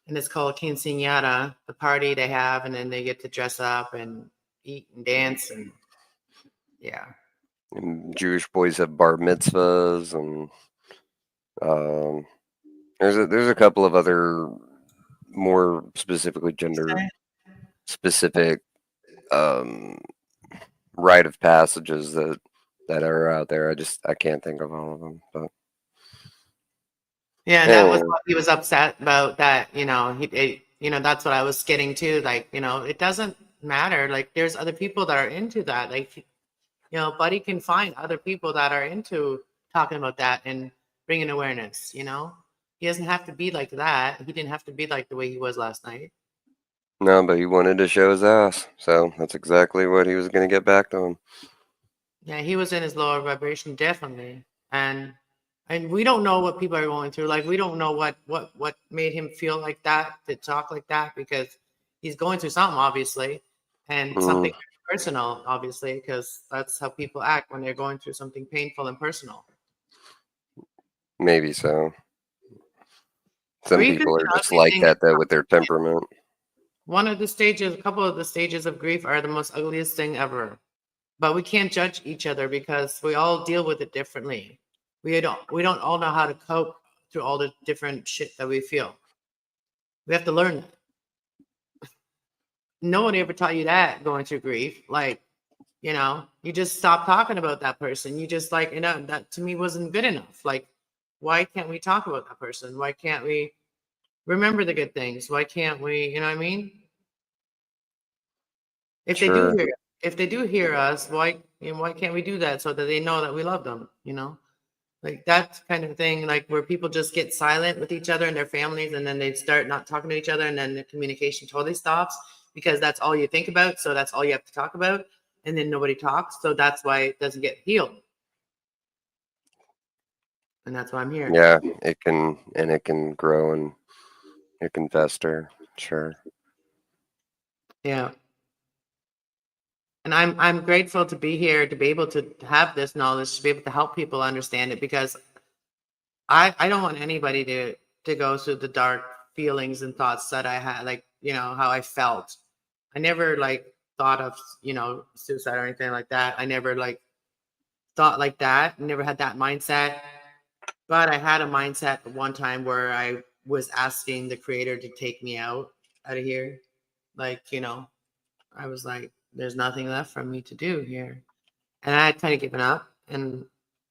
And it's called quinceañera, the party they have, and then they get to dress up and eat and dance. And yeah. And Jewish boys have bar mitzvahs, and um, there's a couple of other more specifically gender specific um, rite of passages that are out there. I can't think of all of them, but Yeah, and that was anyway, what he was upset about that, that's what I was getting to. Like, it doesn't matter. Like, there's other people that are into that. Like, Buddy can find other people that are into talking about that and bringing awareness, He doesn't have to be like that. He didn't have to be like the way he was last night. no, but he wanted to show his ass, so that's exactly what he was going to get back to him. Yeah, he was in his lower vibration, definitely. And we don't know what people are going through. Like we don't know what made him feel like that, to talk like that, because he's going through something, obviously, and something personal, obviously, because that's how people act when they're going through something painful and personal. Maybe so. Some Grief is people an are just ugly like thing. that, though, with their temperament. A couple of the stages of grief are the most ugliest thing ever. But we can't judge each other because we all deal with it differently. We don't all know how to cope through all the different shit that we feel. We have to learn that. No one ever taught you that going through grief. Like, you just stop talking about that person. You just like, that to me wasn't good enough. Like, why can't we talk about that person? Why can't we remember the good things? Why can't we, you know what I mean? If they do Sure. hear if they do hear us, why can't we do that so that they know that we love them, Like that kind of thing, like where people just get silent with each other and their families, and then they start not talking to each other, and then the communication totally stops because that's all you think about. So that's all you have to talk about, and then nobody talks. So that's why it doesn't get healed, and that's why I'm here. Yeah, it can grow and it can fester. Sure. Yeah, and I'm grateful to be here, to be able to have this knowledge, to be able to help people understand it, because I don't want anybody to go through the dark feelings and thoughts that I had, like, how I felt. I never like thought of, suicide or anything like that. I never like thought like that. Never had that mindset. But I had a mindset at one time where I was asking the creator to take me out of here. Like, I was like, there's nothing left for me to do here. And I had kind of given up. And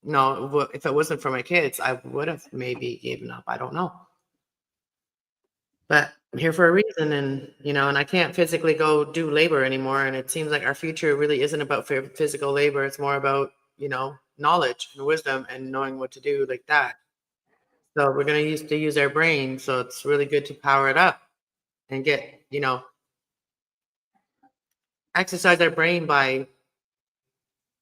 no, if it wasn't for my kids, I would have maybe given up. I don't know. But I'm here for a reason, and and I can't physically go do labor anymore. And it seems like our future really isn't about physical labor. It's more about knowledge and wisdom and knowing what to do like that. So we're gonna use our brain. So it's really good to power it up and get exercise our brain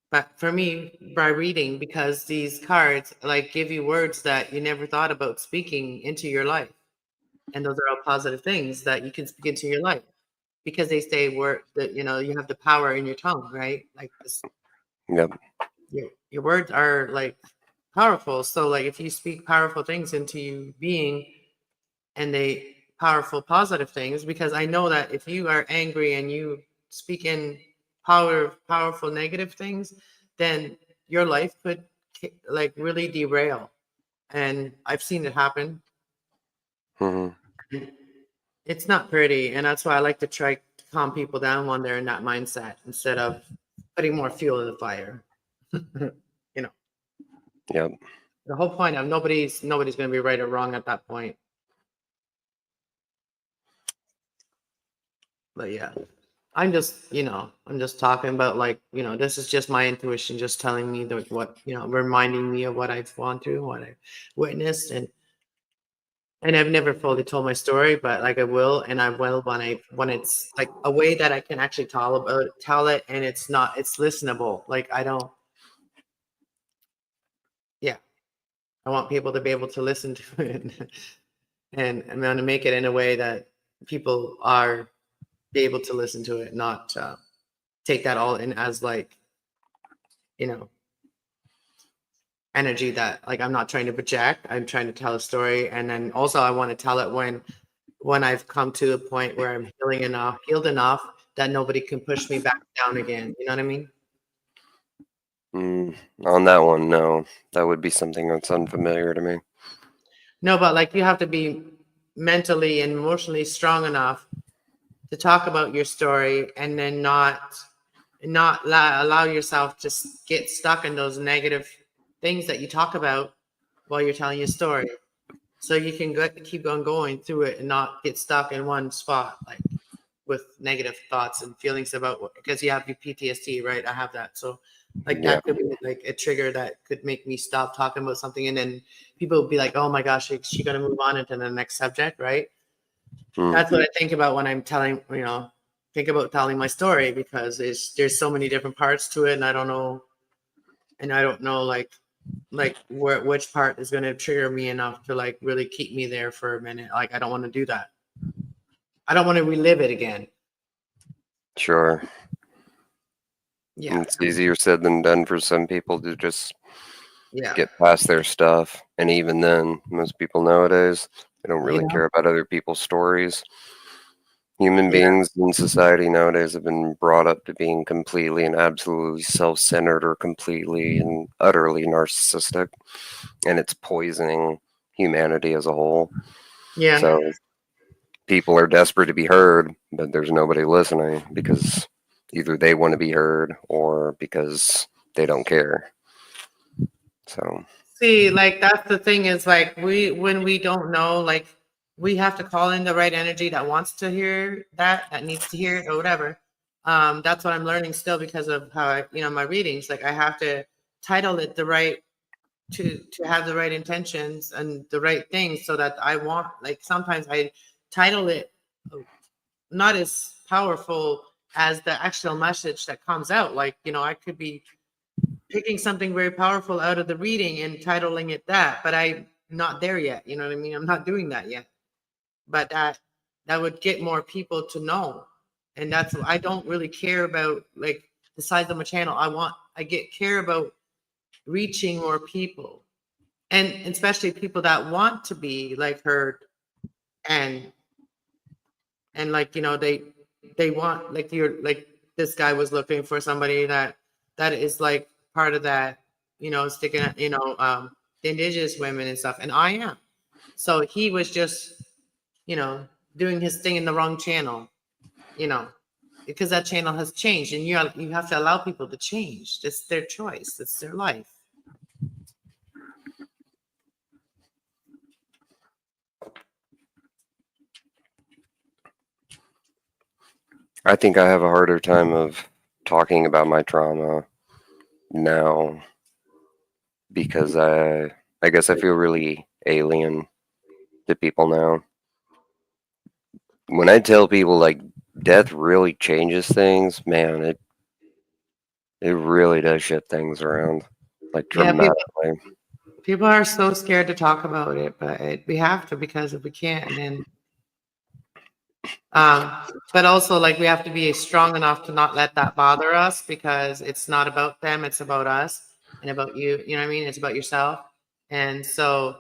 but for me by reading, because these cards like give you words that you never thought about speaking into your life. And those are all positive things that you can speak into your life, because they say word that you have the power in your tongue, right? Like this, Yep. your words are like powerful. So like if you speak powerful things into you being, and they powerful positive things, because I know that if you are angry and you speak in powerful negative things, then your life could like really derail. And I've seen it happen. Hmm. It's not pretty, and that's why I like to try to calm people down when they're in that mindset instead of putting more fuel in the fire. Yep. The whole point of nobody's going to be right or wrong at that point. But yeah, I'm just talking about like, this is just my intuition, just telling me that what, reminding me of what I've gone through, what I've witnessed, and I've never fully told my story, but like I will, and I will when it's like a way that I can actually tell it, and it's listenable. Like I don't, yeah, I want people to be able to listen to it, and I'm going to make it in a way that people are be able to listen to it, not take that all in as like, energy that like I'm not trying to project. I'm trying to tell a story, and then also I want to tell it when I've come to a point where I'm healed enough that nobody can push me back down again. You know what I mean? On that one, no. That would be something that's unfamiliar to me. No, but like you have to be mentally and emotionally strong enough to talk about your story, and then not allow yourself to get stuck in those negative things that you talk about while you're telling your story. So you can keep on going through it and not get stuck in one spot, like with negative thoughts and feelings about, because you have your PTSD, right? I have that. So like Yeah. that could be like a trigger that could make me stop talking about something. And then people will be like, oh my gosh, is she going to move on into the next subject, right? Mm. That's what I think about when I'm telling, think about telling my story, because there's so many different parts to it. And I don't know like which part is going to trigger me enough to like really keep me there for a minute. Like I don't want to do that. I don't want to relive it again. Sure. Yeah. It's easier said than done for some people to just Yeah. get past their stuff. And even then, most people nowadays, they don't really Yeah. care about other people's stories. Human Yeah. beings in society nowadays have been brought up to being completely and absolutely self-centered or completely and utterly narcissistic. And it's poisoning humanity as a whole. Yeah. So people are desperate to be heard, but there's nobody listening because either they want to be heard or because they don't care. So See, like that's the thing is like when we don't know, like we have to call in the right energy that wants to hear that needs to hear it or whatever. That's what I'm learning still, because of how my readings, like I have to title it the right to have the right intentions and the right things, so that I want, like sometimes I title it not as powerful as the actual message that comes out. Like, I could be picking something very powerful out of the reading and titling it that, but I'm not there yet. You know what I mean? I'm not doing that yet. But that would get more people to know. And that's, I don't really care about like the size of my channel. I care about reaching more people, and especially people that want to be like heard, and like they want, like you're like this guy was looking for somebody that is like part of that, sticking at the indigenous women and stuff, and I am. So he was just doing his thing in the wrong channel, because that channel has changed, and you have to allow people to change. It's their choice. It's their life. I think I have a harder time of talking about my trauma now because I guess I feel really alien to people now. When I tell people like death really changes things, man, it really does shift things around like Yeah, dramatically. people are so scared to talk about it, but we have to, because if we can't, then but also like we have to be strong enough to not let that bother us, because it's not about them, it's about us and about you. You know what I mean? It's about yourself. And so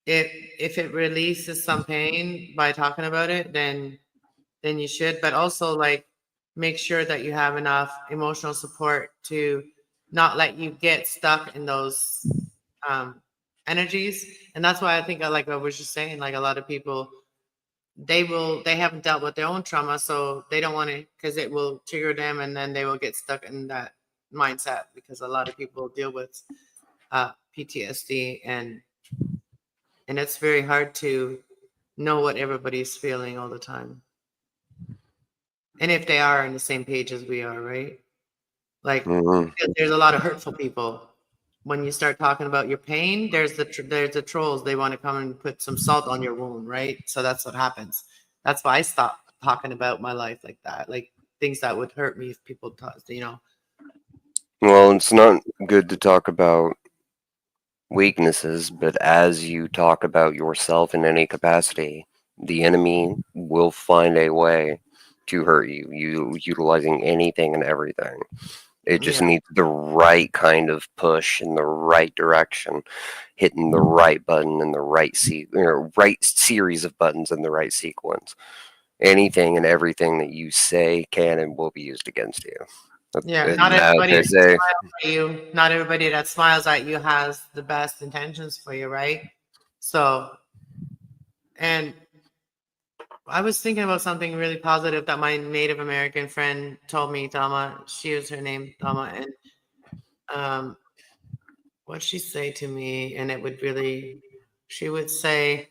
if it releases some pain by talking about it, then you should. But also like make sure that you have enough emotional support to not let you get stuck in those energies. And that's why I think, like I was just saying, like a lot of people, they haven't dealt with their own trauma, so they don't want to, because it will trigger them, and then they will get stuck in that mindset, because a lot of people deal with PTSD, and it's very hard to know what everybody's feeling all the time, and if they are on the same page as we are, right? Like Mhm. there's a lot of hurtful people. When you start talking about your pain, there's the trolls. They want to come and put some salt on your wound, right? So that's what happens. That's why I stopped talking about my life like that, like things that would hurt me if people talk, you know. Well, it's not good to talk about weaknesses, but as you talk about yourself in any capacity, the enemy will find a way to hurt you, utilizing anything and everything. It just Yeah, needs the right kind of push in the right direction, hitting the right button in the right right series of buttons in the right sequence. Anything and everything that you say can and will be used against you. yeah. And Not as everybody they that say, smiles at you, not everybody that smiles at you has the best intentions for you, right? So, and I was thinking about something really positive that my Native American friend told me, Dama. She was her name, Dama, and um, what'd she say to me? And it would really, she would say,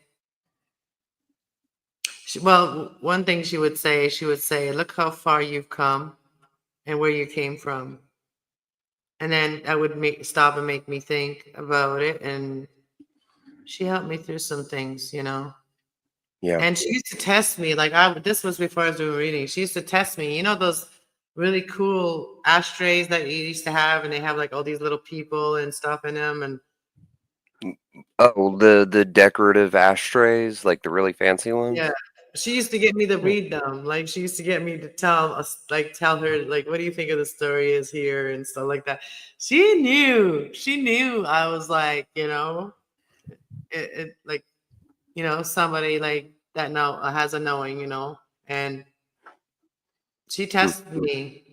well, one thing she would say, look how far you've come and where you came from. And then that would stop and make me think about it. And she helped me through some things, you know. yeah. And she used to test me. Like this was before I was doing reading. She used to test me. You know those really cool ashtrays that you used to have, and they have like all these little people and stuff in them. And Oh, the decorative ashtrays, like the really fancy ones? yeah, she used to get me to read them. Like she used to get me to tell us, like tell her, like, what do you think of the story is here and stuff like that. She knew. She knew I was like, you know, it like, you know, somebody like that has a knowing, you know, and she tested me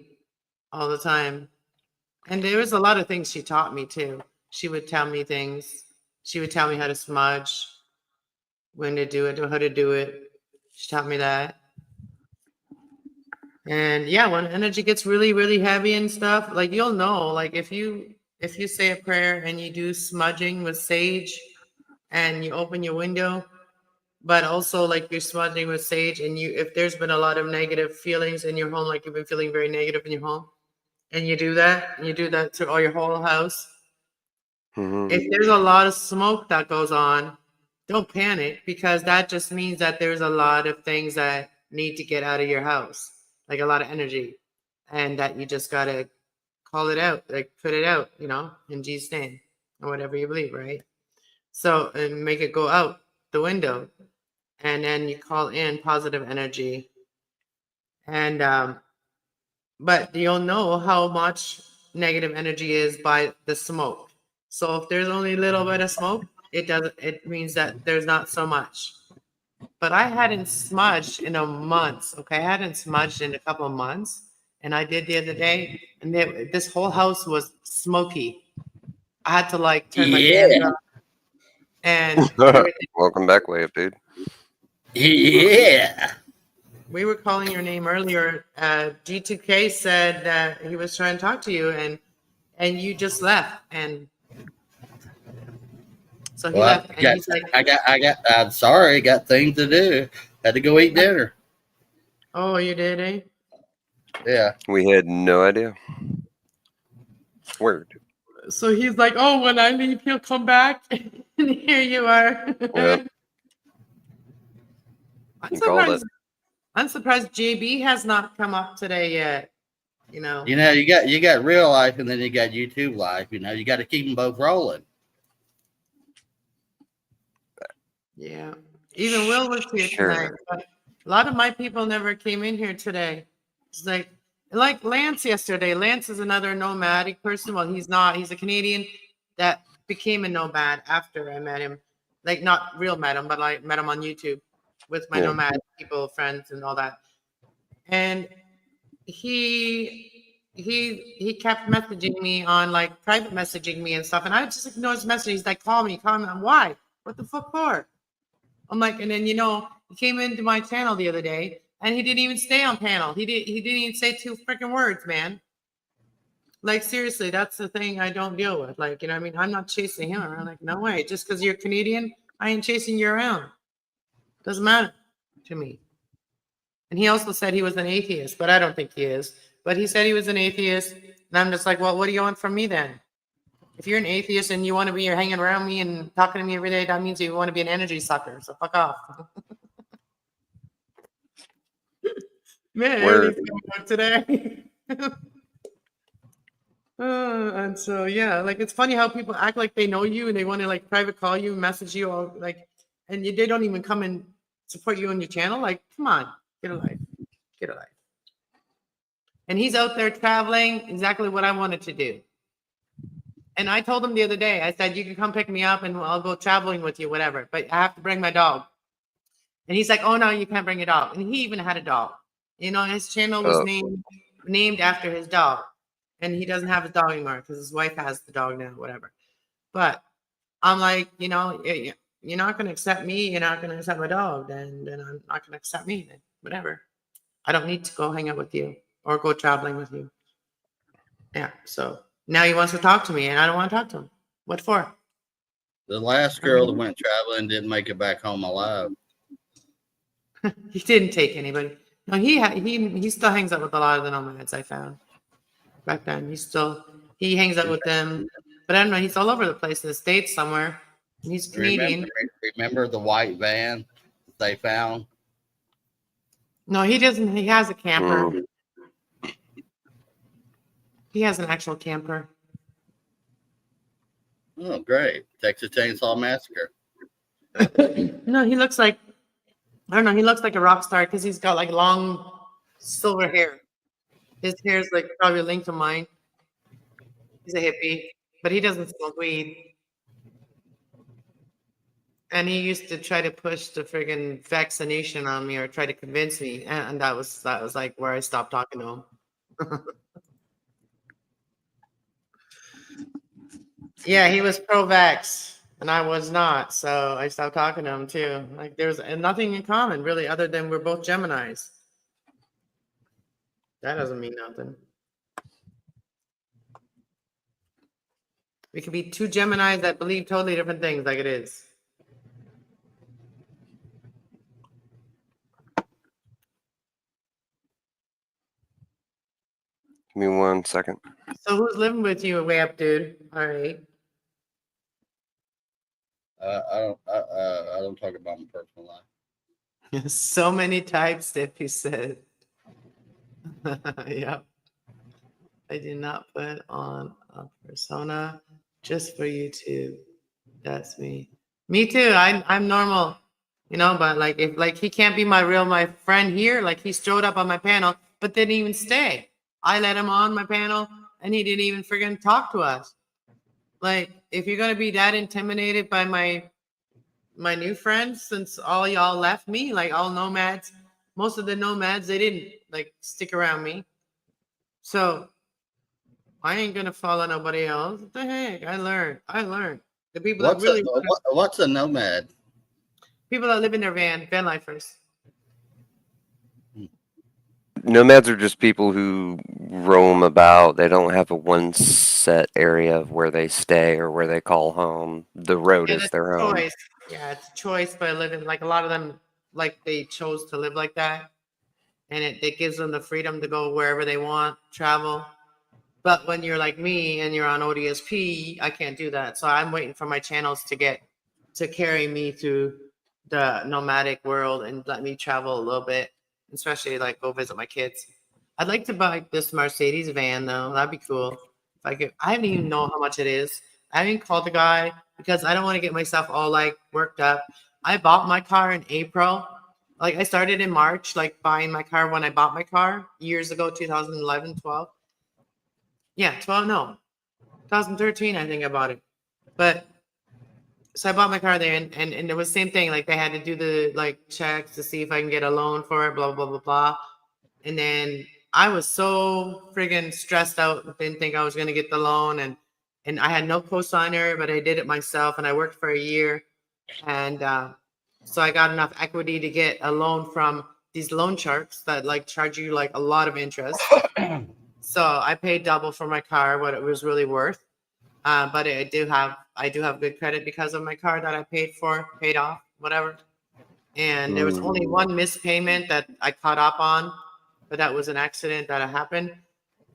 all the time. And there was a lot of things she taught me too. She would tell me things. She would tell me how to smudge, when to do it, how to do it. She taught me that. And yeah, when energy gets really, really heavy and stuff, like you'll know, like if you say a prayer and you do smudging with sage and you open your window, but also like you're smudging with sage, and if there's been a lot of negative feelings in your home, like you've been feeling very negative in your home, and you do that to all your whole house. Mhm. If there's a lot of smoke that goes on, don't panic, because that just means that there's a lot of things that need to get out of your house, like a lot of energy, and that you just gotta call it out, like put it out, you know, in Jesus' name or whatever you believe, right? So, and make it go out the window, and then you call in positive energy, and but you'll know how much negative energy is by the smoke. So if there's only a little bit of smoke, it means that there's not so much. But I hadn't smudged in a month. Okay, I hadn't smudged in a couple of months, and I did the other day, and this whole house was smoky. I had to like turn my fans Yeah. on and everything. Welcome back, Wave, dude. Yeah. we were calling your name earlier. G2K said that he was trying to talk to you, and you just left, and so he Well, left, and he's like, I'm sorry, got things to do. Had to go eat dinner. "Oh, you did, eh?" Yeah. We had no idea. Word. So he's like, "Oh, when I leave, he'll come back." And here you are. Yep. I'm You called it. surprised. I'm surprised JB has not come up today yet. You know. You know, you got real life and then you got YouTube life. You know, you got to keep them both rolling. Yeah. Even Will was here Sure. tonight. But a lot of my people never came in here today. It's like Lance yesterday. Lance is another nomadic person. Well, he's not. He's a Canadian that became a nomad after I met him. Like not real met him, but I met him on YouTube with my Yeah. nomad people, friends, and all that. And he kept messaging me on like private messaging me and stuff, and I just ignore his message. He's like, call me. I'm why? What the fuck for? I'm like, and then he came into my channel the other day and he didn't even stay on panel. He didn't even say 2 freaking words, man. Like seriously, that's the thing I don't deal with. Like, you know what I mean? I'm not chasing him around. Like, no way. Just because you're Canadian, I ain't chasing you around. Doesn't matter to me. And he also said he was an atheist, but I don't think he is. But he said he was an atheist. And I'm just like, well, what do you want from me then? If you're an atheist and you want to be hanging around me and talking to me every day, that means you want to be an energy sucker. So fuck off. Man, Word. today. And so yeah, like it's funny how people act like they know you and they want to like private call you, message you, all like, and they don't even come and support you on your channel. Like, come on, get a life, get a life. And he's out there traveling, exactly what I wanted to do. And I told him the other day, I said, you can come pick me up and I'll go traveling with you, whatever. But I have to bring my dog. And he's like, oh, no, you can't bring a dog. And he even had a dog. You know, his channel was named after his dog. And he doesn't have his dog anymore because his wife has the dog now, whatever. But I'm like, you're not going to accept me. You're not going to accept my dog. Then I'm not going to accept me. Then whatever. I don't need to go hang out with you or go traveling with you. Yeah, so now he wants to talk to me, and I don't want to talk to him. What for? The last girl that went traveling didn't make it back home alive. He didn't take anybody. No, he still hangs out with a lot of the nomads I found back then. He hangs out with them, but I don't know. He's all over the place in the States somewhere. He's Canadian. Remember the white van that they found? No, he doesn't. He has a camper. He has an actual camper. Oh, great. Texas Chainsaw Massacre. No, he looks like, I don't know, he looks like a rock star because he's got like long silver hair. His hair is like probably linked to mine. He's a hippie, but he doesn't smoke weed. And he used to try to push the friggin' vaccination on me or try to convince me. And that was like where I stopped talking to him. Yeah, he was pro-vax and I was not. So I stopped talking to him too. Like there's nothing in common really other than we're both Geminis. That doesn't mean nothing. We could be 2 Geminis that believe totally different things like it is. Give me 1 second. So who's living with you way up, dude? All right. I don't talk about my personal life. So many types, if he said. Yep. I did not put on a persona just for YouTube. That's me. Me too. I'm normal, but like if like he can't be my friend here, like he showed up on my panel, but didn't even stay. I let him on my panel and he didn't even friggin' talk to us. Like if you're gonna be that intimidated by my new friends, since all y'all left me, like all nomads, most of the nomads, they didn't like stick around me. So I ain't gonna follow nobody else. What the heck? I learned. The people that really what's a nomad? people that live in their van lifers. nomads are just people who roam about. They don't have a one set area of where they stay or where they call home. The road And is it's their a home. choice. Yeah, it's a choice, but living like a lot of them, like they chose to live like that, and it gives them the freedom to go wherever they want, travel. But when you're like me and you're on ODSP, I can't do that. So I'm waiting for my channels to carry me through the nomadic world and let me travel a little bit, especially like go visit my kids. I'd like to buy this Mercedes van though. That'd be cool. If I could, I don't even know how much it is. I haven't called the guy because I don't want to get myself all like worked up. I bought my car in April. Like I started in March, like buying my car when I bought my car years ago, 2011, 12. Yeah, 12, no, 2013, I think I bought it. But so I bought my car there and it was the same thing. Like they had to do the like checks to see if I can get a loan for it, blah, blah, blah, blah. And then I was so friggin' stressed out, didn't think I was gonna get the loan. And I had no co-signer, but I did it myself and I worked for a year. And so I got enough equity to get a loan from these loan sharks that like charge you like a lot of interest. So I paid double for my car, what it was really worth. But I do have good credit because of my car that I paid off, whatever. And there was only one missed payment that I caught up on, but that was an accident that happened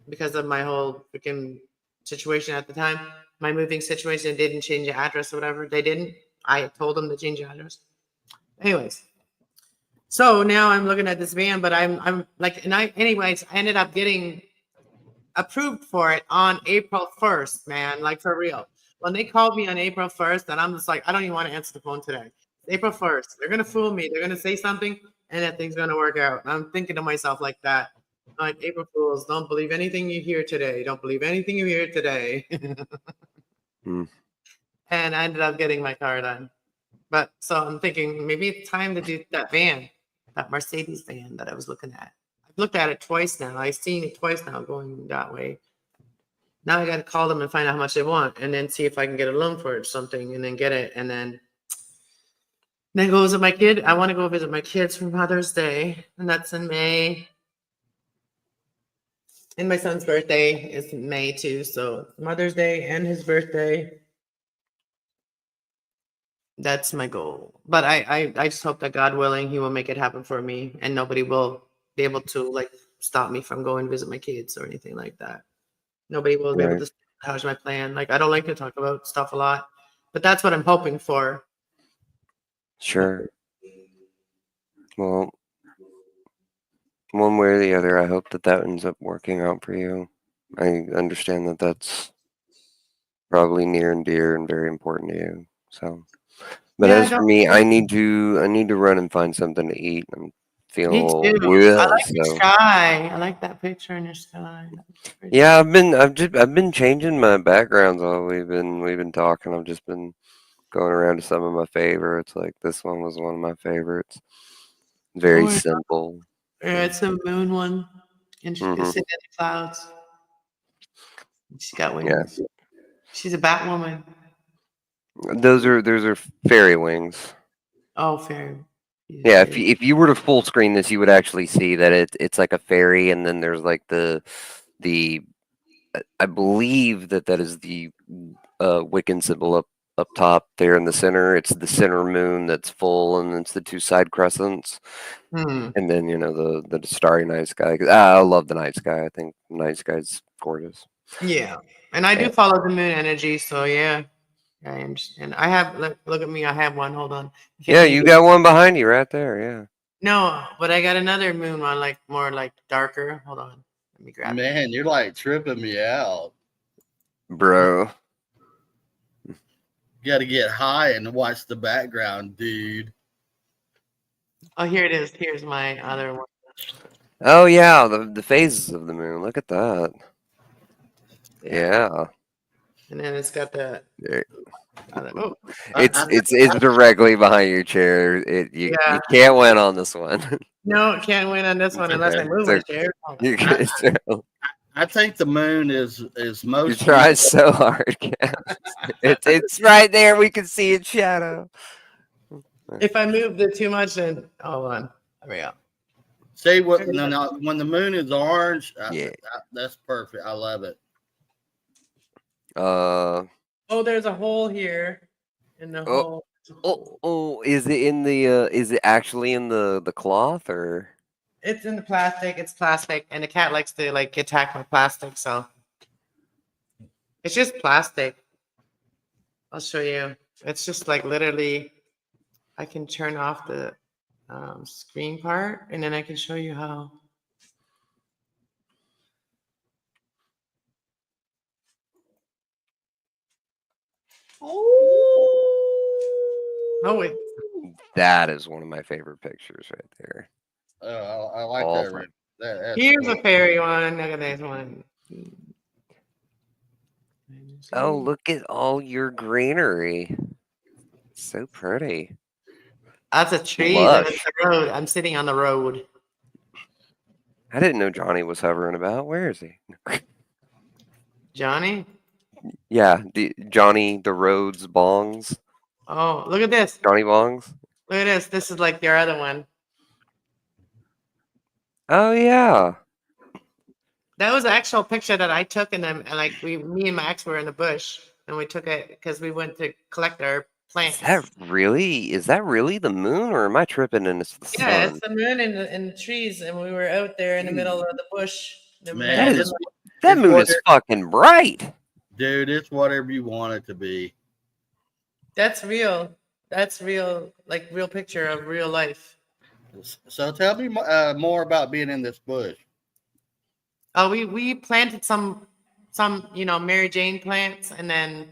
because of my whole freaking situation at the time. My moving situation didn't change the address or whatever. They didn't. I told them to change the address. Anyways, so now I'm looking at this van, but I'm like, and I ended up getting approved for it on April 1st, man. Like for real. When they called me on April 1st, and I'm just like, I don't even want to answer the phone today. It's April 1st. They're gonna fool me. They're gonna say something, and that thing's gonna work out. And I'm thinking to myself like that. Like April Fools, don't believe anything you hear today. Don't believe anything you hear today. Mm. And I ended up getting my car done. But so I'm thinking maybe it's time to do that van, that Mercedes van that I was looking at. I've looked at it twice now. I've seen it twice now going that way. Now I got to call them and find out how much they want and then see if I can get a loan for it or something and then get it. And then go visit my kid. I want to go visit my kids for Mother's Day, and that's in May. And my son's birthday is May too. So Mother's Day and his birthday. That's my goal. But I just hope that God willing, he will make it happen for me and nobody will be able to like stop me from going visit my kids or anything like that. Nobody will be able Right. to how's my plan. Like I don't like to talk about stuff a lot, but that's what I'm hoping for. Sure. Well, one way or the other, I hope that ends up working out for you. I understand that that's probably near and dear and very important to you. So, but Yeah, I as for don't. me, I need to run and find something to eat. I'm feeling Me a too. little I bleh, like your so sky. I like that picture in your sky. That's pretty. yeah, I've been changing my backgrounds while we've been talking. I've just been going around to some of my favorites. Like this one was one of my favorites. Very Oh, simple. yeah, it's a moon one, and she's Hmm. sitting in the clouds. She's got Yeah, wings. She's a Batwoman. those are fairy wings. Oh, fair. Yeah, Fairy. if you were to full screen this, you would actually see that it's like a fairy, and then there's like the I believe that is the Wiccan symbol up top there in the center. It's the center moon that's full, and it's the two side crescents, Hmm. and then the starry night sky. I love the night sky. I think the night sky's gorgeous. Yeah, and I do Yeah, follow the moon energy, so yeah, I understand. I have look at me. I have one. Hold on. yeah, Can you you got one behind you right there. Yeah, no, but I got another moon one, like more like darker. Hold on. Let me grab it. Man, you're like tripping me out. bro. You got to get high and watch the background, dude. Oh, here it is. Here's my other one. Oh yeah, the phases of the moon. Look at that. Yeah. And then it's got the There- other. Oh, It's directly behind your chair. You yeah. can't win on this one. No, can't win on this one unless I move my chair. Hold on. You I think the moon is most. try so hard, Cam. It's right there. We can see its shadow. If I move it too much, then hold on. There we go. See what? No, when the moon is orange, Yeah. that's perfect. I love it. Oh, Oh, there's a hole here in the hole. is it in the is it actually in the cloth or? It's in the plastic. It's plastic, and the cat likes to like attack my plastic, so it's just plastic. I'll show you. It's just like literally, I can turn off the screen part, and then I can show you how. Oh wait, That is one of my favorite pictures right there. I like All that. time. That's here's cool. a fairy one. Look at this one. Oh, look at all your greenery. So pretty. That's a tree. That's Lush. the road. I'm sitting on the road. I didn't know Johnny was hovering about. Where is he? Johnny? Yeah, Johnny the Rhodes Bongs. Oh, look at this. Johnny Bongs. Look at this. This is like your other one. Oh yeah. That was an actual picture that I took, and then like me and Max were in the bush, and we took it because we went to collect our plants. Is that really the moon, or am I tripping and it's the Yeah, sun? it's the moon in the trees, and we were out there in the middle of the bush. Man, That moon is fucking bright. Dude, it's whatever you want it to be. That's real. That's real, like real picture of real life. So tell me more about being in this bush. Oh, we planted some Mary Jane plants, and then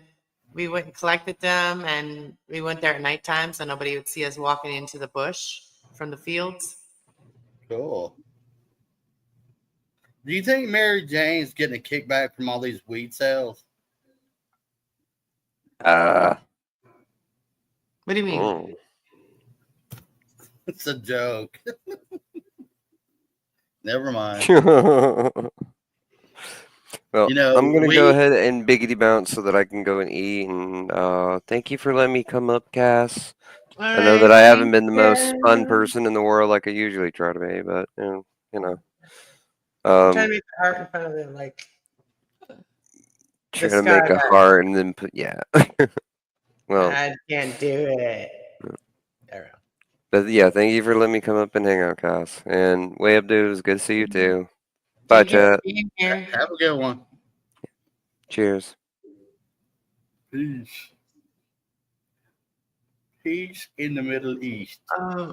we went and collected them, and we went there at nighttime so nobody would see us walking into the bush from the fields. Cool. Do you think Mary Jane's getting a kickback from all these weed sales? What do you mean? Oh. It's a joke. Never mind. Well, You know, I'm gonna go ahead and biggity bounce so that I can go and eat. And thank you for letting me come up, Cass. I know that I haven't been the most fun person in the world like I usually try to be, but you know. I'm trying to make the heart in front of it, like try to make a heart and then put well, I can't do it. But yeah, thank you for letting me come up and hang out, Cass. And way up, dude. It was good to see you too. Bye, chat. Have a good one. Cheers. Peace. Peace in the Middle East.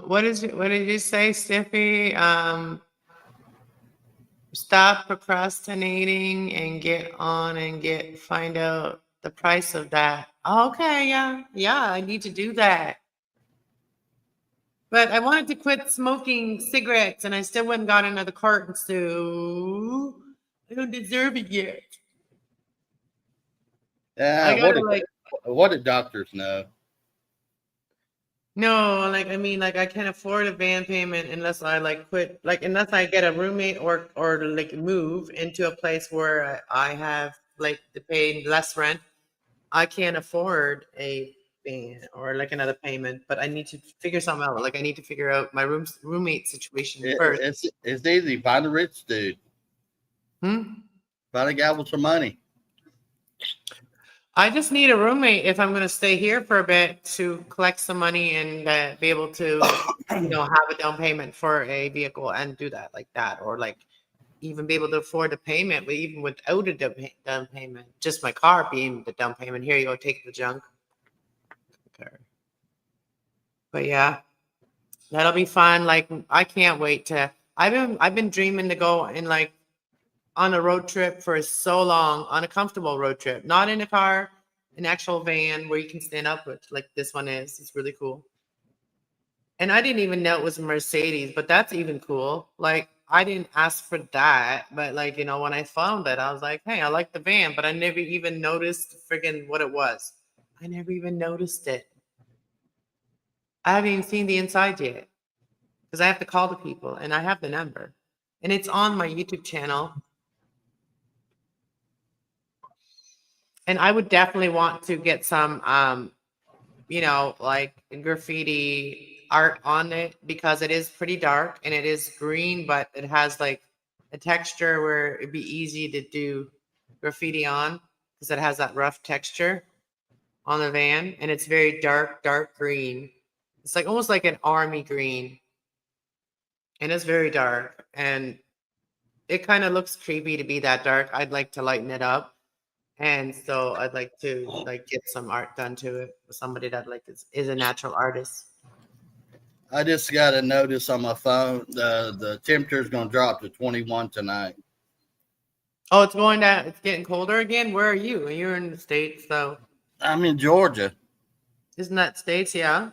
What did you say, Stiffy? Stop procrastinating and get on and find out the price of that. Okay, yeah, I need to do that. But I wanted to quit smoking cigarettes, and I still wouldn't got another carton, so I don't deserve it yet. What do doctors know? No, I can't afford a van payment unless I quit, unless I get a roommate or move into a place where I have to pay less rent. I can't afford a van or another payment, but I need to figure something out. I need to figure out my roommate situation first. It's easy. Find a rich dude. Find a guy with some money. I just need a roommate if I'm going to stay here for a bit to collect some money and be able to, have a down payment for a vehicle and do that or even be able to afford a payment, but even without a down payment, just my car being the down payment. Here you go, take the junk. Okay. But yeah, that'll be fun. I can't wait to. I've been dreaming to go on a road trip for so long, on a comfortable road trip, not in a car, an actual van where you can stand up with, like this one is. It's really cool. And I didn't even know it was a Mercedes, but that's even cool. I didn't ask for that, but when I found it, I was like, hey, I like the van, but I never even noticed friggin' what it was. I never even noticed it. I haven't even seen the inside yet because I have to call the people, and I have the number, and it's on my YouTube channel. And I would definitely want to get some, graffiti art on it because it is pretty dark and it is green, but it has like a texture where it'd be easy to do graffiti on because it has that rough texture on the van, and it's very dark green. It's like almost like an army green, and it's very dark, and it kind of looks creepy to be that dark. I'd like to lighten it up, and so I'd like to like get some art done to it with somebody that like is a natural artist. I just got a notice on my phone. The temperature is going to drop to 21 tonight. Oh, it's going down. It's getting colder again. Where are you? You're in the States, so I'm in Georgia. isn't that States? Yeah.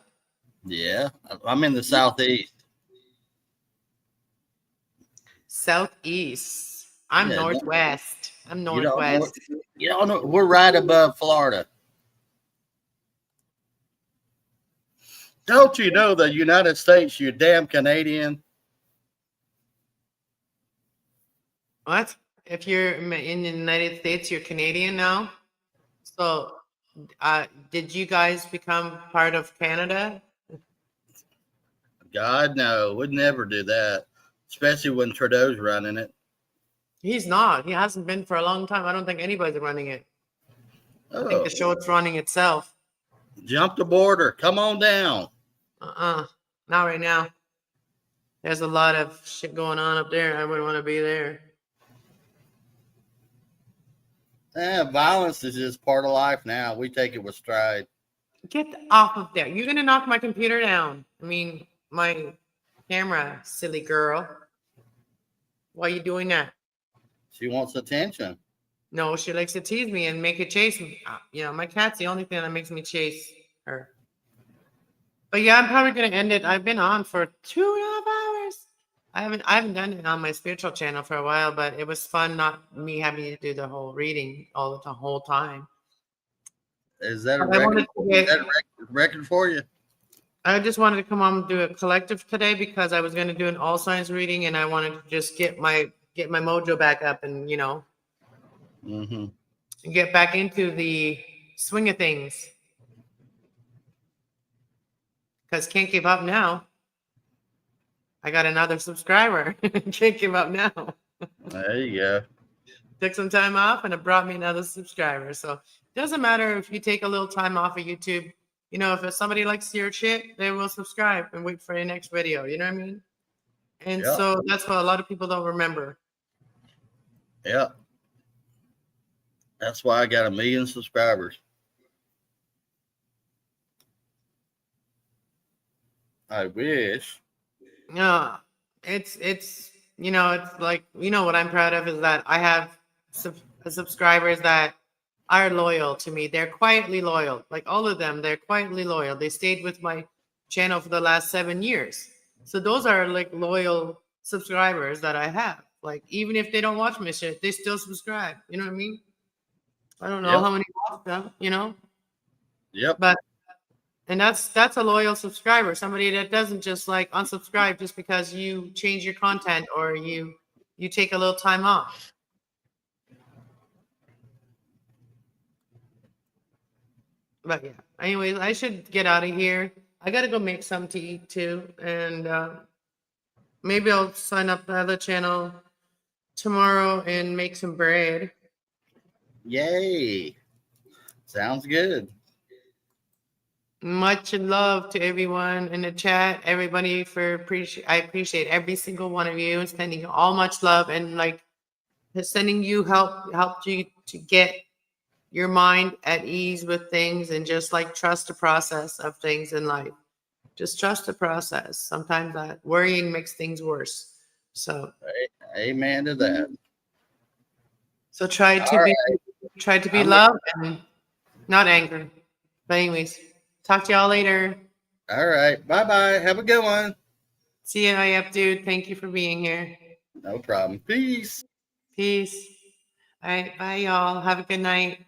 Yeah, I'm in the southeast. Southeast. I'm Yeah, northwest. I'm you don't know. northwest. You don't know. We're right above Florida. Don't you know the United States? You damn Canadian. What? If you're in the United States, you're Canadian now. So, did you guys become part of Canada? God no, would never do that. Especially when Trudeau's running it. He's not. He hasn't been for a long time. I don't think anybody's running it. I think Oh, the show's running itself. jump the border. Come on down. Not right now. There's a lot of shit going on up there. I wouldn't want to be there. Violence is just part of life now. We take it with stride. Get off of there. You're gonna knock my computer down. I mean, my camera, silly girl. Why are you doing that? She wants attention. No, she likes to tease me and make it chase me. You know, my cat's the only thing that makes me chase her. But yeah, I'm probably gonna end it. I've been on for 2.5 hours. I haven't done it on my spiritual channel for a while, but it was fun not me having to do the whole reading the whole time. Is that a I wanted record? to Is that a record for you? I just wanted to come on and do a collective today because I was going to do an all signs reading and I wanted to just get my mojo back up and get back into the swing of things. Because can't give up now. I got another subscriber. Can't give up now. There you go. Took some time off and it brought me another subscriber. So it doesn't matter if you take a little time off of YouTube. You know, if somebody likes your shit, they will subscribe and wait for your next video. You know what I mean? And Yeah. so that's what a lot of people don't remember. Yeah. That's why I got 1 million subscribers. I wish. Yeah, it's it's like what I'm proud of is that I have subscribers that are loyal to me. They're quietly loyal, like all of them. They're quietly loyal. They stayed with my channel for the last 7 years. So those are like loyal subscribers that I have. Like even if they don't watch my shit, they still subscribe. You know what I mean? I don't know Yep. how many watch them, Yep. but. And that's a loyal subscriber, somebody that doesn't just like unsubscribe just because you change your content or you take a little time off. But yeah, anyways, I should get out of here. I gotta go make some to eat too, and maybe I'll sign up the other channel tomorrow and make some bread. Yay. Sounds good. Much love to everyone in the chat. Everybody I appreciate every single one of you, sending you all much love and like sending you helped you to get your mind at ease with things and just like trust the process of things in life. Just trust the process. Sometimes that worrying makes things worse. So Amen to that. so try to be I'm love and not anger. But anyways, talk to y'all later. All right. Bye-bye. Have a good one. See you, IF dude. Thank you for being here. No problem. Peace. Peace. All right, bye y'all. Have a good night.